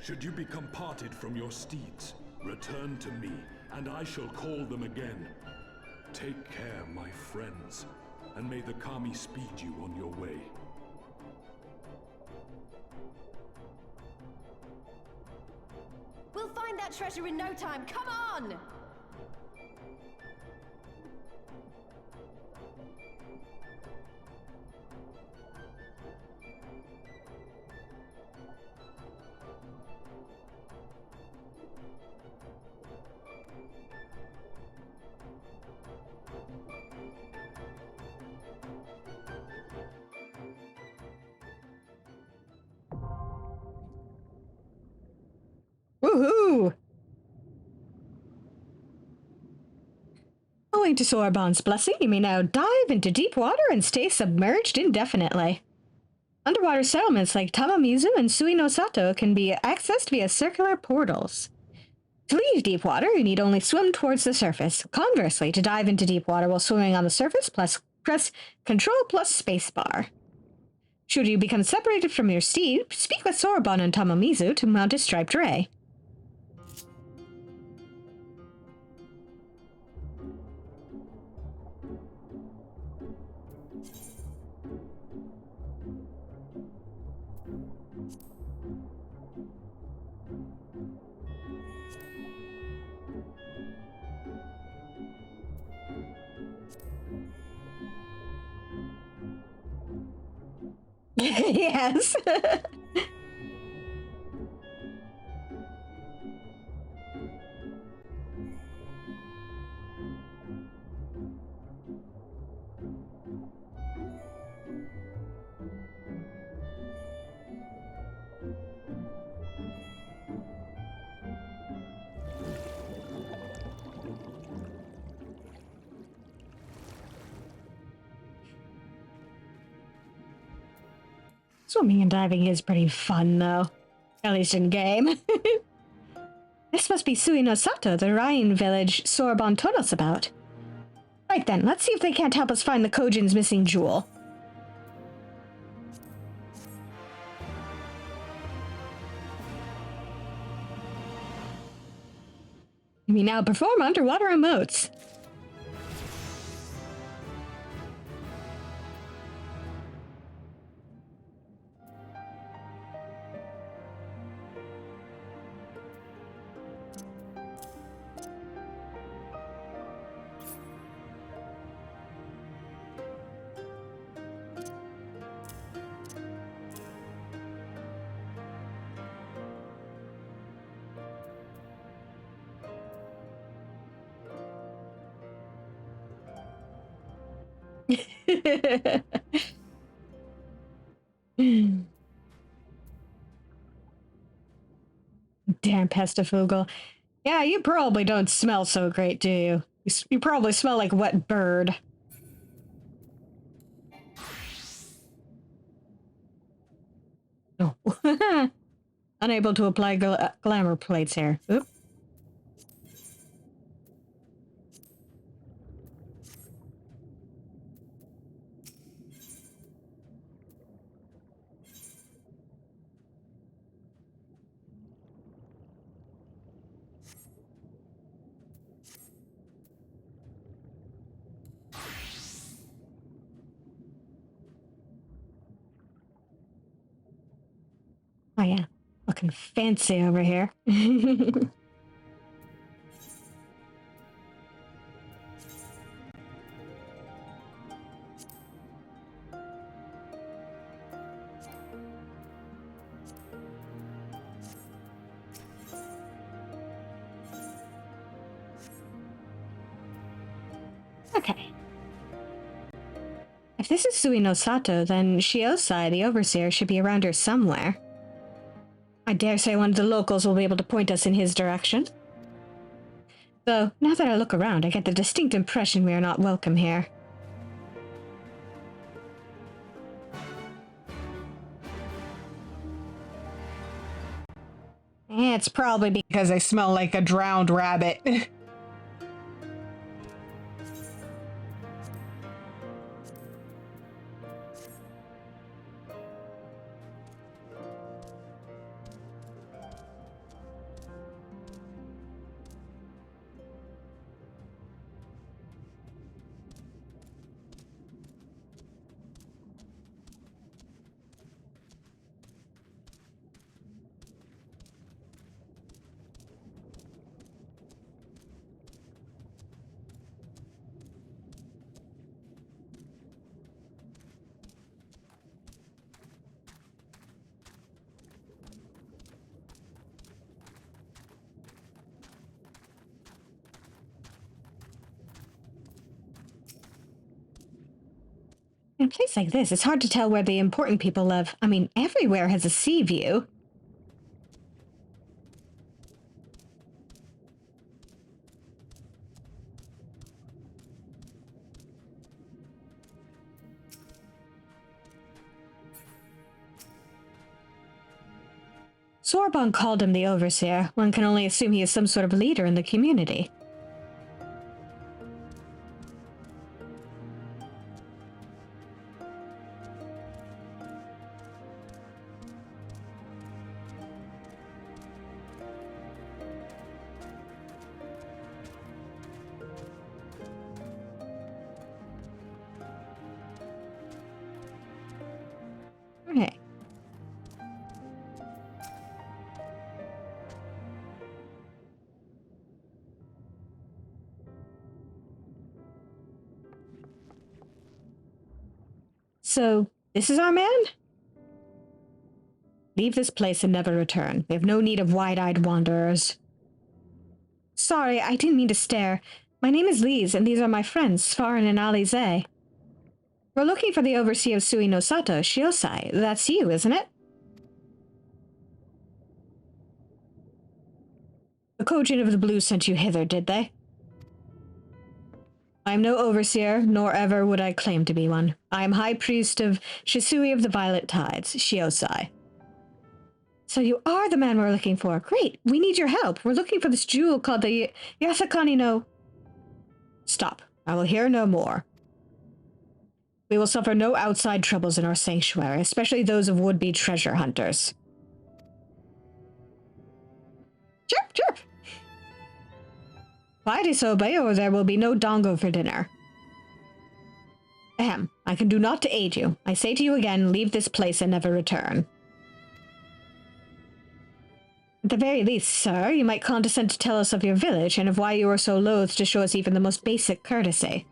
Should you become parted from your steeds, return to me, and I shall call them again. Take care, my friends, and may the Kami speed you on your way. We'll find that treasure in no time, come on! Woohoo! Owing to Sorbonne's blessing, you may now dive into deep water and stay submerged indefinitely. Underwater settlements like Tamamizu and Suinosato can be accessed via circular portals. To leave deep water, you need only swim towards the surface. Conversely, to dive into deep water while swimming on the surface, press Control plus Spacebar. Should you become separated from your steed, speak with Sorbonne and Tamamizu to mount a striped ray. Yes. Swimming and diving is pretty fun, though. At least in game. This must be Sui no Sato, the Ryan village Sorbonne told us about. Right then, let's see if they can't help us find the Kojin's missing jewel. We now perform underwater emotes. Damn pestifugal. Yeah, you probably don't smell so great, do you? You probably smell like wet bird. Oh. Unable to apply glamour plates here. Oop. Oh yeah, looking fancy over here. Okay. If this is Sui no Sato, then Shiosai, the overseer, should be around here somewhere. I dare say one of the locals will be able to point us in his direction. Though, now that I look around, I get the distinct impression we are not welcome here. It's probably because I smell like a drowned rabbit. In a place like this, it's hard to tell where the important people live. I mean, everywhere has a sea view. Sorbonne called him the overseer. One can only assume he is some sort of leader in the community. Okay. So, this is our man? Leave this place and never return. We have no need of wide-eyed wanderers. Sorry, I didn't mean to stare. My name is Lise, and these are my friends, Svarin and Alize. We're looking for the overseer of Sui no Sato, Shiosai. That's you, isn't it? The Kojin of the Blue sent you hither, did they? I I am no overseer, nor ever would I claim to be one. I am High Priest of Shisui of the Violet Tides, Shiosai. So you are the man we're looking for. Great, we need your help. We're looking for this jewel called the Yasakani no... Stop. I will hear no more. We will suffer no outside troubles in our sanctuary, especially those of would-be treasure hunters. Chirp, chirp! Quiet, Isobe, or there will be no dongo for dinner. Ahem, I can do naught to aid you. I say to you again, leave this place and never return. At the very least, sir, you might condescend to tell us of your village and of why you are so loath to show us even the most basic courtesy.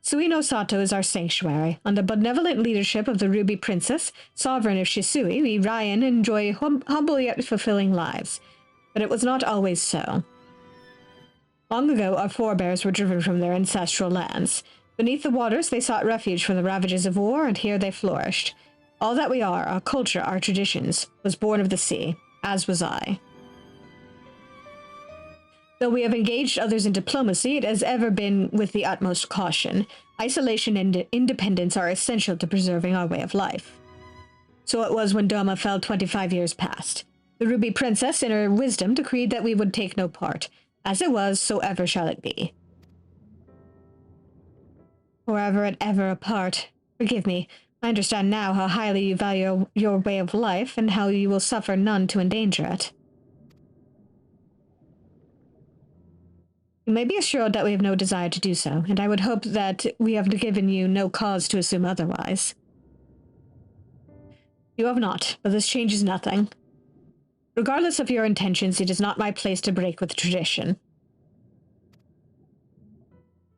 Suino Sato is our sanctuary. Under benevolent leadership of the Ruby Princess, sovereign of Shisui, we Ryan enjoy humble yet fulfilling lives. But it was not always so. Long ago, our forebears were driven from their ancestral lands. Beneath the waters, they sought refuge from the ravages of war, and here they flourished. All that we are, our culture, our traditions, was born of the sea, as was I. Though we have engaged others in diplomacy, it has ever been with the utmost caution. Isolation and independence are essential to preserving our way of life. So it was when Doma fell 25 years past. The Ruby Princess, in her wisdom, decreed that we would take no part. As it was, so ever shall it be. Forever and ever apart. Forgive me. I understand now how highly you value your way of life, and how you will suffer none to endanger it. You may be assured that we have no desire to do so, and I would hope that we have given you no cause to assume otherwise. You have not, but this changes nothing. Regardless of your intentions, it is not my place to break with tradition.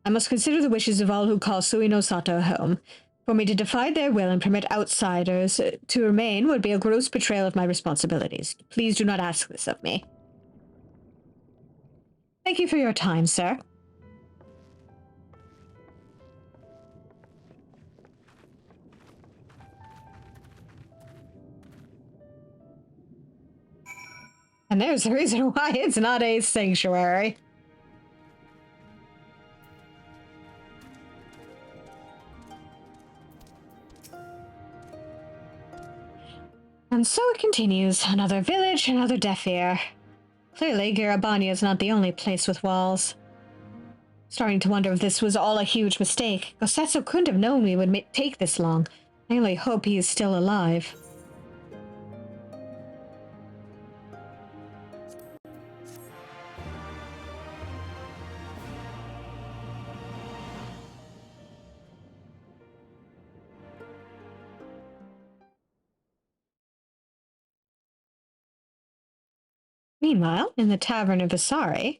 I must consider the wishes of all who call Suino Sato home. For me to defy their will and permit outsiders to remain would be a gross betrayal of my responsibilities. Please do not ask this of me. Thank you for your time, sir. And there's the reason why it's not a sanctuary. And so it continues. Another village, another deaf ear. Clearly, Garabania is not the only place with walls. Starting to wonder if this was all a huge mistake. Gosetsu couldn't have known we would take this long. I only hope he is still alive. Meanwhile, in the Tavern of Asari...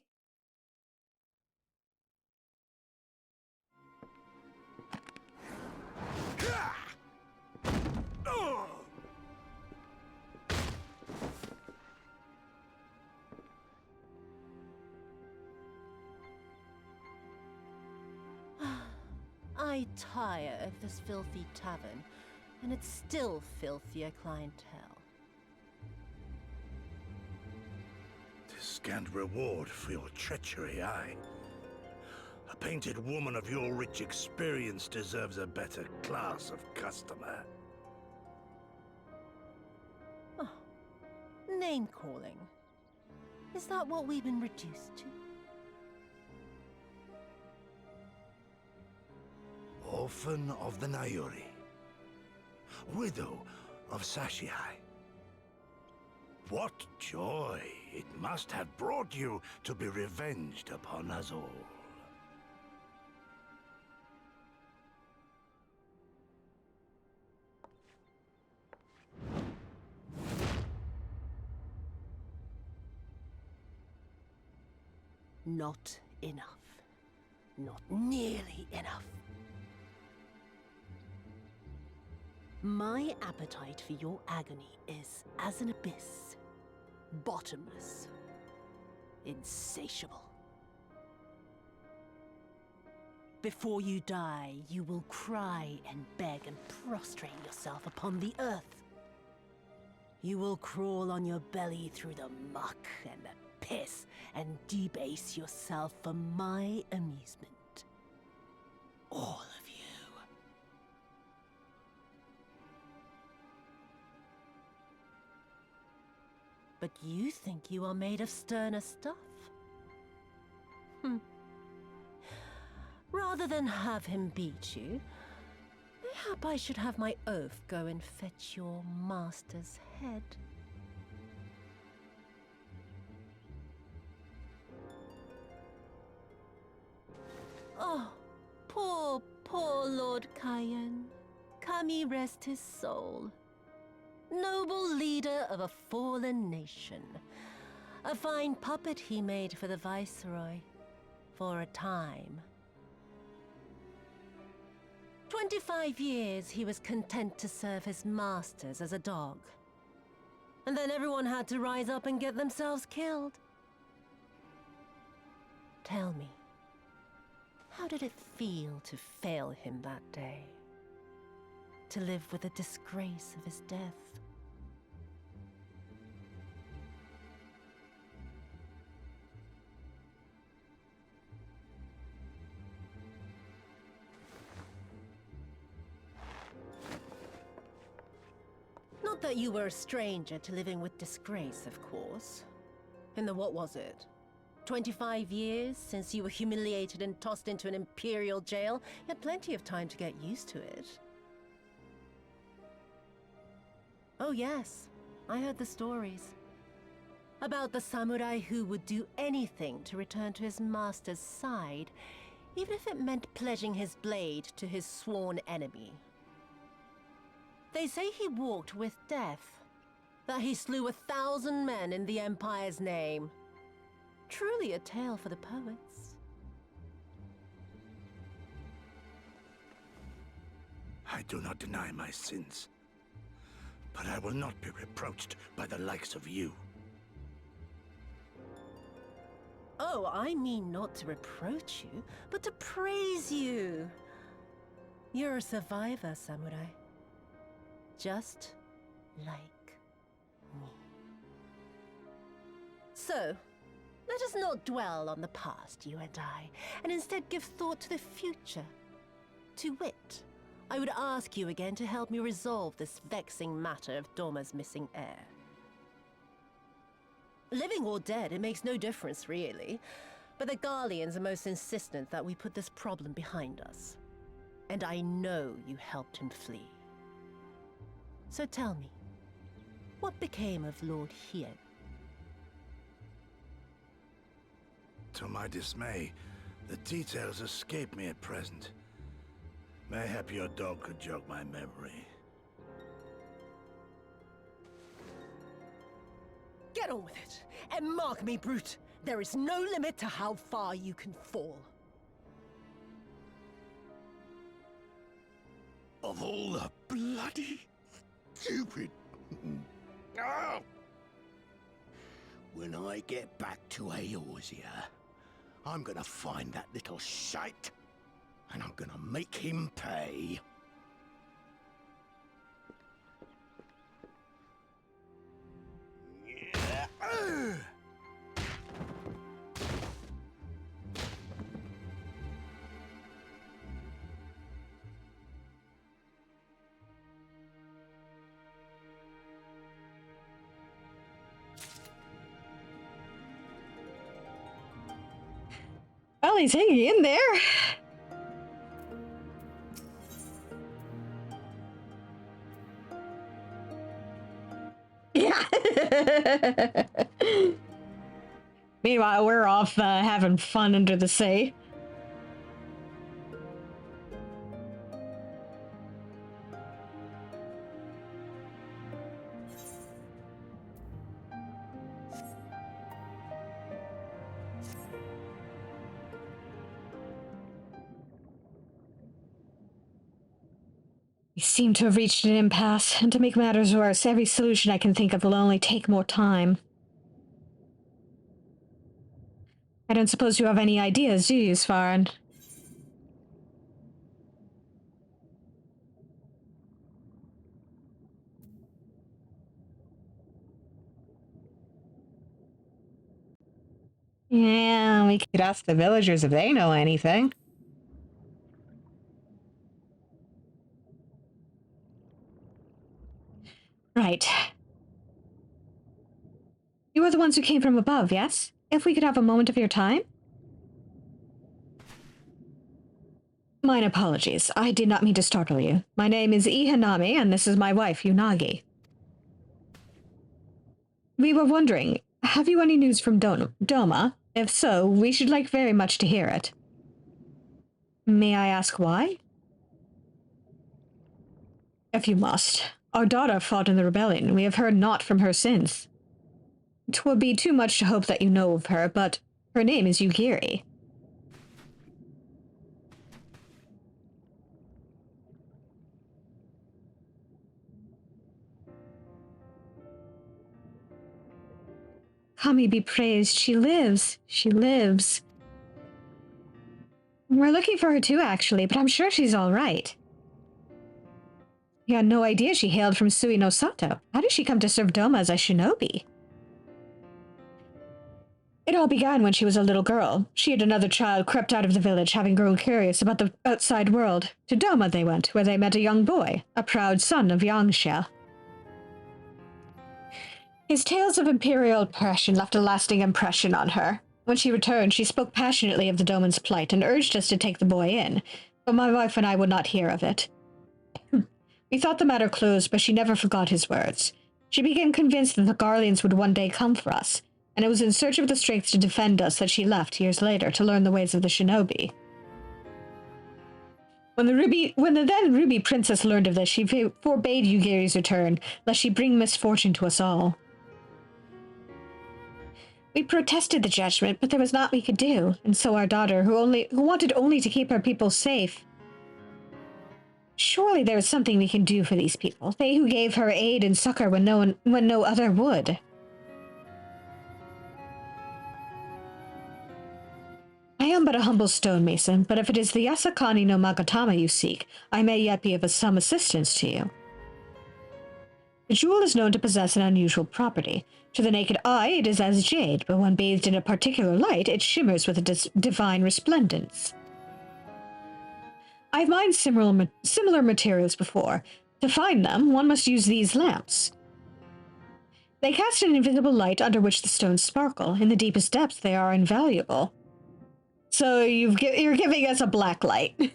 I tire of this filthy tavern, and its still filthier clientele. Scant reward for your treachery, aye. A painted woman of your rich experience deserves a better class of customer. Oh, name-calling. Is that what we've been reduced to? Orphan of the Nayori. Widow of Sashihai. What joy it must have brought you to be revenged upon us all. Not enough. Not nearly enough. My appetite for your agony is as an abyss. Bottomless. Insatiable. Before you die, you will cry and beg and prostrate yourself upon the earth. You will crawl on your belly through the muck and the piss and debase yourself for my amusement. All of you. But you think you are made of sterner stuff? Rather than have him beat you, mayhap I should have my oaf go and fetch your master's head. Oh, poor Lord Cayenne. Kami rest his soul. Noble leader of a fallen nation. A fine puppet he made for the Viceroy. For a time. 25 years he was content to serve his masters as a dog. And then everyone had to rise up and get themselves killed. Tell me, how did it feel to fail him that day? To live with the disgrace of his death? Not that you were a stranger to living with disgrace, of course. In the what was it? 25 years since you were humiliated and tossed into an imperial jail? You had plenty of time to get used to it. Oh yes, I heard the stories. About the samurai who would do anything to return to his master's side, even if it meant pledging his blade to his sworn enemy. They say he walked with death, that he slew 1,000 men in the Empire's name. Truly a tale for the poets. I do not deny my sins, but I will not be reproached by the likes of you. Oh, I mean not to reproach you, but to praise you. You're a survivor, samurai. Just like me. So, let us not dwell on the past, you and I, and instead give thought to the future. To wit, I would ask you again to help me resolve this vexing matter of Doma's missing heir. Living or dead, it makes no difference, really. But the Garleans are most insistent that we put this problem behind us. And I know you helped him flee. So tell me, what became of Lord Hien? To my dismay, the details escape me at present. Mayhap your dog could jog my memory. Get on with it, and mark me, brute. There is no limit to how far you can fall. Of all the bloody stupid... Oh! When I get back to Eorzea, I'm gonna find that little shite, and I'm gonna make him pay. Well, he's hanging in there. Yeah. Meanwhile, we're off having fun under the sea. We seem to have reached an impasse, and to make matters worse, every solution I can think of will only take more time. I don't suppose you have any ideas, do you, Svaran? Yeah, we could ask the villagers if they know anything. Right. You are the ones who came from above, yes? If we could have a moment of your time? Mine apologies. I did not mean to startle you. My name is Ihanami, and this is my wife, Unagi. We were wondering, have you any news from Doma? If so, we should like very much to hear it. May I ask why? If you must. Our daughter fought in the rebellion. We have heard naught from her since. 'Twould be too much to hope that you know of her, but her name is Yugiri. Kami be praised. She lives. She lives. We're looking for her too, actually, but I'm sure she's all right. We had no idea she hailed from Sui no Sato. How did she come to serve Doma as a shinobi? It all began when she was a little girl. She and another child crept out of the village, having grown curious about the outside world. To Doma they went, where they met a young boy, a proud son of Yangsha. His tales of imperial oppression left a lasting impression on her. When she returned, she spoke passionately of the Doman's plight and urged us to take the boy in, but my wife and I would not hear of it. We thought the matter closed, but she never forgot his words. She became convinced that the Garleans would one day come for us, and it was in search of the strength to defend us that she left years later to learn the ways of the shinobi. When the then Ruby Princess learned of this, she forbade Yugiri's return, lest she bring misfortune to us all. We protested the judgment, but there was naught we could do, and so our daughter, who wanted only to keep her people safe. Surely there is something we can do for these people, they who gave her aid and succor when no other would. I am but a humble stonemason, but if it is the Yasakani no Magatama you seek, I may yet be of some assistance to you. The jewel is known to possess an unusual property. To the naked eye, it is as jade, but when bathed in a particular light, it shimmers with a divine resplendence. I've mined similar materials before. To find them, one must use these lamps. They cast an invisible light under which the stones sparkle. In the deepest depths, they are invaluable. So you're giving us a black light.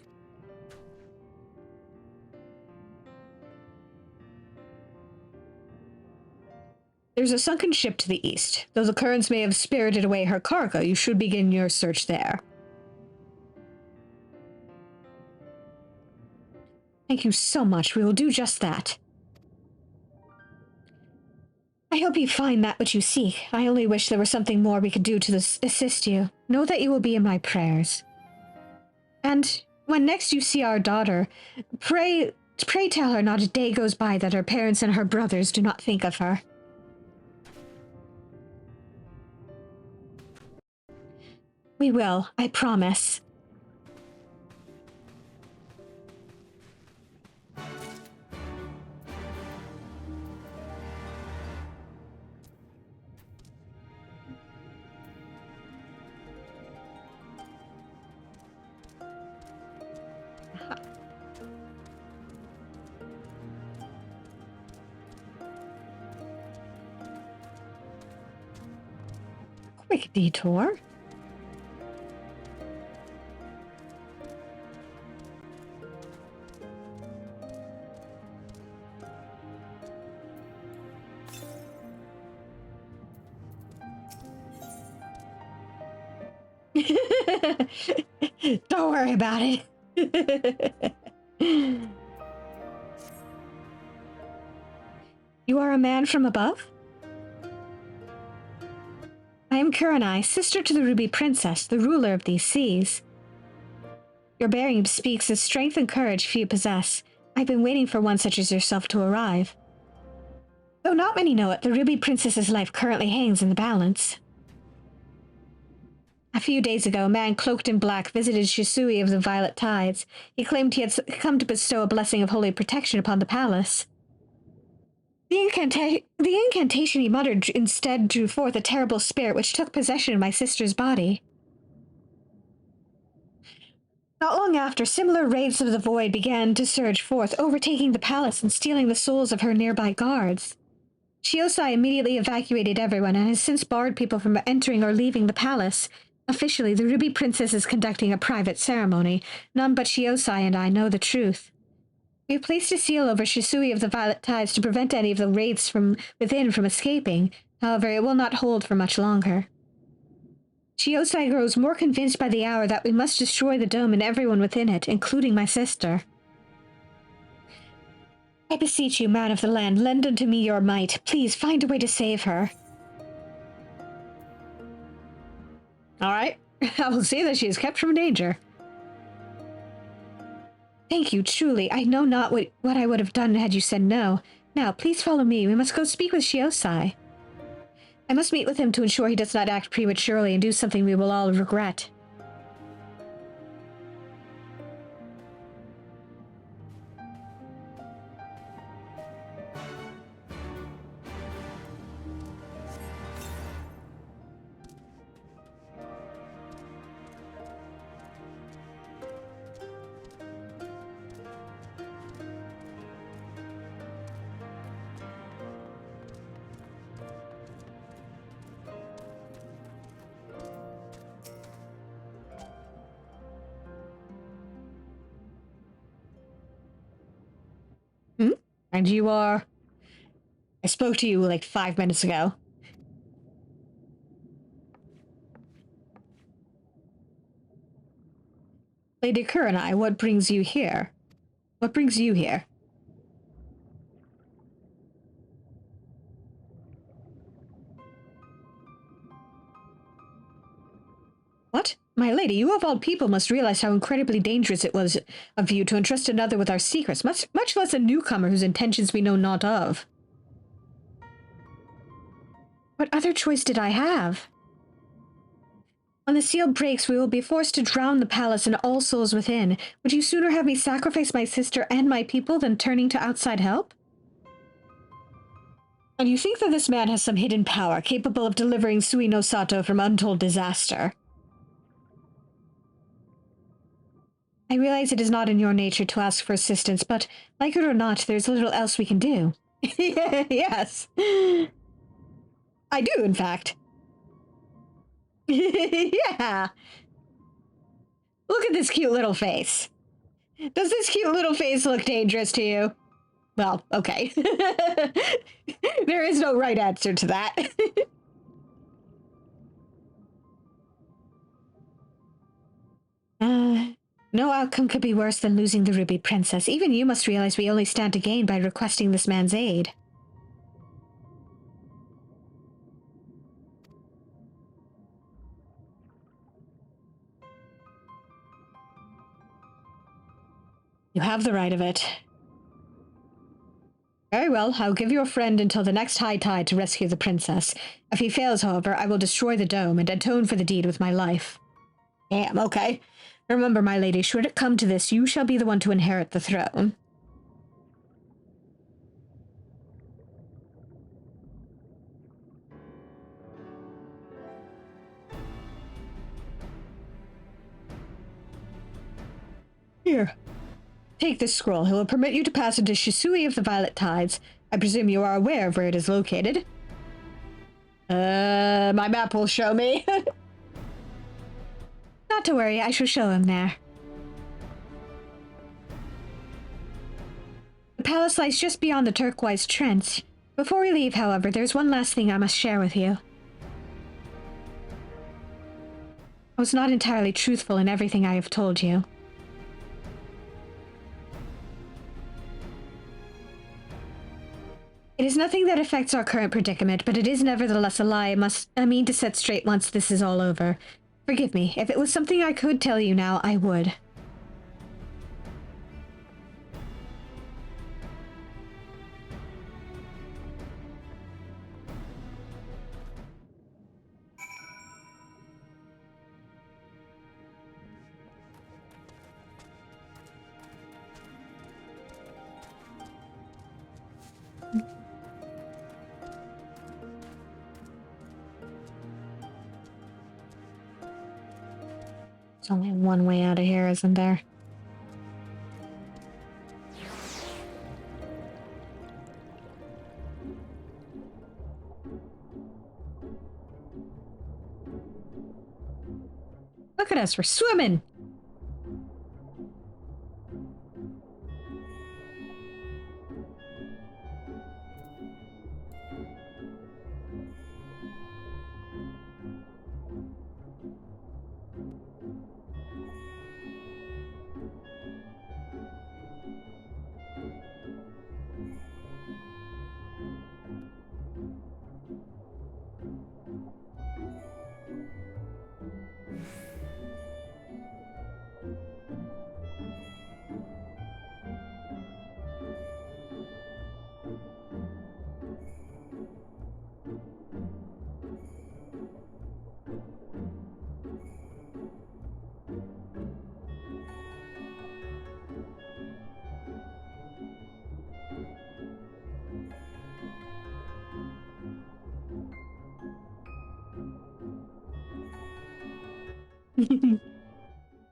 There's a sunken ship to the east. Though the currents may have spirited away her cargo, you should begin your search there. Thank you so much. We will do just that. I hope you find that which you seek. I only wish there was something more we could do to assist you. Know that you will be in my prayers. And when next you see our daughter, pray tell her not a day goes by that her parents and her brothers do not think of her. We will, I promise. Quick detour. Don't worry about it. You are a man from above? I am Kurenai, sister to the Ruby Princess, the ruler of these seas. Your bearing speaks of strength and courage few possess. I've been waiting for one such as yourself to arrive. Though not many know it, the Ruby Princess's life currently hangs in the balance. A few days ago, a man cloaked in black visited Shisui of the Violet Tides. He claimed he had come to bestow a blessing of holy protection upon the palace. The incantation he muttered instead drew forth a terrible spirit which took possession of my sister's body. Not long after, similar wraiths of the void began to surge forth, overtaking the palace and stealing the souls of her nearby guards. Shiosai immediately evacuated everyone and has since barred people from entering or leaving the palace. Officially, the Ruby Princess is conducting a private ceremony. None but Shiosai and I know the truth. We have placed a seal over Shisui of the Violet Tides to prevent any of the wraiths from within from escaping. However, it will not hold for much longer. Shiosai grows more convinced by the hour that we must destroy the dome and everyone within it, including my sister. I beseech you, man of the land, lend unto me your might. Please, find a way to save her. All right. I will see that she is kept from danger. Thank you, truly. I know not what I would have done had you said no. Now, please follow me. We must go speak with Shiosai. I must meet with him to ensure he does not act prematurely and do something we will all regret. And you are... I spoke to you like 5 minutes ago. Lady Kurenai, what brings you here? What brings you here? What? My lady, you of all people must realize how incredibly dangerous it was of you to entrust another with our secrets, much less a newcomer whose intentions we know not of. What other choice did I have? When the seal breaks, we will be forced to drown the palace and all souls within. Would you sooner have me sacrifice my sister and my people than turning to outside help? And you think that this man has some hidden power capable of delivering Sui no Sato from untold disaster? I realize it is not in your nature to ask for assistance, but, like it or not, there's little else we can do. Yes. I do, in fact. Yeah. Look at this cute little face. Does this cute little face look dangerous to you? Well, okay. There is no right answer to that. No outcome could be worse than losing the Ruby Princess. Even you must realize we only stand to gain by requesting this man's aid. You have the right of it. Very well, I'll give your friend until the next high tide to rescue the princess. If he fails, however, I will destroy the dome and atone for the deed with my life. Damn, okay. Remember, my lady, should it come to this, you shall be the one to inherit the throne. Here. Take this scroll. It will permit you to pass into Shisui of the Violet Tides. I presume you are aware of where it is located. My map will show me. Not to worry, I shall show him there. The palace lies just beyond the turquoise trench. Before we leave, however, there's one last thing I must share with you. I was not entirely truthful in everything I have told you. It is nothing that affects our current predicament, but it is nevertheless a lie I mean to set straight once this is all over. Forgive me. If it was something I could tell you now, I would. There's only one way out of here, isn't there? Look at us, we're swimming!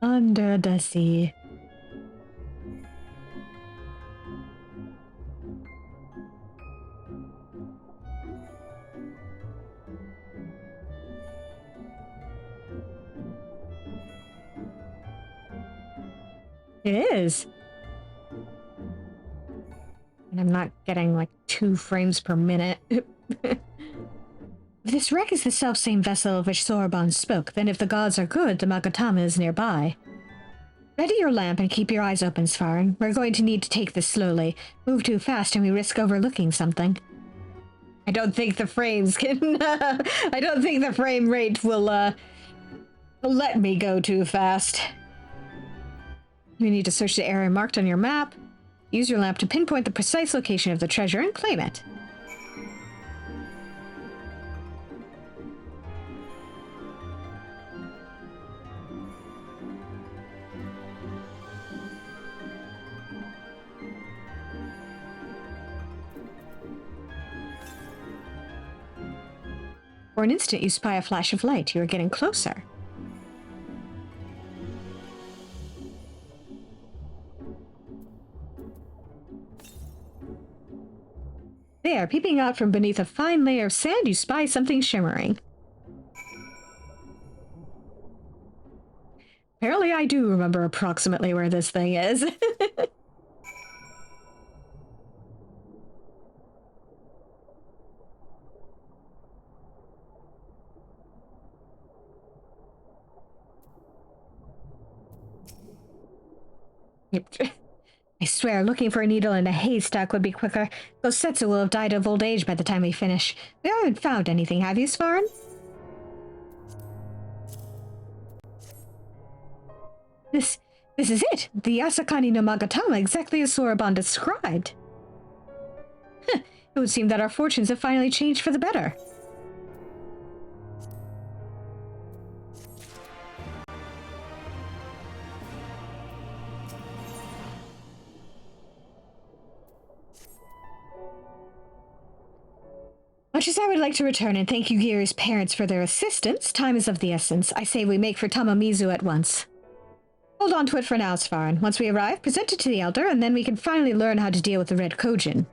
Under the sea. It is. And I'm not getting like 2 frames per minute. If this wreck is the self-same vessel of which Sorbonne spoke, then if the gods are good, the Magatama is nearby. Ready your lamp and keep your eyes open, Svarin. We're going to need to take this slowly. Move too fast and we risk overlooking something. I don't think the frames can... I don't think the frame rate will let me go too fast. You need to search the area marked on your map. Use your lamp to pinpoint the precise location of the treasure and claim it. For an instant, you spy a flash of light. You are getting closer. There, peeping out from beneath a fine layer of sand, you spy something shimmering. Apparently, I do remember approximately where this thing is. I swear, looking for a needle in a haystack would be quicker. Those Setsu will have died of old age by the time we finish. We haven't found anything, have you, Svarin? This is it! The Asakani no Magatama, exactly as Sorbonne described. It would seem that our fortunes have finally changed for the better. Much as I would like to return and thank Yugiri's parents for their assistance, time is of the essence. I say we make for Tamamizu at once. Hold on to it for now, Svarin. Once we arrive, present it to the Elder, and then we can finally learn how to deal with the Red Kojin.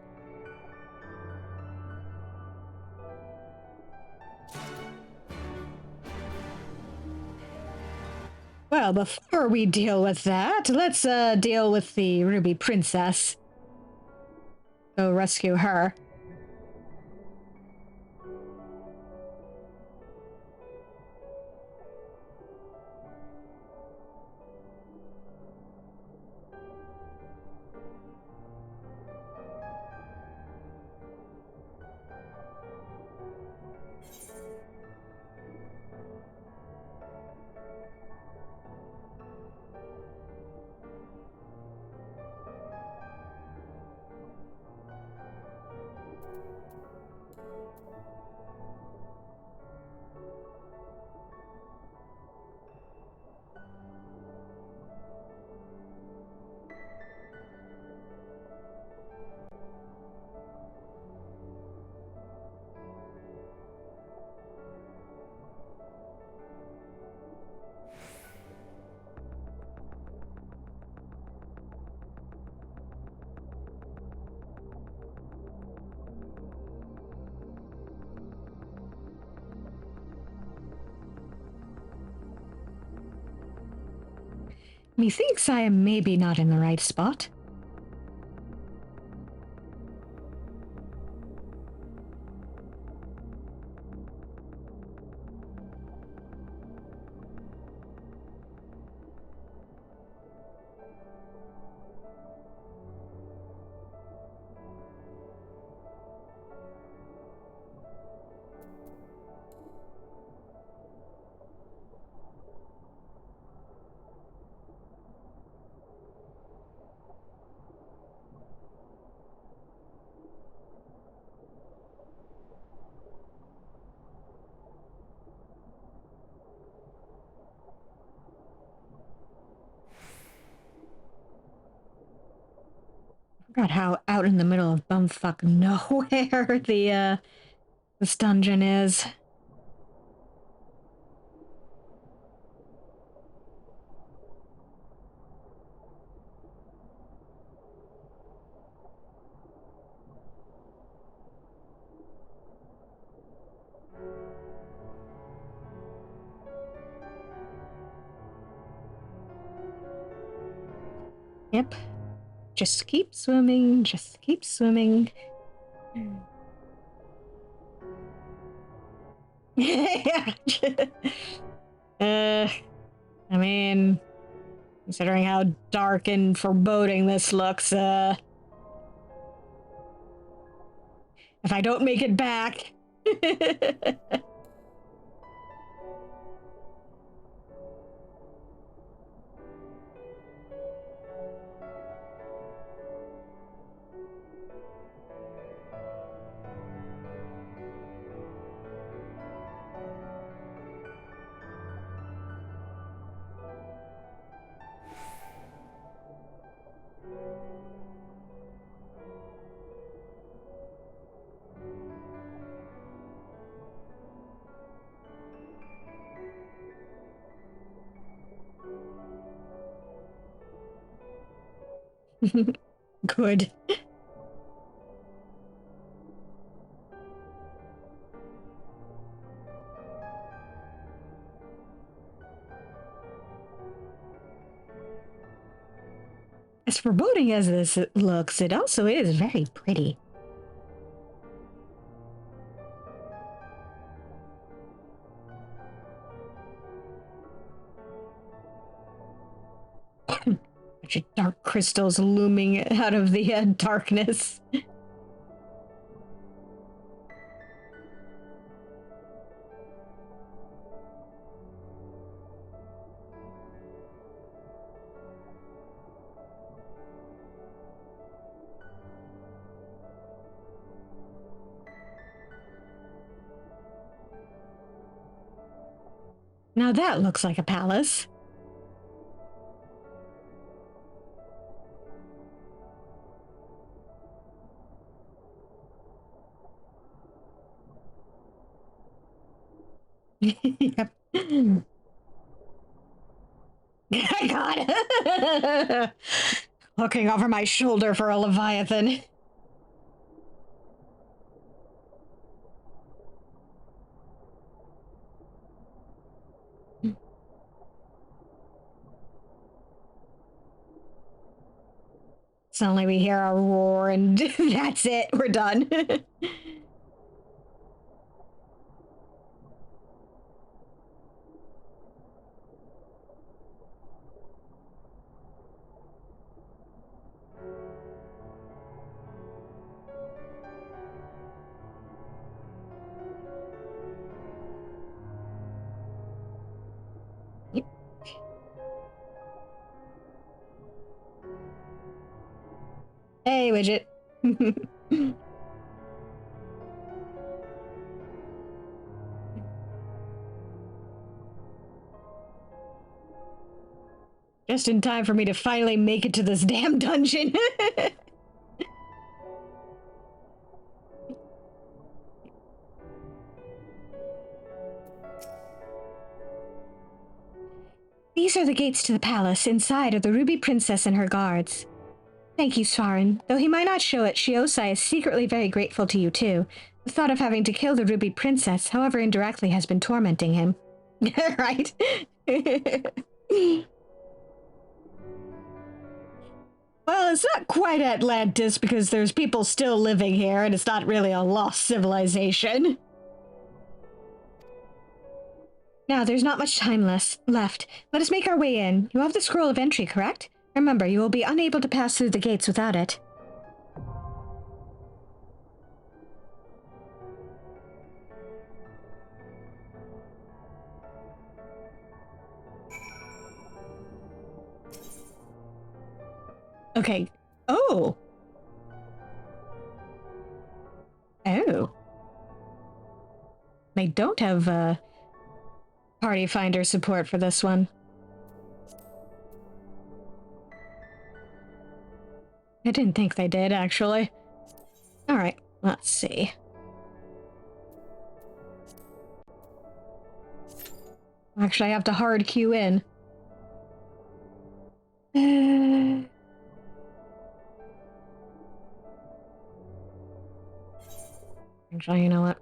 Well, before we deal with that, let's deal with the Ruby Princess. Go rescue her. Methinks I am maybe not in the right spot. Forgot how out in the middle of bumfuck nowhere this dungeon is. Yep. Just keep swimming, just keep swimming. Yeah. I mean, considering how dark and foreboding this looks, if I don't make it back. Good. As foreboding as this looks, it also is very pretty. Bunch of dark crystals looming out of the darkness. Now that looks like a palace. Yep. I got it. Looking over my shoulder for a Leviathan. Suddenly we hear a roar and that's it. We're done. Hey, widget. Just in time for me to finally make it to this damn dungeon. These are the gates to the palace. Inside are the Ruby Princess and her guards. Thank you, Svarin. Though he might not show it, Shiosai is secretly very grateful to you, too. The thought of having to kill the Ruby Princess, however indirectly, has been tormenting him. Right? Well, it's not quite Atlantis because there's people still living here and it's not really a lost civilization. Now, there's not much time left. Let us make our way in. You have the scroll of entry, correct? Remember, you will be unable to pass through the gates without it. Okay. Oh. Oh. They don't have, Party Finder support for this one. I didn't think they did, actually. Alright, let's see. Actually, I have to hard queue in. Actually, you know what?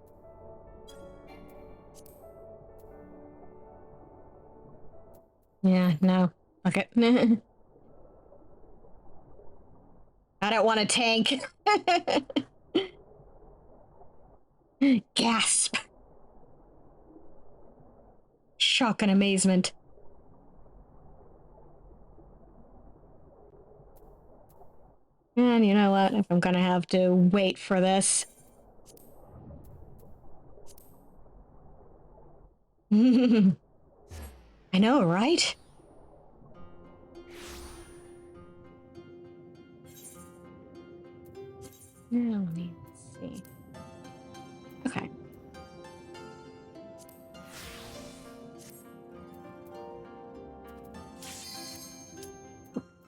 Yeah, no. Okay. I don't want to tank. Gasp. Shock and amazement. And you know what? If I'm gonna have to wait for this. I know, right? Now, let me see. Okay.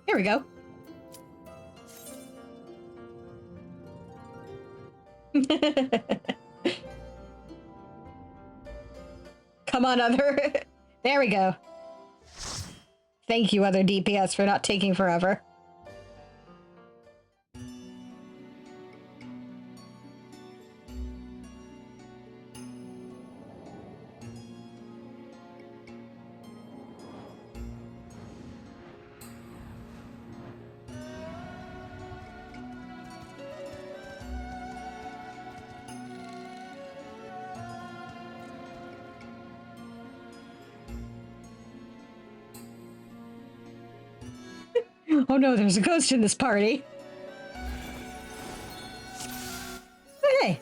Here we go. Come on, other. There we go. Thank you, other DPS, for not taking forever. Oh no, there's a ghost in this party. Hey.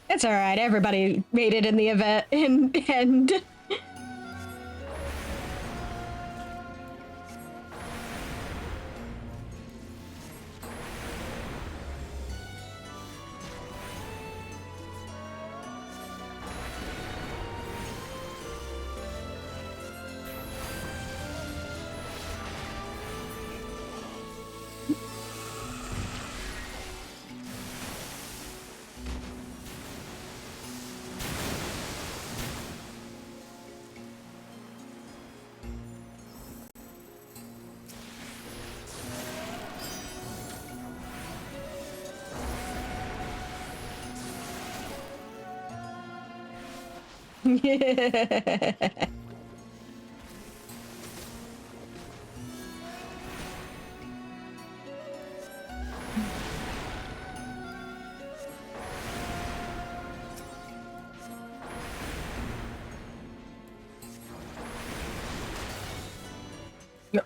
It's alright, everybody made it in the event and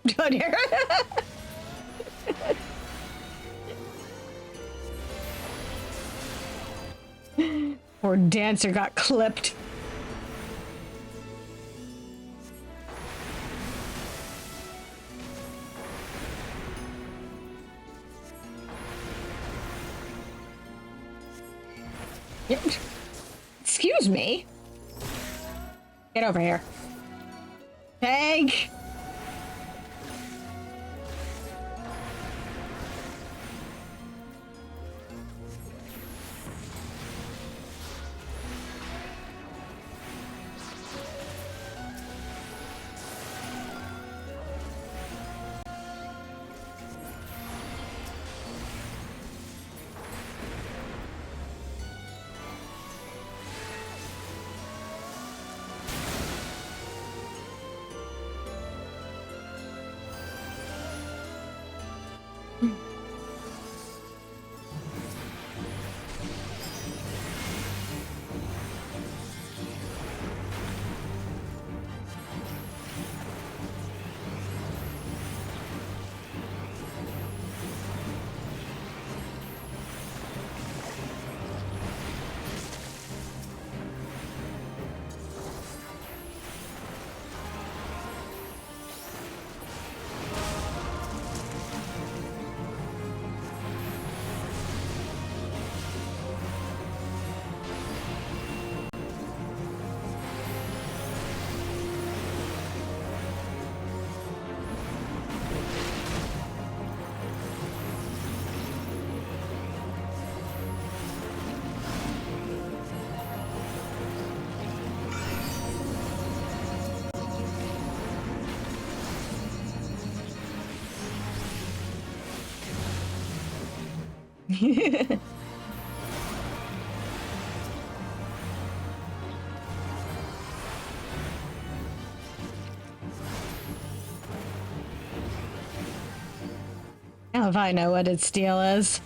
Done here. Poor dancer got clipped. Excuse me? Get over here. Tank! Hell if I know what its deal is.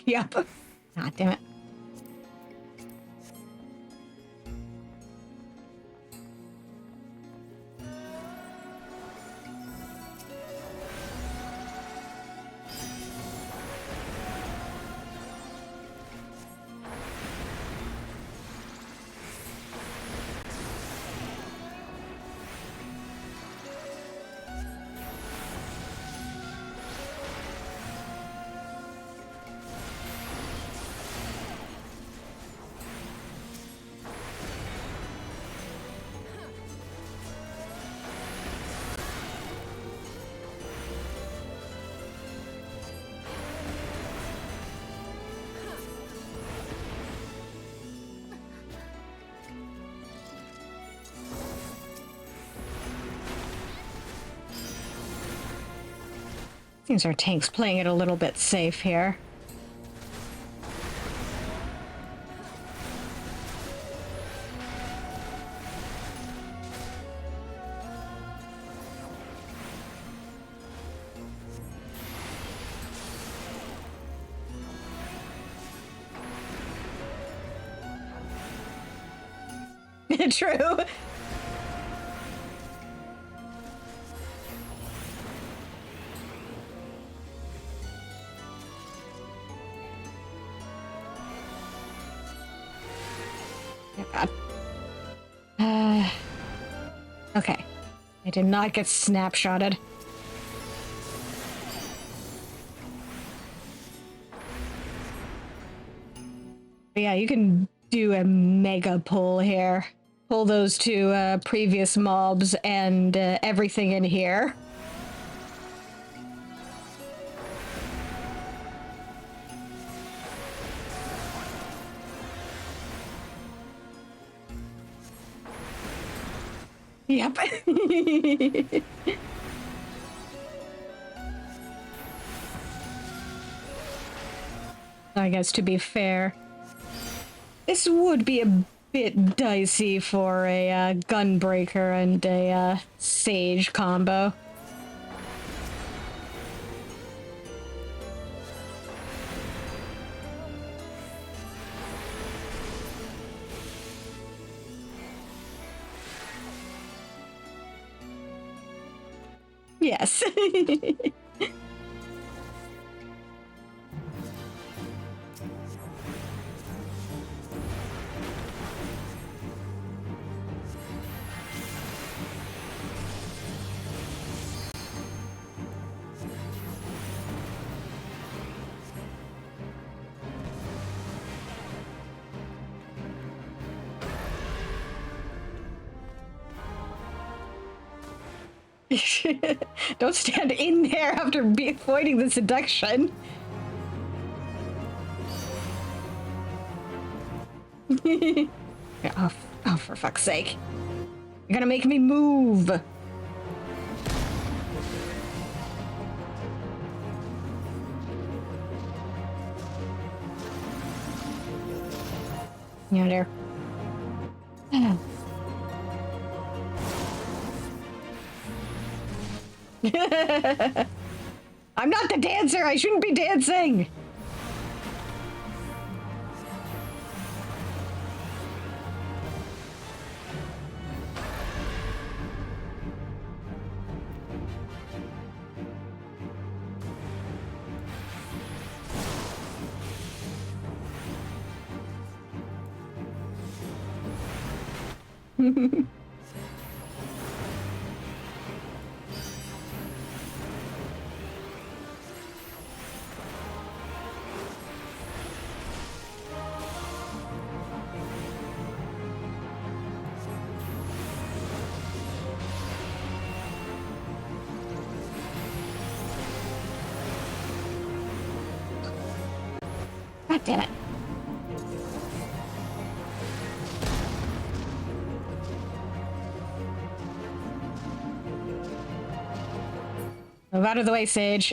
Yep. God damn it. Seems our tank's playing it a little bit safe here. True. Oh, God. Okay. I did not get snapshotted. But yeah, you can do a mega pull here. Pull those two previous mobs and everything in here. Yep. I guess to be fair, this would be a bit dicey for a gunbreaker and a sage combo. Yes. Don't stand in there after avoiding the seduction. Oh, oh, for fuck's sake. You're gonna make me move. Yeah, there. I'm not the dancer. I shouldn't be dancing. God damn it. Move out of the way, Sage.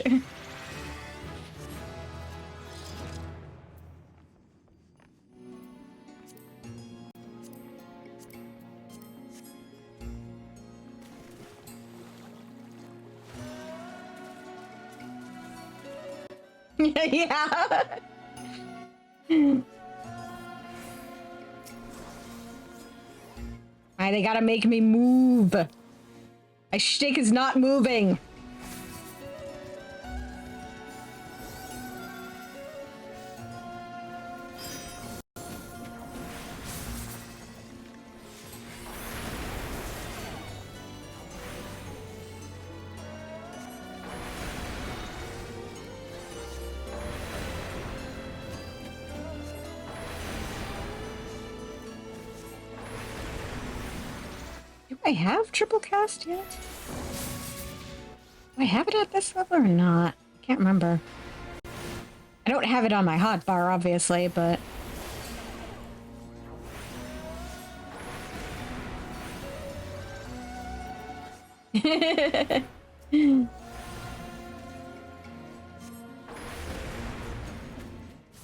Yeah. Why they gotta make me move? My shtick is not moving. Do I have triple cast yet? Do I have it at this level or not? I can't remember. I don't have it on my hotbar, obviously, but...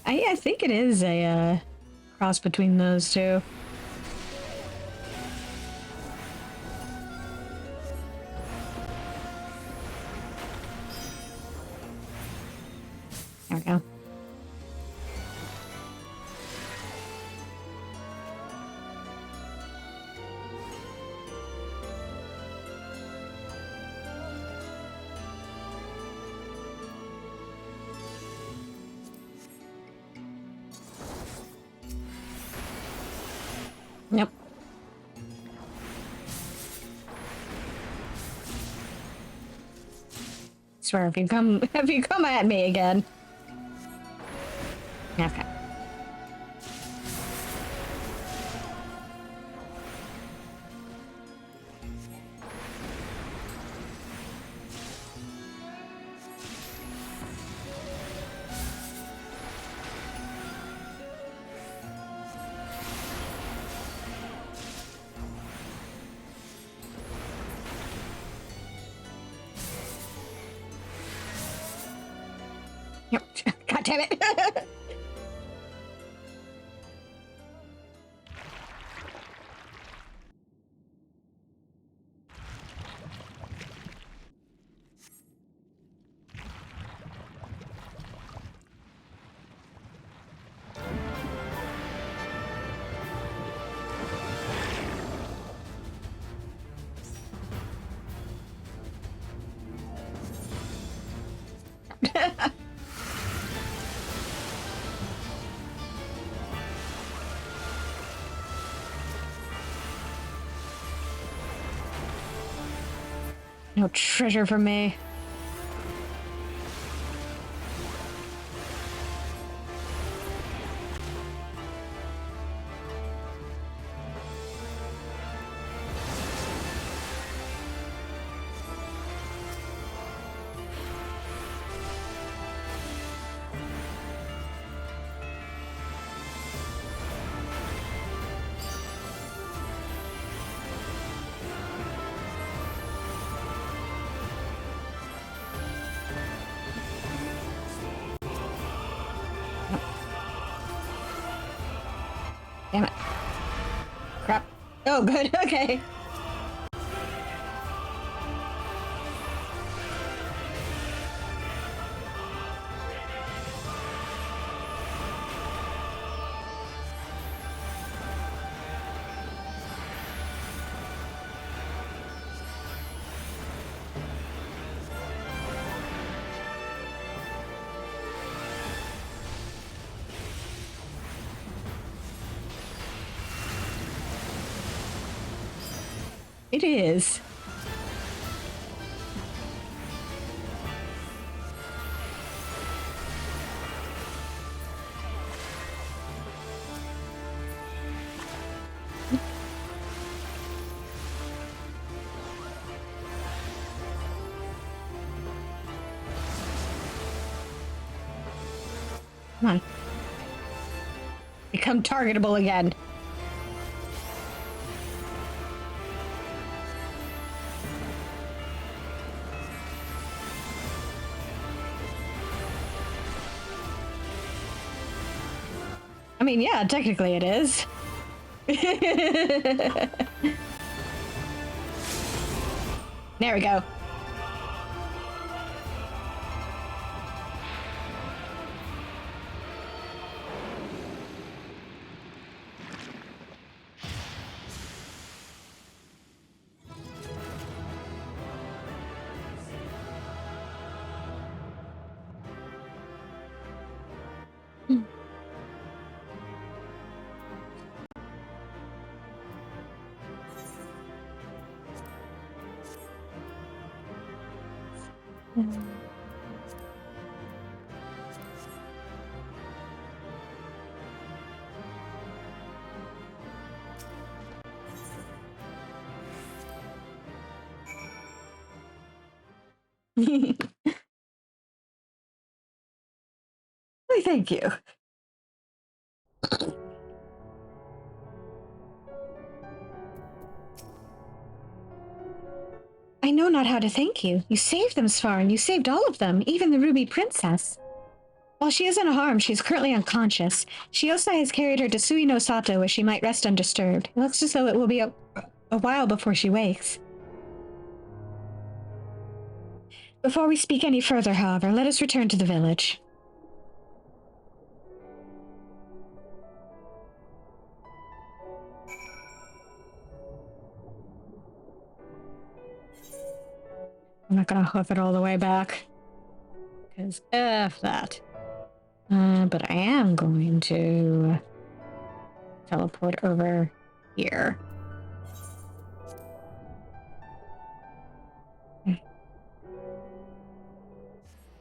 I think it is a cross between those two. There we go. Yep. Swear if you come at me again. Okay. Yep. God damn it. No treasure for me. Damn it. Crap. Oh, good. Okay. It is. Come on. Become targetable again. I mean, yeah, technically it is. There we go. Why, thank you. I know not how to thank you. You saved them, Svarn. You saved all of them, even the Ruby Princess. While she is unharmed, she is currently unconscious. Shiosai has carried her to Sui no Sato, where she might rest undisturbed. It looks as though it will be a while before she wakes. Before we speak any further, however, let us return to the village. I'm not gonna hoof it all the way back, because F that. But I am going to teleport over here.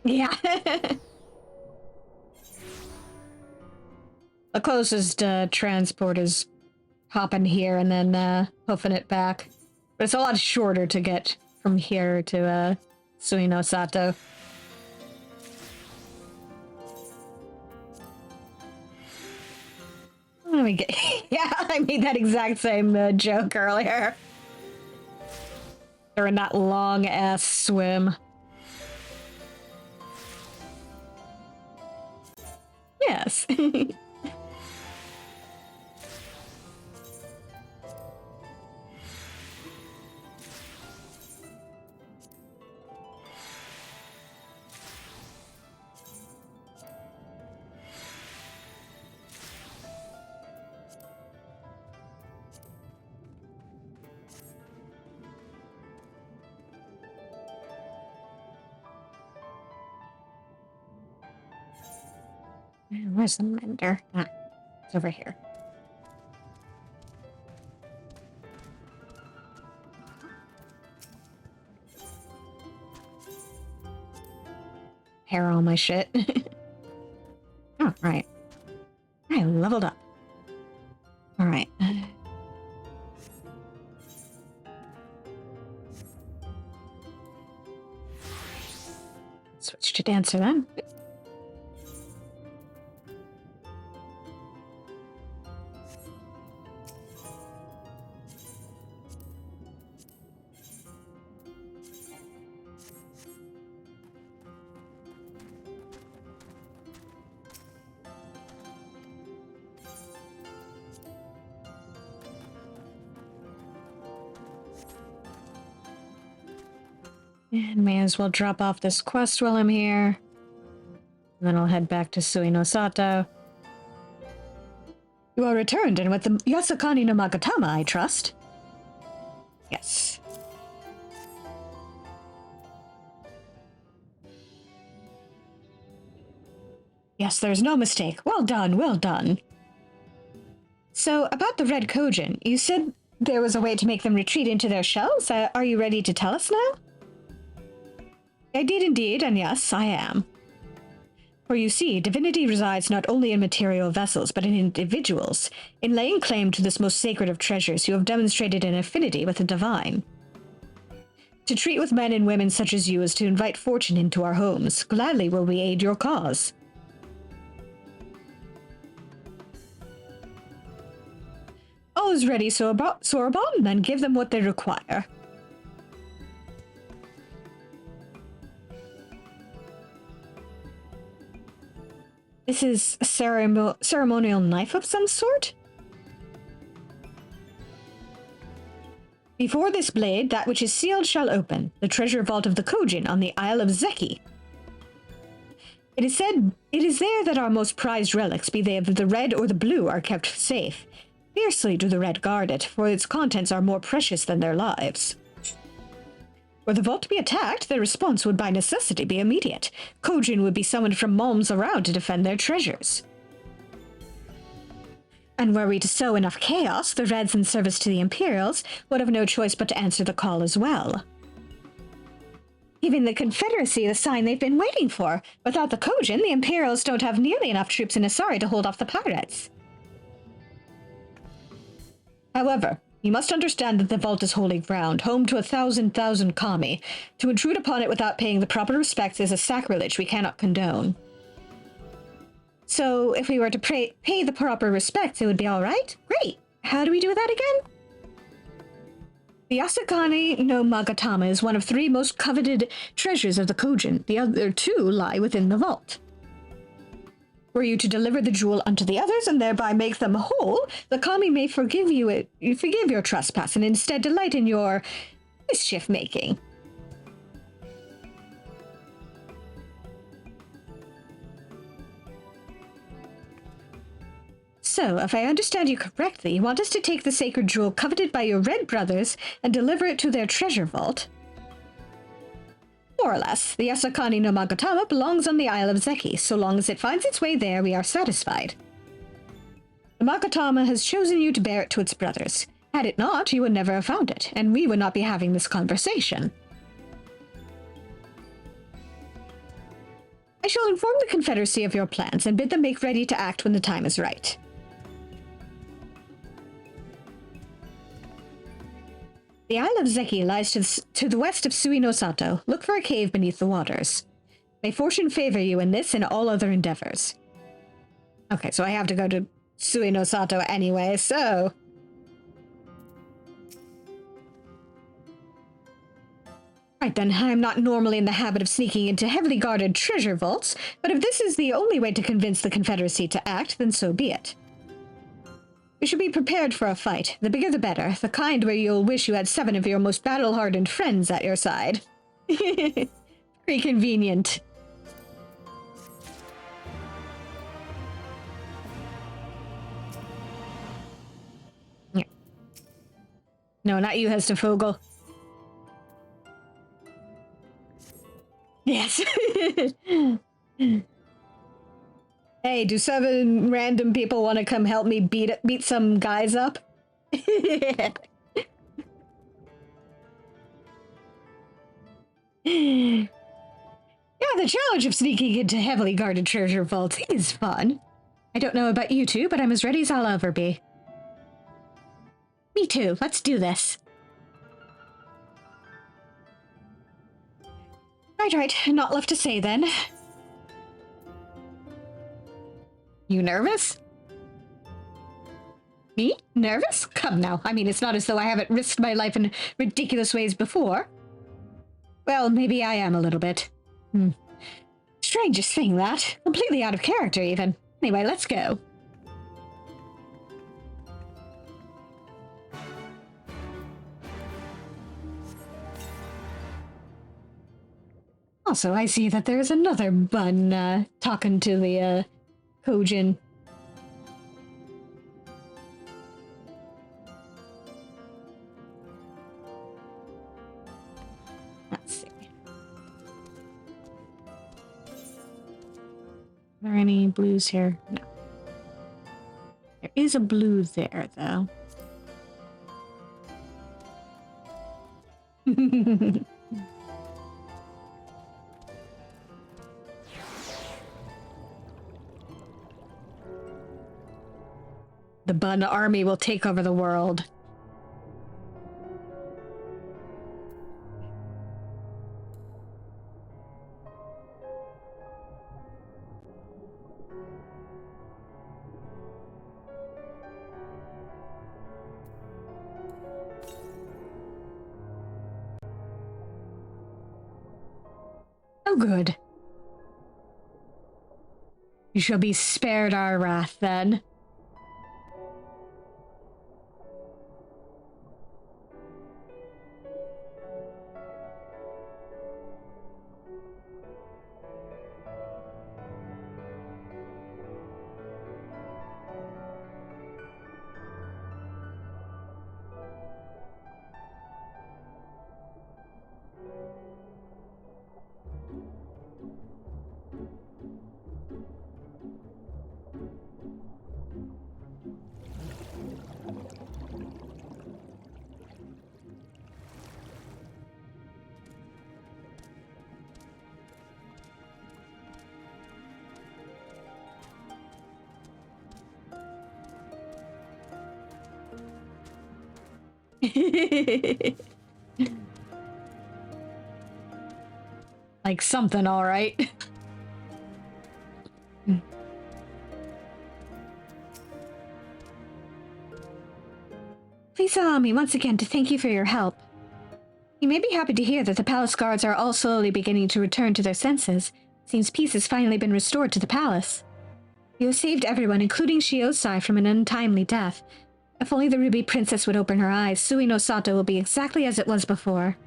Yeah. The closest transport is hopping here and then hoofing it back. But it's a lot shorter to get from here to Sui no Sato. Let me get... Yeah, I made that exact same joke earlier. During that long-ass swim. Yes. Where's the mender? Ah, it's over here. Hair all my shit. Oh, right. I leveled up. Alright. Switch to dancer then. And may as well drop off this quest while I'm here. And then I'll head back to Sui no Sato. You are returned and with the Yasakani no Magatama, I trust? Yes. Yes, there's no mistake. Well done, well done. So, about the Red Kojin, you said there was a way to make them retreat into their shells? Are you ready to tell us now? I did indeed, and yes, I am. For you see, divinity resides not only in material vessels, but in individuals. In laying claim to this most sacred of treasures, you have demonstrated an affinity with the divine. To treat with men and women such as you is to invite fortune into our homes. Gladly will we aid your cause. All is ready, Sorbonne, then give them what they require. This is a ceremonial knife of some sort? Before this blade, that which is sealed shall open, the treasure vault of the Kojin on the Isle of Zeki. It is said it is there that our most prized relics, be they of the red or the blue, are kept safe. Fiercely do the red guard it, for its contents are more precious than their lives. Were the vault to be attacked, their response would by necessity be immediate. Kojin would be summoned from realms around to defend their treasures. And were we to sow enough chaos, the Reds in service to the Imperials would have no choice but to answer the call as well. Giving the Confederacy the sign they've been waiting for. Without the Kojin, the Imperials don't have nearly enough troops in Asari to hold off the pirates. However, you must understand that the vault is holy ground, home to 1,000 kami. To intrude upon it without paying the proper respects is a sacrilege we cannot condone. So, if we were to pay the proper respects, it would be all right? Great! How do we do that again? The Yasakani no Magatama is one of 3 most coveted treasures of the Kojin. The other 2 lie within the vault. Were you to deliver the jewel unto the others and thereby make them whole, the kami may forgive your trespass and instead delight in your mischief-making. So, if I understand you correctly, you want us to take the sacred jewel coveted by your red brothers and deliver it to their treasure vault? More or less, the Yasakani no Magatama belongs on the Isle of Zeki. So long as it finds its way there, we are satisfied. The Magatama has chosen you to bear it to its brothers. Had it not, you would never have found it, and we would not be having this conversation. I shall inform the Confederacy of your plans and bid them make ready to act when the time is right. The Isle of Zeki lies to the west of Sui no Sato. Look for a cave beneath the waters. May fortune favor you in this and all other endeavors. Okay, so I have to go to Sui no Sato anyway, so... Right then, I'm not normally in the habit of sneaking into heavily guarded treasure vaults, but if this is the only way to convince the Confederacy to act, then so be it. You should be prepared for a fight. The bigger the better. The kind where you'll wish you had 7 of your most battle-hardened friends at your side. Very convenient. No, not you, Hestefogel. Yes. Hey, do 7 random people want to come help me beat some guys up? Yeah, the challenge of sneaking into heavily guarded treasure vaults is fun. I don't know about you two, but I'm as ready as I'll ever be. Me too. Let's do this. Right. Not left to say then. You nervous? Me? Nervous? Come now. I mean, it's not as though I haven't risked my life in ridiculous ways before. Well, maybe I am a little bit. Strangest thing, that. Completely out of character, even. Anyway, let's go. Also, I see that there's another bun, talking to the, Kojin. Let's see. Are there any blues here? No. There is a blue there, though. The Bun army will take over the world. Oh, good. You shall be spared our wrath, then. Like something, all right. Please allow me once again to thank you for your help. You may be happy to hear that the palace guards are all slowly beginning to return to their senses. Seems peace has finally been restored to the palace. You have saved everyone, including Shiosai, from an untimely death. If only the Ruby Princess would open her eyes, Sui no Sato will be exactly as it was before.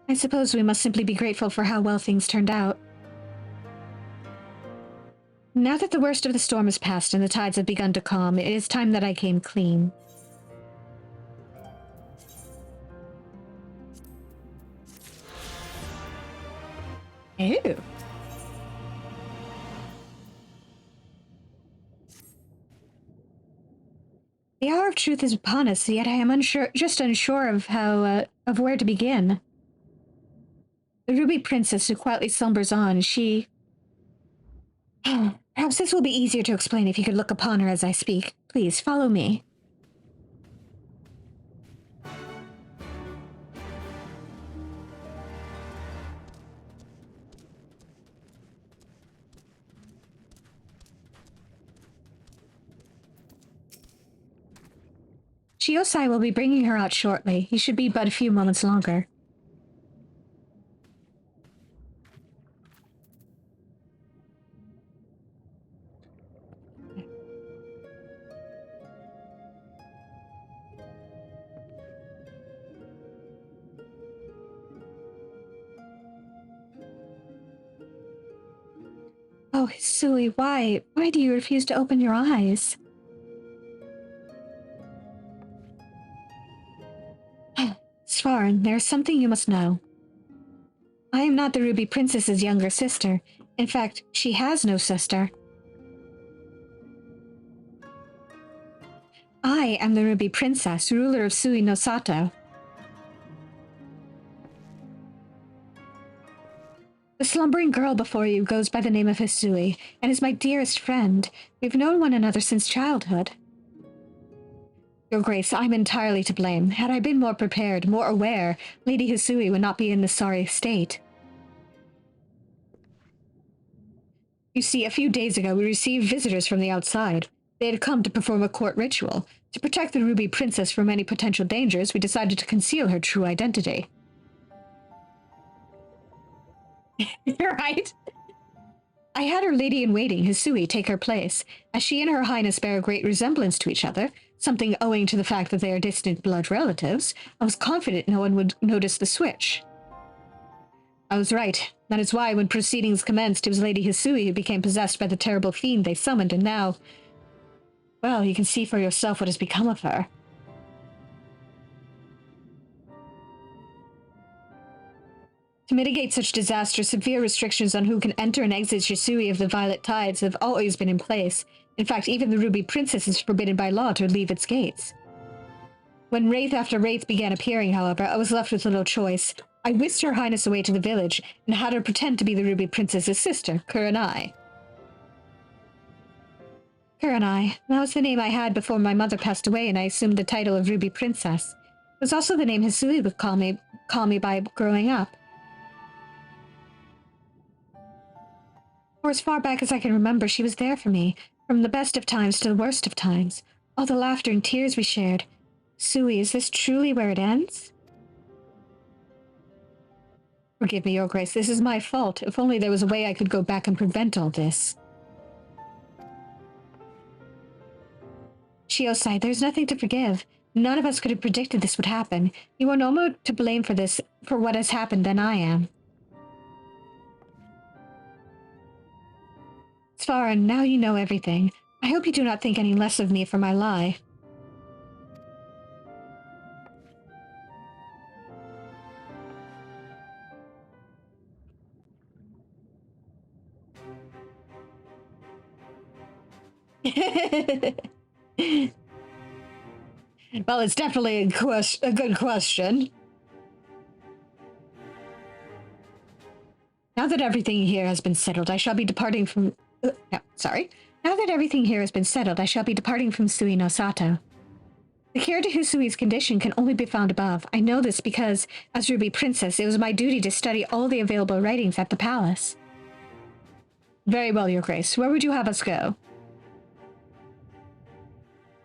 I suppose we must simply be grateful for how well things turned out. Now that the worst of the storm has passed and the tides have begun to calm, it is time that I came clean. Ew. The hour of truth is upon us, yet I am unsure of how, of where to begin. The Ruby Princess who quietly slumbers on, she... Perhaps this will be easier to explain if you could look upon her as I speak. Please, follow me. Shiosai will be bringing her out shortly. He should be but a few moments longer. Oh, Sui, why? Why do you refuse to open your eyes? Svarn, there is something you must know. I am not the Ruby Princess's younger sister. In fact, she has no sister. I am the Ruby Princess, ruler of Sui no Sato. The slumbering girl before you goes by the name of Hisui, and is my dearest friend. We've known one another since childhood. Your Grace, I'm entirely to blame. Had I been more prepared, more aware, Lady Hisui would not be in this sorry state. You see, a few days ago we received visitors from the outside. They had come to perform a court ritual. To protect the Ruby Princess from any potential dangers, we decided to conceal her true identity. Right? I had her lady-in-waiting, Hisui, take her place, as she and her highness bear a great resemblance to each other, something owing to the fact that they are distant blood relatives. I was confident no one would notice the switch. I was right. That is why, when proceedings commenced, it was Lady Hisui who became possessed by the terrible fiend they summoned, and now... well, you can see for yourself what has become of her. To mitigate such disaster, severe restrictions on who can enter and exit Hisui of the Violet Tides have always been in place. In fact, even the Ruby Princess is forbidden by law to leave its gates. When wraith after wraith began appearing, however, I was left with little choice. I whisked Her Highness away to the village, and had her pretend to be the Ruby Princess's sister, Kurenai. Kurenai. That was the name I had before my mother passed away, and I assumed the title of Ruby Princess. It was also the name Hisui would call me by growing up. For as far back as I can remember, she was there for me, from the best of times to the worst of times. All the laughter and tears we shared. Sui, is this truly where it ends? Forgive me, Your Grace, this is my fault. If only there was a way I could go back and prevent all this. Shiosai, there's nothing to forgive. None of us could have predicted this would happen. You are no more to blame for this, for what has happened, than I am. Svaran, now you know everything. I hope you do not think any less of me for my lie. Well, it's definitely a good question. Now that everything here has been settled, I shall be departing from... Now that everything here has been settled, I shall be departing from Sui no Sato. The cure to Husui's condition can only be found above. I know this because, as Ruby Princess, it was my duty to study all the available writings at the palace. Very well, Your Grace. Where would you have us go?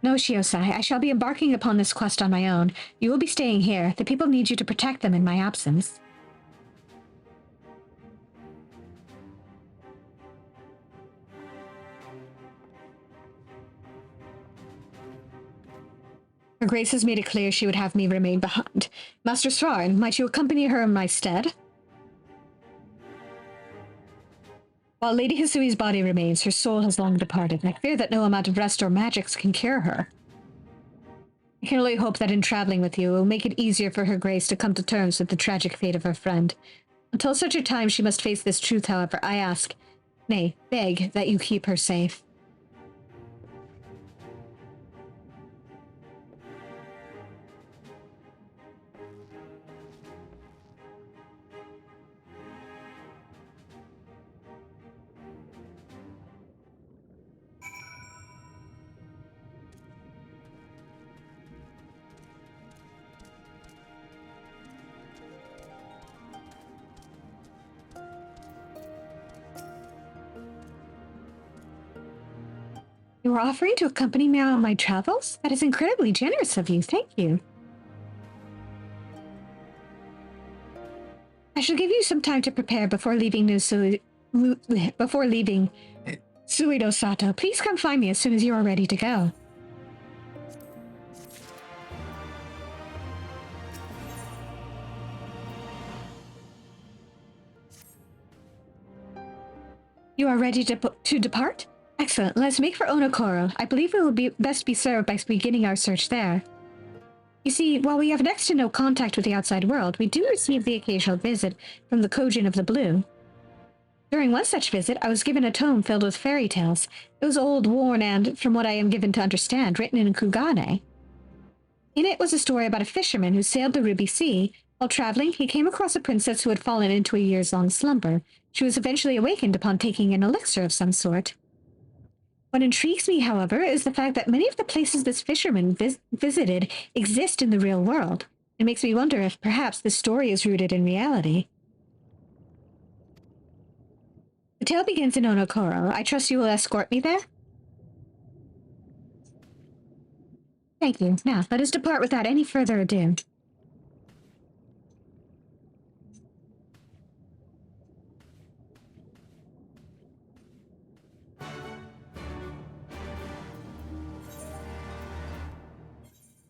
No, Shiosai. I shall be embarking upon this quest on my own. You will be staying here. The people need you to protect them in my absence. Her Grace has made it clear she would have me remain behind. Master Svaran, might you accompany her in my stead? While Lady Hisui's body remains, her soul has long departed. I fear that no amount of rest or magics can cure her. I can only hope that in traveling with you, it will make it easier for Her Grace to come to terms with the tragic fate of her friend. Until such a time she must face this truth, however, I ask, nay, beg, that you keep her safe. You are offering to accompany me on my travels? That is incredibly generous of you. Thank you. I shall give you some time to prepare before leaving Sui no Sato. Please come find me as soon as you are ready to go. You are ready to depart? Excellent. Let's make for Onokoro. I believe it will best be served by beginning our search there. You see, while we have next to no contact with the outside world, we do receive the occasional visit from the Kojin of the Blue. During one such visit, I was given a tome filled with fairy tales. It was old, worn, and, from what I am given to understand, written in Kugane. In it was a story about a fisherman who sailed the Ruby Sea. While traveling, he came across a princess who had fallen into a years-long slumber. She was eventually awakened upon taking an elixir of some sort. What intrigues me, however, is the fact that many of the places this fisherman visited exist in the real world. It makes me wonder if perhaps this story is rooted in reality. The tale begins in Onokoro. I trust you will escort me there? Thank you. Now, let us depart without any further ado.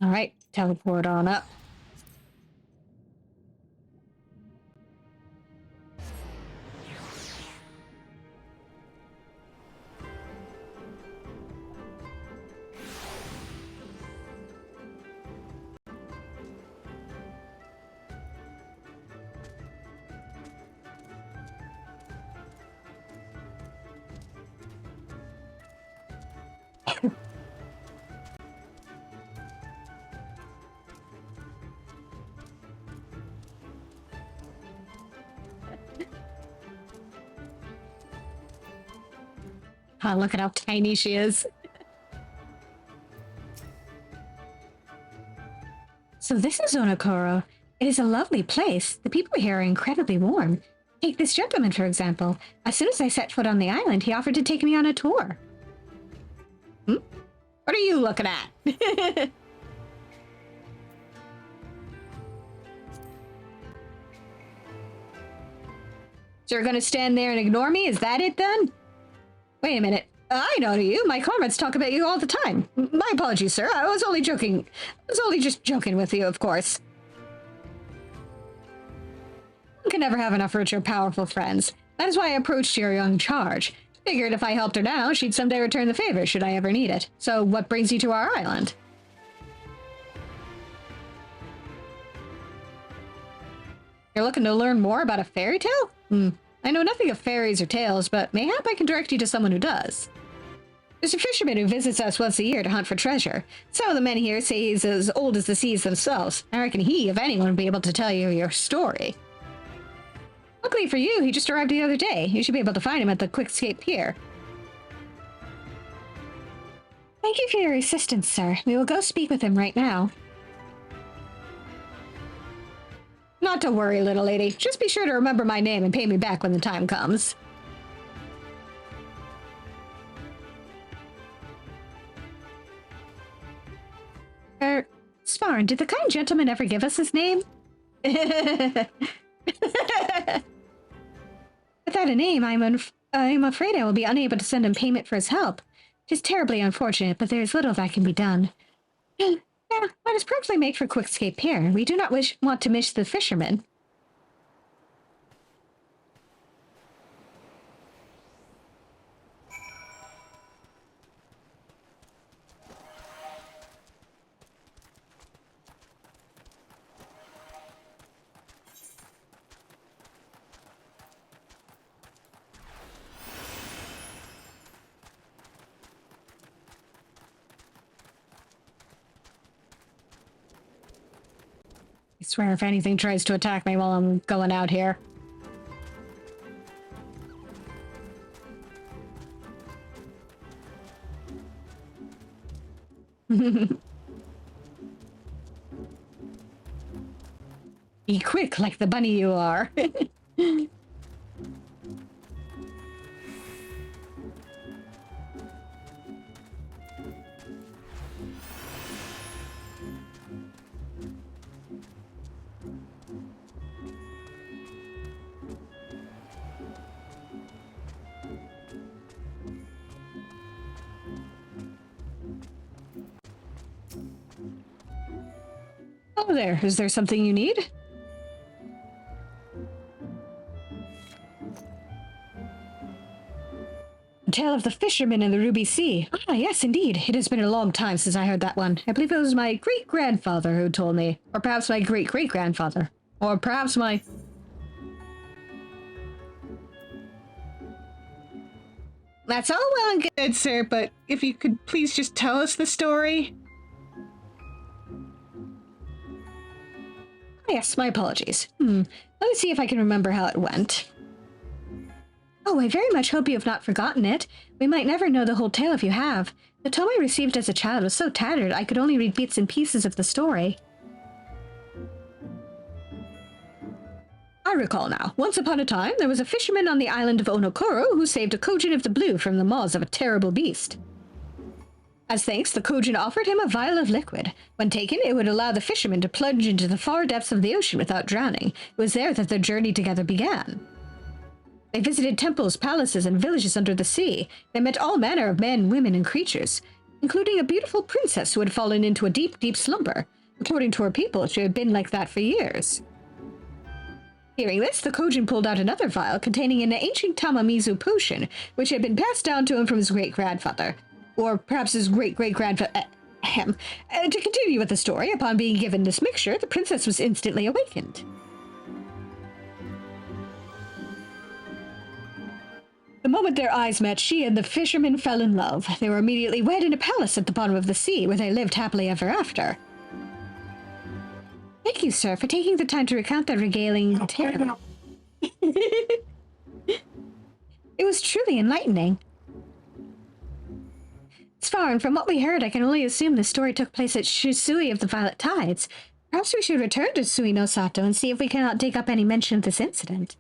All right, teleport on up. Oh, look at how tiny she is. So this is Onokoro. It is a lovely place. The people here are incredibly warm. Take this gentleman, for example. As soon as I set foot on the island, he offered to take me on a tour. What are you looking at? So you're gonna stand there and ignore me? Is that it then? Wait a minute. I know you. My comrades talk about you all the time. My apologies, sir. I was only joking. I was only just joking with you, of course. One can never have enough rich or powerful friends. That is why I approached your young charge. Figured if I helped her now, she'd someday return the favor should I ever need it. So what brings you to our island? You're looking to learn more about a fairy tale? I know nothing of fairies or tales, but mayhap I can direct you to someone who does. There's a fisherman who visits us once a year to hunt for treasure. Some of the men here say he's as old as the seas themselves. I reckon he, if anyone, would be able to tell you your story. Luckily for you, he just arrived the other day. You should be able to find him at the Quick Escape Pier. Thank you for your assistance, sir. We will go speak with him right now. Not to worry, little lady. Just be sure to remember my name and pay me back when the time comes. Svarn, did the kind gentleman ever give us his name? Without a name, I'm afraid I will be unable to send him payment for his help. It is terribly unfortunate, but there is little that can be done. Now, let us promptly make for Quick Escape Pier. We do not want to miss the fishermen. I swear if anything tries to attack me while I'm going out here. Be quick like the bunny you are. Oh there, is there something you need? The Tale of the Fisherman in the Ruby Sea. Ah, yes, indeed. It has been a long time since I heard that one. I believe it was my great-grandfather who told me. Or perhaps my great-great-grandfather. Or perhaps my... That's all well and good, sir, but if you could please just tell us the story. Oh, yes, my apologies. Let me see if I can remember how it went. Oh, I very much hope you have not forgotten it. We might never know the whole tale if you have. The tome I received as a child was so tattered I could only read bits and pieces of the story. I recall now. Once upon a time, there was a fisherman on the island of Onokoro who saved a Kojin of the Blue from the maws of a terrible beast. As thanks, the Kojin offered him a vial of liquid. When taken, it would allow the fisherman to plunge into the far depths of the ocean without drowning. It was there that their journey together began. They visited temples, palaces, and villages under the sea. They met all manner of men, women, and creatures, including a beautiful princess who had fallen into a deep, deep slumber. According to her people, she had been like that for years. Hearing this, the Kojin pulled out another vial containing an ancient Tamamizu potion, which had been passed down to him from his great-grandfather. Or perhaps his great-great-grandfather... To continue with the story, upon being given this mixture, the princess was instantly awakened. The moment their eyes met, she and the fisherman fell in love. They were immediately wed in a palace at the bottom of the sea, where they lived happily ever after. Thank you, sir, for taking the time to recount that regaling tale. It was truly enlightening. It's far, and from what we heard, I can only assume the story took place at Shisui of the Violet Tides. Perhaps we should return to Sui no Sato and see if we cannot dig up any mention of this incident.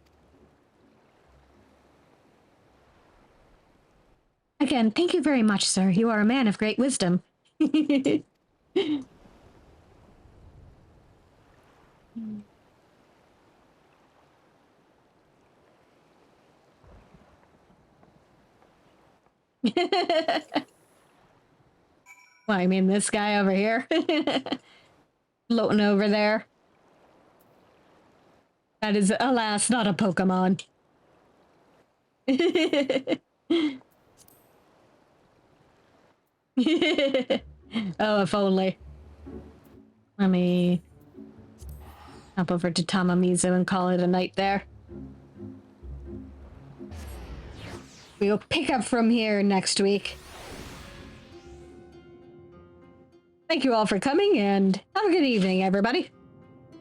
Again, thank you very much, sir. You are a man of great wisdom. Well, I mean, this guy over here. Floating over there. That is, alas, not a Pokemon. Oh, if only. Let me hop over to Tamamizu and call it a night there. We will pick up from here next week. Thank you all for coming, and have a good evening, everybody.